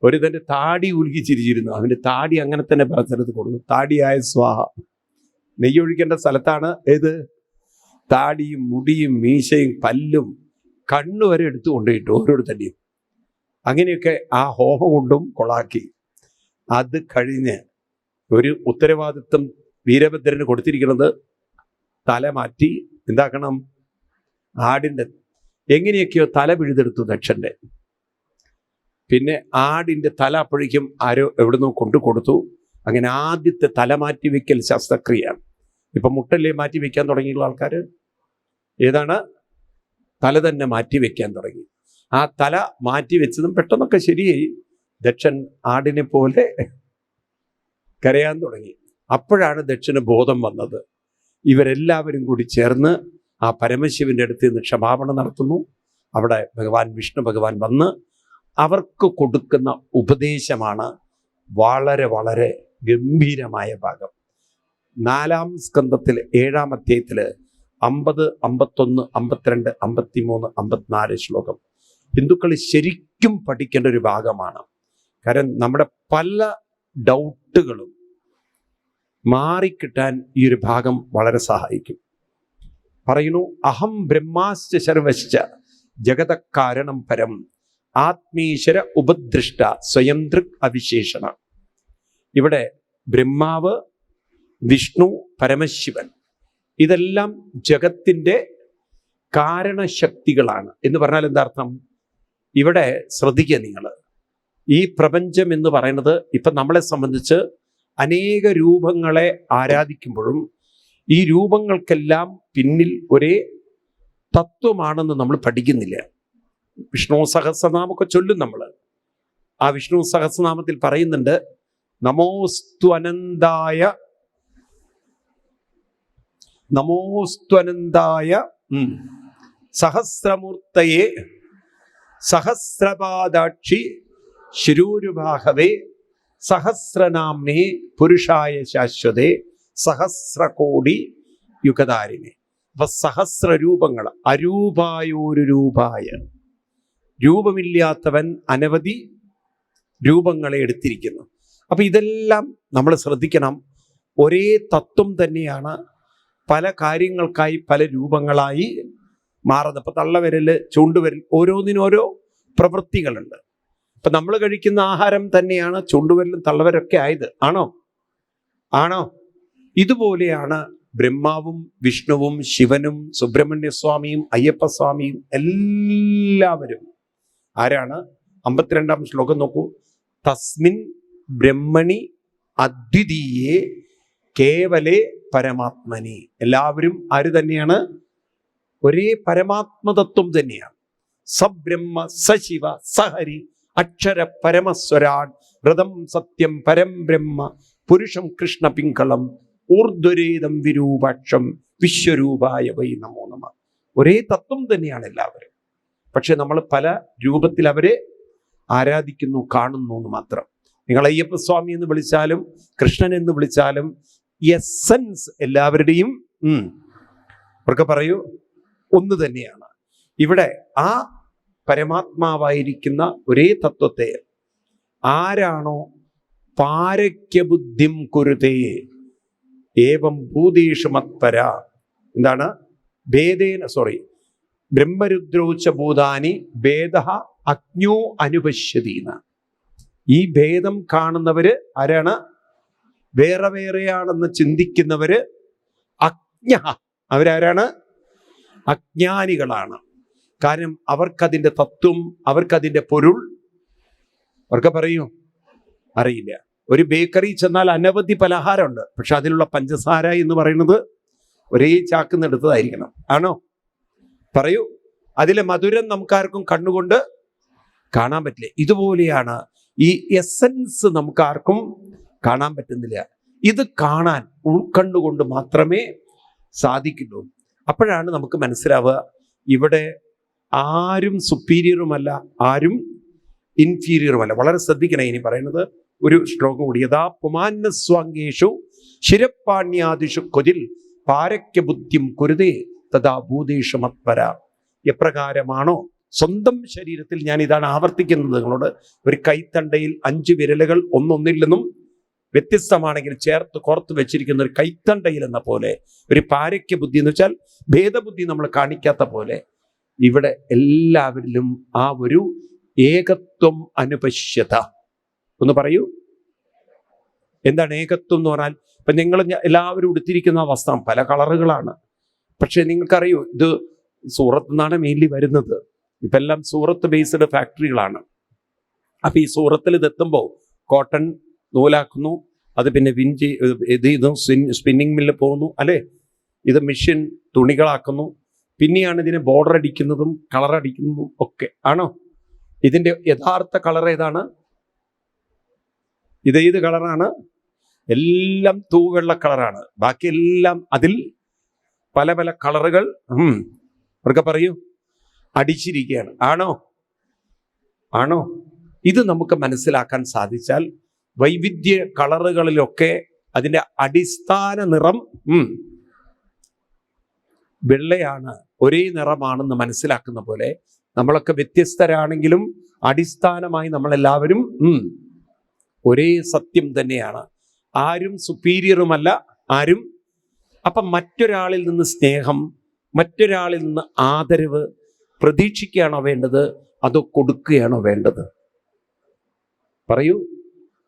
ഒരുതൻ്റെ താടി ഉരുകി ചിരിച്ചിരുന്നു, അവൻ്റെ താടി അങ്ങനെ തന്നെ സ്ഥലത്ത് കൊടുക്കും, താടിയായ സ്വാഹ. നെയ്യൊഴിക്കേണ്ട സ്ഥലത്താണ് ഏത്? താടിയും മുടിയും മീശയും പല്ലും കണ്ണു വരെ എടുത്തു കൊണ്ടുപോയിട്ടു ഓരോരുത്തരുടെയും. അങ്ങനെയൊക്കെ ആ ഹോമം കൊണ്ടും കൊളാക്കി. അത് കഴിഞ്ഞ് ഒരു ഉത്തരവാദിത്വം വീരഭദ്രന് കൊടുത്തിരിക്കുന്നത് തല മാറ്റി എന്താക്കണം, ആടിൻ്റെ എങ്ങനെയൊക്കെയോ തല പിഴുതെടുത്തു ദക്ഷൻ്റെ. പിന്നെ ആടിൻ്റെ തല അപ്പോഴേക്കും ആരോ എവിടുന്നോ കൊണ്ടു കൊടുത്തു. അങ്ങനെ ആദ്യത്തെ തല മാറ്റിവെക്കൽ ശസ്ത്രക്രിയയാണ്. ഇപ്പം മുട്ടല്ലേ മാറ്റി വെക്കാൻ തുടങ്ങിയുള്ള ആൾക്കാർ, ഏതാണ് തല തന്നെ മാറ്റിവെക്കാൻ തുടങ്ങി. ആ തല മാറ്റിവെച്ചതും പെട്ടെന്നൊക്കെ ശരിയായി. ദക്ഷൻ ആടിനെ പോലെ കരയാൻ തുടങ്ങി. അപ്പോഴാണ് ദക്ഷന് ബോധം വന്നത്. ഇവരെല്ലാവരും കൂടി ചേർന്ന് ആ പരമശിവന്റെ അടുത്ത് നിന്ന് ക്ഷമാപണം നടത്തുന്നു. അവിടെ വിഷ്ണു ഭഗവാൻ വന്ന് അവർക്ക് കൊടുക്കുന്ന ഉപദേശമാണ് വളരെ വളരെ ഗംഭീരമായ ഭാഗം. 4-ാം സ്കന്ധത്തിൽ 7-ാം അധ്യായത്തിൽ 50, 51, 52, 53, 54 ശ്ലോകം ഹിന്ദുക്കൾ ശരിക്കും പഠിക്കേണ്ട ഒരു ഭാഗമാണ്. കാരണം നമ്മുടെ പല ഡൗട്ടുകളും മാറിക്കിട്ടാൻ ഈ ഒരു ഭാഗം വളരെ സഹായിക്കും. പറയുന്നു, അഹം ബ്രഹ്മാശ്ച സർവശ്ച ജഗത കാരണം പരം ആത്മീശ്വര ഉപദൃഷ്ട സ്വയം ദൃക് അവിശേഷണ. ഇവിടെ ബ്രഹ്മാവ്, വിഷ്ണു, പരമശിവൻ ഇതെല്ലാം ജഗത്തിൻ്റെ കാരണശക്തികളാണ് എന്ന് പറഞ്ഞാൽ എന്താ അർത്ഥം? ഇവിടെ ശ്രദ്ധിക്കുക നിങ്ങൾ, ഈ പ്രപഞ്ചം എന്ന് പറയുന്നത് ഇപ്പം നമ്മളെ സംബന്ധിച്ച് അനേക രൂപങ്ങളെ ആരാധിക്കുമ്പോഴും ഈ രൂപങ്ങൾക്കെല്ലാം പിന്നിൽ ഒരേ തത്വമാണെന്ന് നമ്മൾ പഠിക്കുന്നില്ല. വിഷ്ണു സഹസ്രനാമൊക്കെ ചൊല്ലും നമ്മൾ. ആ വിഷ്ണു സഹസ്രനാമത്തിൽ പറയുന്നുണ്ട്, നമോസ്ത്വനന്തായ സഹസ്രമൂർത്തയെ സഹസ്രപാദാക്ഷി ശിരൂരുഭാഹവേ സഹസ്രനാംനേ പുരുഷായ ശാശ്വതേ സഹസ്രകോടി യുഗധാരിണി. അപ്പൊ സഹസ്ര രൂപങ്ങൾ, അരൂപായൊരു രൂപായ, രൂപമില്ലാത്തവൻ അനവധി രൂപങ്ങളെ എടുത്തിരിക്കുന്നു. അപ്പൊ ഇതെല്ലാം നമ്മൾ ശ്രദ്ധിക്കണം. ഒരേ തത്വം തന്നെയാണ് പല കാര്യങ്ങൾക്കായി പല രൂപങ്ങളായി മാറുന്നത്. ഇപ്പൊ തള്ളവിരൽ, ചൂണ്ടുവിരൽ, ഓരോന്നിനും ഓരോ പ്രവൃത്തികളുണ്ട്. ഇപ്പൊ നമ്മൾ കഴിക്കുന്ന ആഹാരം തന്നെയാണ് ചൂണ്ടുവിരലും തള്ളവിരലൊക്കെ ആയത്. ആണോ? ഇതുപോലെയാണ് ബ്രഹ്മാവും വിഷ്ണുവും ശിവനും സുബ്രഹ്മണ്യസ്വാമിയും അയ്യപ്പസ്വാമിയും എല്ലാവരും. ആരാണ്? 52-ാം ശ്ലോകം നോക്കൂ. തസ്മിൻ ബ്രഹ്മണി അദ്വിതീയേ കേവലേ പരമാത്മനി. എല്ലാവരും ആര് തന്നെയാണ്? ഒരേ പരമാത്മതത്വം തന്നെയാണ്. സബ്രഹ്മ സശിവ സഹരി അക്ഷര പരമസ്വരാൻ വ്രതം സത്യം പരം ബ്രഹ്മ പുരുഷം കൃഷ്ണ പിങ്കളം ഊർധ്വരേതം വിരൂപാക്ഷം വിശ്വരൂപായ വൈ നമോ നമ. ഒരേ തത്വം തന്നെയാണ് എല്ലാവരും. പക്ഷെ നമ്മൾ പല രൂപത്തിൽ അവരെ ആരാധിക്കുന്നു, കാണുന്നു എന്ന് മാത്രം. നിങ്ങൾ അയ്യപ്പസ്വാമി എന്ന് വിളിച്ചാലും കൃഷ്ണൻ എന്ന് വിളിച്ചാലും എസൻസ് എല്ലാവരുടെയും അവർക്ക് പറയൂ ഒന്ന് തന്നെയാണ്. ഇവിടെ ആ പരമാത്മാവായിരിക്കുന്ന ഒരേ തത്വത്തെ ആരാണോ പാരക്യബുദ്ധിം കുരുതേ ഏവം ഭൂതേഷു മത്പര, എന്താണ്? ബ്രഹ്മരുദ്രോച്ച ഭൂതാനി ഭേദ അജ്ഞോ അനുപശ്യതീന. ഈ ഭേദം കാണുന്നവര് ആരാണ്? വേറെ വേറെയാണെന്ന് ചിന്തിക്കുന്നവര് അജ്ഞ. അവരാരാണ്? അജ്ഞാനികളാണ്. കാരണം അവർക്കതിൻ്റെ തത്വം, അവർക്കതിൻ്റെ പൊരുൾ അവർക്ക് പറയൂ അറിയില്ല. ഒരു ബേക്കറി ചെന്നാൽ അനവധി പലഹാരമുണ്ട്, പക്ഷെ അതിലുള്ള പഞ്ചസാര എന്ന് പറയുന്നത് ഒരേ ചാക്കിന്ന് എടുത്തതായിരിക്കണം. ആണോ? പറയൂ. അതിലെ മധുരം നമുക്കാർക്കും കണ്ണുകൊണ്ട് കാണാൻ പറ്റില്ല. ഇതുപോലെയാണ് ഈ എസൻസ് നമുക്കാർക്കും കാണാൻ പറ്റുന്നില്ല. ഇത് കാണാൻ ഉൾക്കണ്ടുകൊണ്ട് മാത്രമേ സാധിക്കുള്ളൂ. അപ്പോഴാണ് നമുക്ക് മനസ്സിലാവുക ഇവിടെ ആരും സുപ്പീരിയറുമല്ല, ആരും ഇൻഫീരിയറുമല്ല. വളരെ ശ്രദ്ധിക്കണേ. ഇനി പറയുന്നത് ഒരു ശ്ലോകം കൂടി. യഥാ പുമാന്നസ്വാംഗേഷു ശിരപ്പാണ്യാദിഷു കൊതിൽ പാരക്യബുദ്ധിം കുരുതേ തഥാ ഭൂതേഷു മത്പര. എപ്രകാരമാണോ സ്വന്തം ശരീരത്തിൽ, ഞാൻ ഇതാണ് ആവർത്തിക്കുന്നത് നിങ്ങളോട്, ഒരു കൈത്തണ്ടയിൽ 5 വിരലുകൾ ഒന്നൊന്നിൽ നിന്നും വ്യത്യസ്തമാണെങ്കിൽ ചേർത്ത് കോർത്ത് വെച്ചിരിക്കുന്ന ഒരു കൈത്തണ്ടയിൽ എന്ന പോലെ ഒരു പാരക്യ ബുദ്ധി എന്ന് വെച്ചാൽ ഭേദബുദ്ധി നമ്മൾ കാണിക്കാത്ത പോലെ ഇവിടെ എല്ലാവരിലും ആ ഒരു ഏകത്വം അനുപശ്യത. ഒന്ന് പറയൂ, എന്താണ് ഏകത്വം എന്ന് പറഞ്ഞാൽ? ഇപ്പം നിങ്ങൾ എല്ലാവരും ഉടുത്തിരിക്കുന്ന വസ്ത്രം പല കളറുകളാണ്. പക്ഷെ നിങ്ങൾക്കറിയൂ, ഇത് സൂറത്ത് നിന്നാണ് മെയിൻലി വരുന്നത്. ഇപ്പം എല്ലാം സൂറത്ത് ബേസ്ഡ് ഫാക്ടറികളാണ്. അപ്പം ഈ സൂറത്തിൽ ഇതെത്തുമ്പോൾ കോട്ടൺ നൂലാക്കുന്നു, അത് പിന്നെ സ്പിന്നിങ് മില്ല് പോകുന്നു, അല്ലേ? ഇത് മെഷീൻ തുണികളാക്കുന്നു, പിന്നെയാണ് ഇതിന് ബോർഡർ അടിക്കുന്നതും കളർ അടിക്കുന്നതും ഒക്കെ. ആണോ? ഇതിൻ്റെ യഥാർത്ഥ കളർ ഏതാണ്? ഇതേത് കളറാണ്? എല്ലാം തൂവെള്ള കളറാണ്. ബാക്കിയെല്ലാം അതിൽ പല പല കളറുകൾ അവർക്ക് പറയൂ അടിച്ചിരിക്കുകയാണ്. ആണോ? ആണോ? ഇത് നമുക്ക് മനസ്സിലാക്കാൻ സാധിച്ചാൽ വൈവിധ്യ കളറുകളിലൊക്കെ അതിൻ്റെ അടിസ്ഥാന നിറം വെള്ളയാണ്, ഒരേ നിറമാണെന്ന് മനസ്സിലാക്കുന്ന പോലെ നമ്മളൊക്കെ വ്യത്യസ്തരാണെങ്കിലും അടിസ്ഥാനമായി നമ്മളെല്ലാവരും ഒരേ സത്യം തന്നെയാണ്. ആരും സുപ്പീരിയറുമല്ല, ആരും. അപ്പം മറ്റൊരാളിൽ നിന്ന് സ്നേഹം, മറ്റൊരാളിൽ നിന്ന് ആദരവ് പ്രതീക്ഷിക്കുകയാണോ വേണ്ടത്, അതോ കൊടുക്കുകയാണോ വേണ്ടത്? പറയൂ.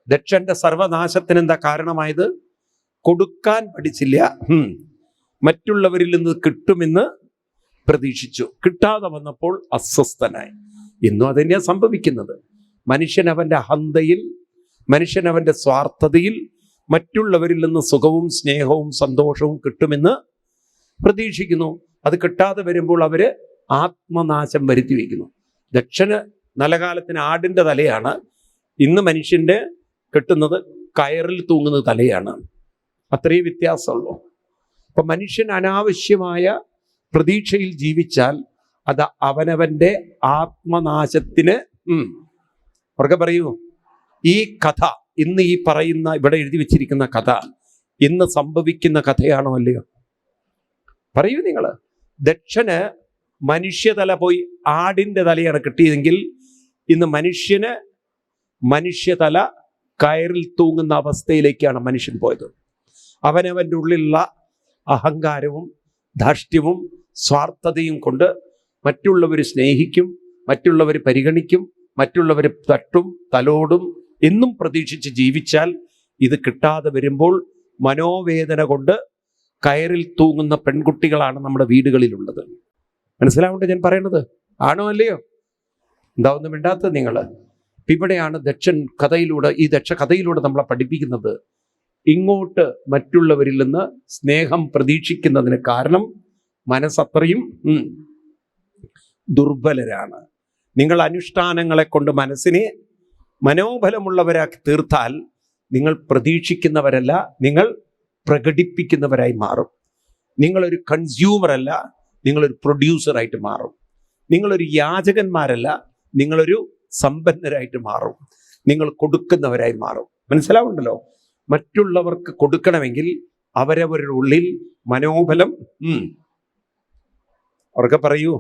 ദക്ഷന്റെ സർവനാശത്തിന് എന്താ കാരണമായത്? കൊടുക്കാൻ പഠിച്ചില്ല. മറ്റുള്ളവരിൽ നിന്ന് കിട്ടുമെന്ന് പ്രതീക്ഷിച്ചു, കിട്ടാതെ വന്നപ്പോൾ അസ്വസ്ഥനായി. ഇന്നും അതുതന്നെയാണ് സംഭവിക്കുന്നത്. മനുഷ്യൻ അവൻ്റെ അഹന്തയിൽ, മനുഷ്യൻ അവൻ്റെ സ്വാർത്ഥതയിൽ മറ്റുള്ളവരിൽ നിന്ന് സുഖവും സ്നേഹവും സന്തോഷവും കിട്ടുമെന്ന് പ്രതീക്ഷിക്കുന്നു. അത് കിട്ടാതെ വരുമ്പോൾ അവര് ആത്മനാശം വരുത്തി വയ്ക്കുന്നു. ദക്ഷന് നല്ല കാലത്തിന് ആടിൻ്റെ തലയാണ്, ഇന്ന് മനുഷ്യൻ്റെ കിട്ടുന്നത് കയറിൽ തൂങ്ങുന്ന തലയാണ്. അത്രയും വ്യത്യാസമുള്ളൂ. അപ്പം മനുഷ്യൻ അനാവശ്യമായ പ്രതീക്ഷയിൽ ജീവിച്ചാൽ അത് അവനവൻ്റെ ആത്മനാശത്തിന് അവർക്ക് പറയൂ. ഈ കഥ, ഇന്ന് ഈ പറയുന്ന ഇവിടെ എഴുതി വെച്ചിരിക്കുന്ന കഥ ഇന്ന് സംഭവിക്കുന്ന കഥയാണോ അല്ലയോ? പറയൂ നിങ്ങൾ. ദക്ഷന് മനുഷ്യതല പോയി ആടിൻ്റെ തലയാണ് കിട്ടിയതെങ്കിൽ ഇന്ന് മനുഷ്യന് മനുഷ്യതല കയറിൽ തൂങ്ങുന്ന അവസ്ഥയിലേക്കാണ് മനുഷ്യൻ പോയത്. അവനവൻ്റെ ഉള്ളിലുള്ള അഹങ്കാരവും ധാർഷ്ട്യവും സ്വാർത്ഥതയും കൊണ്ട് മറ്റുള്ളവർ സ്നേഹിക്കും, മറ്റുള്ളവർ പരിഗണിക്കും, മറ്റുള്ളവർ തട്ടും തലോടും എന്നും പ്രതീക്ഷിച്ച് ജീവിച്ചാൽ ഇത് കിട്ടാതെ വരുമ്പോൾ മനോവേദന കൊണ്ട് കയറിൽ തൂങ്ങുന്ന പെൺകുട്ടികളാണ് നമ്മുടെ വീടുകളിലുള്ളത്. മനസ്സിലാവുണ്ട് ഞാൻ പറയണത്? ആണോ അല്ലയോ? എന്താ ഒന്നും മിണ്ടാത്തത് നിങ്ങൾ? ഇവിടെയാണ് ഈ ദക്ഷ കഥയിലൂടെ നമ്മളെ പഠിപ്പിക്കുന്നത്. ഇങ്ങോട്ട് മറ്റുള്ളവരിൽ നിന്ന് സ്നേഹം പ്രതീക്ഷിക്കുന്നതിന് കാരണം മനസ്സത്രയും ദുർബലരാണ്. നിങ്ങൾ അനുഷ്ഠാനങ്ങളെ കൊണ്ട് മനസ്സിനെ മനോബലമുള്ളവരാക്കി തീർത്താൽ നിങ്ങൾ പ്രതീക്ഷിക്കുന്നവരല്ല, നിങ്ങൾ പ്രകടിപ്പിക്കുന്നവരായി മാറും. നിങ്ങളൊരു കൺസ്യൂമർ അല്ല, നിങ്ങളൊരു പ്രൊഡ്യൂസറായിട്ട് മാറും. നിങ്ങളൊരു യാചകന്മാരല്ല, നിങ്ങളൊരു സമ്പന്നരായിട്ട് മാറും. നിങ്ങൾ കൊടുക്കുന്നവരായി മാറും. മനസ്സിലാവുണ്ടല്ലോ? മറ്റുള്ളവർക്ക് കൊടുക്കണമെങ്കിൽ അവരവരുടെ ഉള്ളിൽ മനോബലം അവർക്ക് പറയൂ.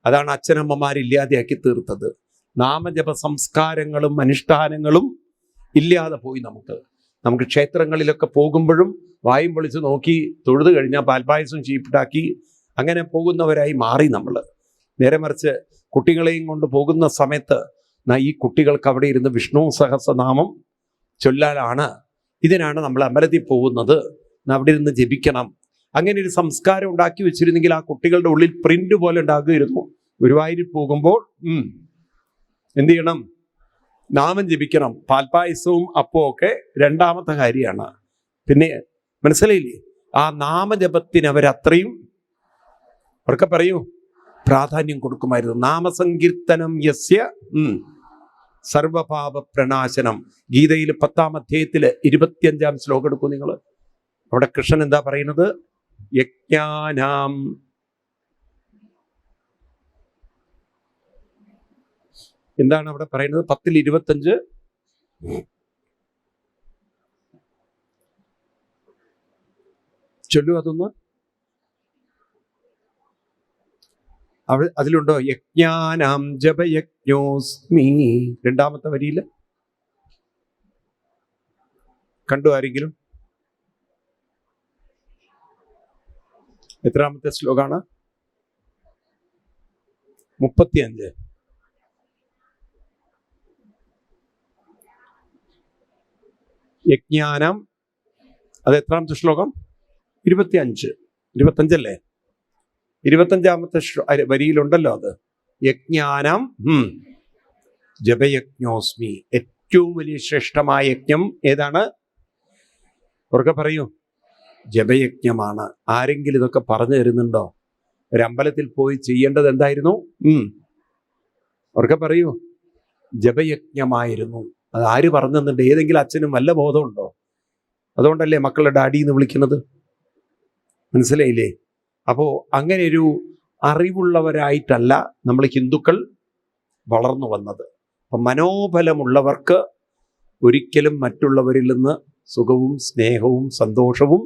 അതാണ് അച്ഛനമ്മമാരില്ലാതെയാക്കി തീർത്തത്. നാമജപ സംസ്കാരങ്ങളും അനുഷ്ഠാനങ്ങളും ഇല്ലാതെ പോയി. നമുക്ക് ക്ഷേത്രങ്ങളിലൊക്കെ പോകുമ്പോഴും വായും പൊളിച്ച് നോക്കി തൊഴുത് കഴിഞ്ഞാൽ പാൽപ്പായസം ചീപ്പിട്ടാക്കി അങ്ങനെ പോകുന്നവരായി മാറി നമ്മൾ. നേരെ മറിച്ച് കുട്ടികളെയും കൊണ്ട് പോകുന്ന സമയത്ത് ഈ കുട്ടികൾക്ക് അവിടെ ഇരുന്ന് വിഷ്ണു സഹസ്രനാമം ചൊല്ലാനാണ്, ഇതിനാണ് നമ്മൾ അമ്പലത്തിൽ പോകുന്നത്, അവിടെ ഇരുന്ന് ജപിക്കണം. അങ്ങനെ ഒരു സംസ്കാരം ഉണ്ടാക്കി വെച്ചിരുന്നെങ്കിൽ ആ കുട്ടികളുടെ ഉള്ളിൽ പ്രിന്റ് പോലെ ഉണ്ടാകുമായിരുന്നു. ഗുരുവായൂരിൽ പോകുമ്പോൾ എന്ത് ചെയ്യണം? നാമം ജപിക്കണം. പാൽപ്പായസവും അപ്പവും ഒക്കെ രണ്ടാമത്തെ കാര്യമാണ്. പിന്നെ മനസ്സിലായില്ലേ? ആ നാമജപത്തിന് അവരത്രയും അവർക്ക് പറയൂ പ്രാധാന്യം കൊടുക്കുമായിരുന്നു. നാമസങ്കീർത്തനം യസ്യ സർവപാപ പ്രണാശനം. ഗീതയിൽ 10-ാം അധ്യായത്തില് 25-ാം ശ്ലോകം എടുക്കൂ നിങ്ങൾ. അവിടെ കൃഷ്ണൻ എന്താ പറയുന്നത്? യജ്ഞാനാം എന്താണ് അവിടെ പറയുന്നത്? 10-25 ചൊല്ലു. അതൊന്ന് അതിലുണ്ടോ? യജ്ഞാനാം ജപയജ്ഞോസ്മി. രണ്ടാമത്തെ വരിയിൽ കണ്ടു ആരെങ്കിലും? എത്രാമത്തെ ശ്ലോകാണ്? 35. യജ്ഞാനം അത് എത്രാമത്തെ ശ്ലോകം? 25. 25 അല്ലേ? 25-ാമത്തെ വരിയിലുണ്ടല്ലോ അത്. യജ്ഞാനം ജപയജ്ഞോസ്മി. ഏറ്റവും വലിയ ശ്രേഷ്ഠമായ യജ്ഞം ഏതാണ്? ഉറക്കെ പറയൂ. ജപയജ്ഞമാണ്. ആരെങ്കിലും ഇതൊക്കെ പറഞ്ഞു തരുന്നുണ്ടോ? ഒരു അമ്പലത്തിൽ പോയി ചെയ്യേണ്ടത് എന്തായിരുന്നു? ഉറക്കെ പറയൂ. ജപയജ്ഞമായിരുന്നു. അത് ആര് പറഞ്ഞു തന്നിട്ടുണ്ട്? ഏതെങ്കിലും അച്ഛനും വല്ല ബോധമുണ്ടോ? അതുകൊണ്ടല്ലേ മക്കളുടെ ഡാഡി എന്ന് വിളിക്കുന്നത്. മനസ്സിലായില്ലേ? അപ്പോൾ അങ്ങനെ ഒരു അറിവുള്ളവരായിട്ടല്ല നമ്മൾ ഹിന്ദുക്കൾ വളർന്നു വന്നത്. അപ്പം മനോബലമുള്ളവർക്ക് ഒരിക്കലും മറ്റുള്ളവരിൽ നിന്ന് സുഖവും സ്നേഹവും സന്തോഷവും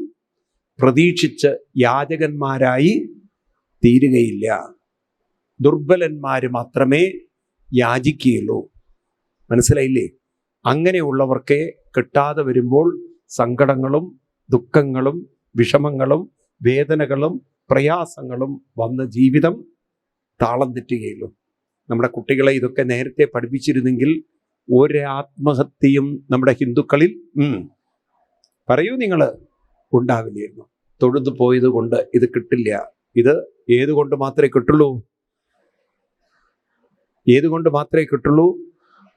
പ്രതീക്ഷിച്ച് യാചകന്മാരായി തീരുകയില്ല. ദുർബലന്മാർ മാത്രമേ യാചിക്കുകയുള്ളൂ. മനസ്സിലായില്ലേ? അങ്ങനെയുള്ളവർക്കേ കിട്ടാതെ വരുമ്പോൾ സങ്കടങ്ങളും ദുഃഖങ്ങളും വിഷമങ്ങളും വേദനകളും പ്രയാസങ്ങളും വന്ന് ജീവിതം താളം തെറ്റുകയുള്ളൂ. നമ്മുടെ കുട്ടികളെ ഇതൊക്കെ നേരത്തെ പഠിപ്പിച്ചിരുന്നെങ്കിൽ ഒരാത്മഹത്യയും നമ്മുടെ ഹിന്ദുക്കളിൽ പറയൂ നിങ്ങൾ ഉണ്ടാവില്ലായിരുന്നു. തൊഴുതു പോയത് കൊണ്ട് ഇത് കിട്ടില്ല. ഇത് ഏതുകൊണ്ട് മാത്രമേ കിട്ടുള്ളൂ? ഏതുകൊണ്ട് മാത്രമേ കിട്ടുള്ളൂ?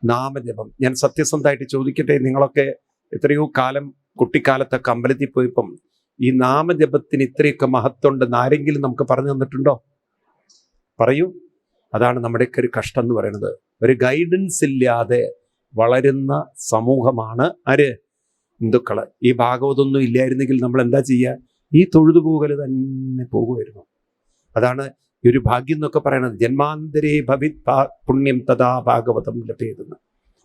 നാമജപം. ഞാൻ സത്യസന്ധമായിട്ട് ചോദിക്കട്ടെ, നിങ്ങളൊക്കെ എത്രയോ കാലം കുട്ടിക്കാലത്തൊക്കെ അമ്പലത്തിൽ പോയപ്പം ഈ നാമജപത്തിന് ഇത്രയൊക്കെ മഹത്വമുണ്ടെന്ന് ആരെങ്കിലും നമുക്ക് പറഞ്ഞു തന്നിട്ടുണ്ടോ? പറയൂ. അതാണ് നമ്മുടെയൊക്കെ ഒരു കഷ്ടം എന്ന് പറയുന്നത്. ഒരു ഗൈഡൻസ് ഇല്ലാതെ വളരുന്ന സമൂഹമാണ് ആര്? ഹിന്ദുക്കള്. ഈ ഭാഗവതൊന്നും ഇല്ലായിരുന്നെങ്കിൽ നമ്മൾ എന്താ ചെയ്യുക? ഈ തൊഴുതുപോകൽ തന്നെ പോകുമായിരുന്നു. അതാണ് ഈ ഒരു ഭാഗ്യം എന്നൊക്കെ പറയണത്. ജന്മാന്തരേ ഭവിത് പുണ്യം തഥാ ഭാഗവതം ലഭ്യതെന്ന്.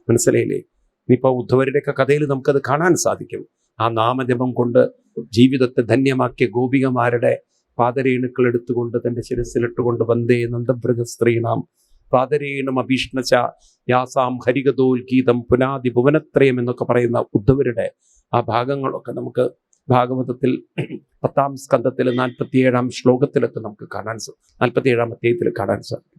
മനസ്സിലായില്ലേ? ഇനിയിപ്പോൾ ഉദ്ധവരുടെയൊക്കെ കഥയിൽ നമുക്കത് കാണാൻ സാധിക്കും. ആ നാമജപം കൊണ്ട് ജീവിതത്തെ ധന്യമാക്കിയ ഗോപികമാരുടെ പാദരേണുക്കൾ എടുത്തുകൊണ്ട് തൻ്റെ ശിരസിലിട്ടുകൊണ്ട് വന്ദേ നന്ദഭൃഗ സ്ത്രീണാം പാദരേണും അഭീഷ്ണച യാസാം ഹരികതോൽഗീതം പുനാദി ഭുവനത്രയം എന്നൊക്കെ പറയുന്ന ഉദ്ധവരുടെ ആ ഭാഗങ്ങളൊക്കെ നമുക്ക് ഭാഗവതത്തിൽ 10-ാം സ്കന്ധത്തിൽ 47-ാം ശ്ലോകത്തിലൊക്കെ നമുക്ക് 47-ാം അധ്യായത്തിൽ കാണാൻ സാധിക്കും.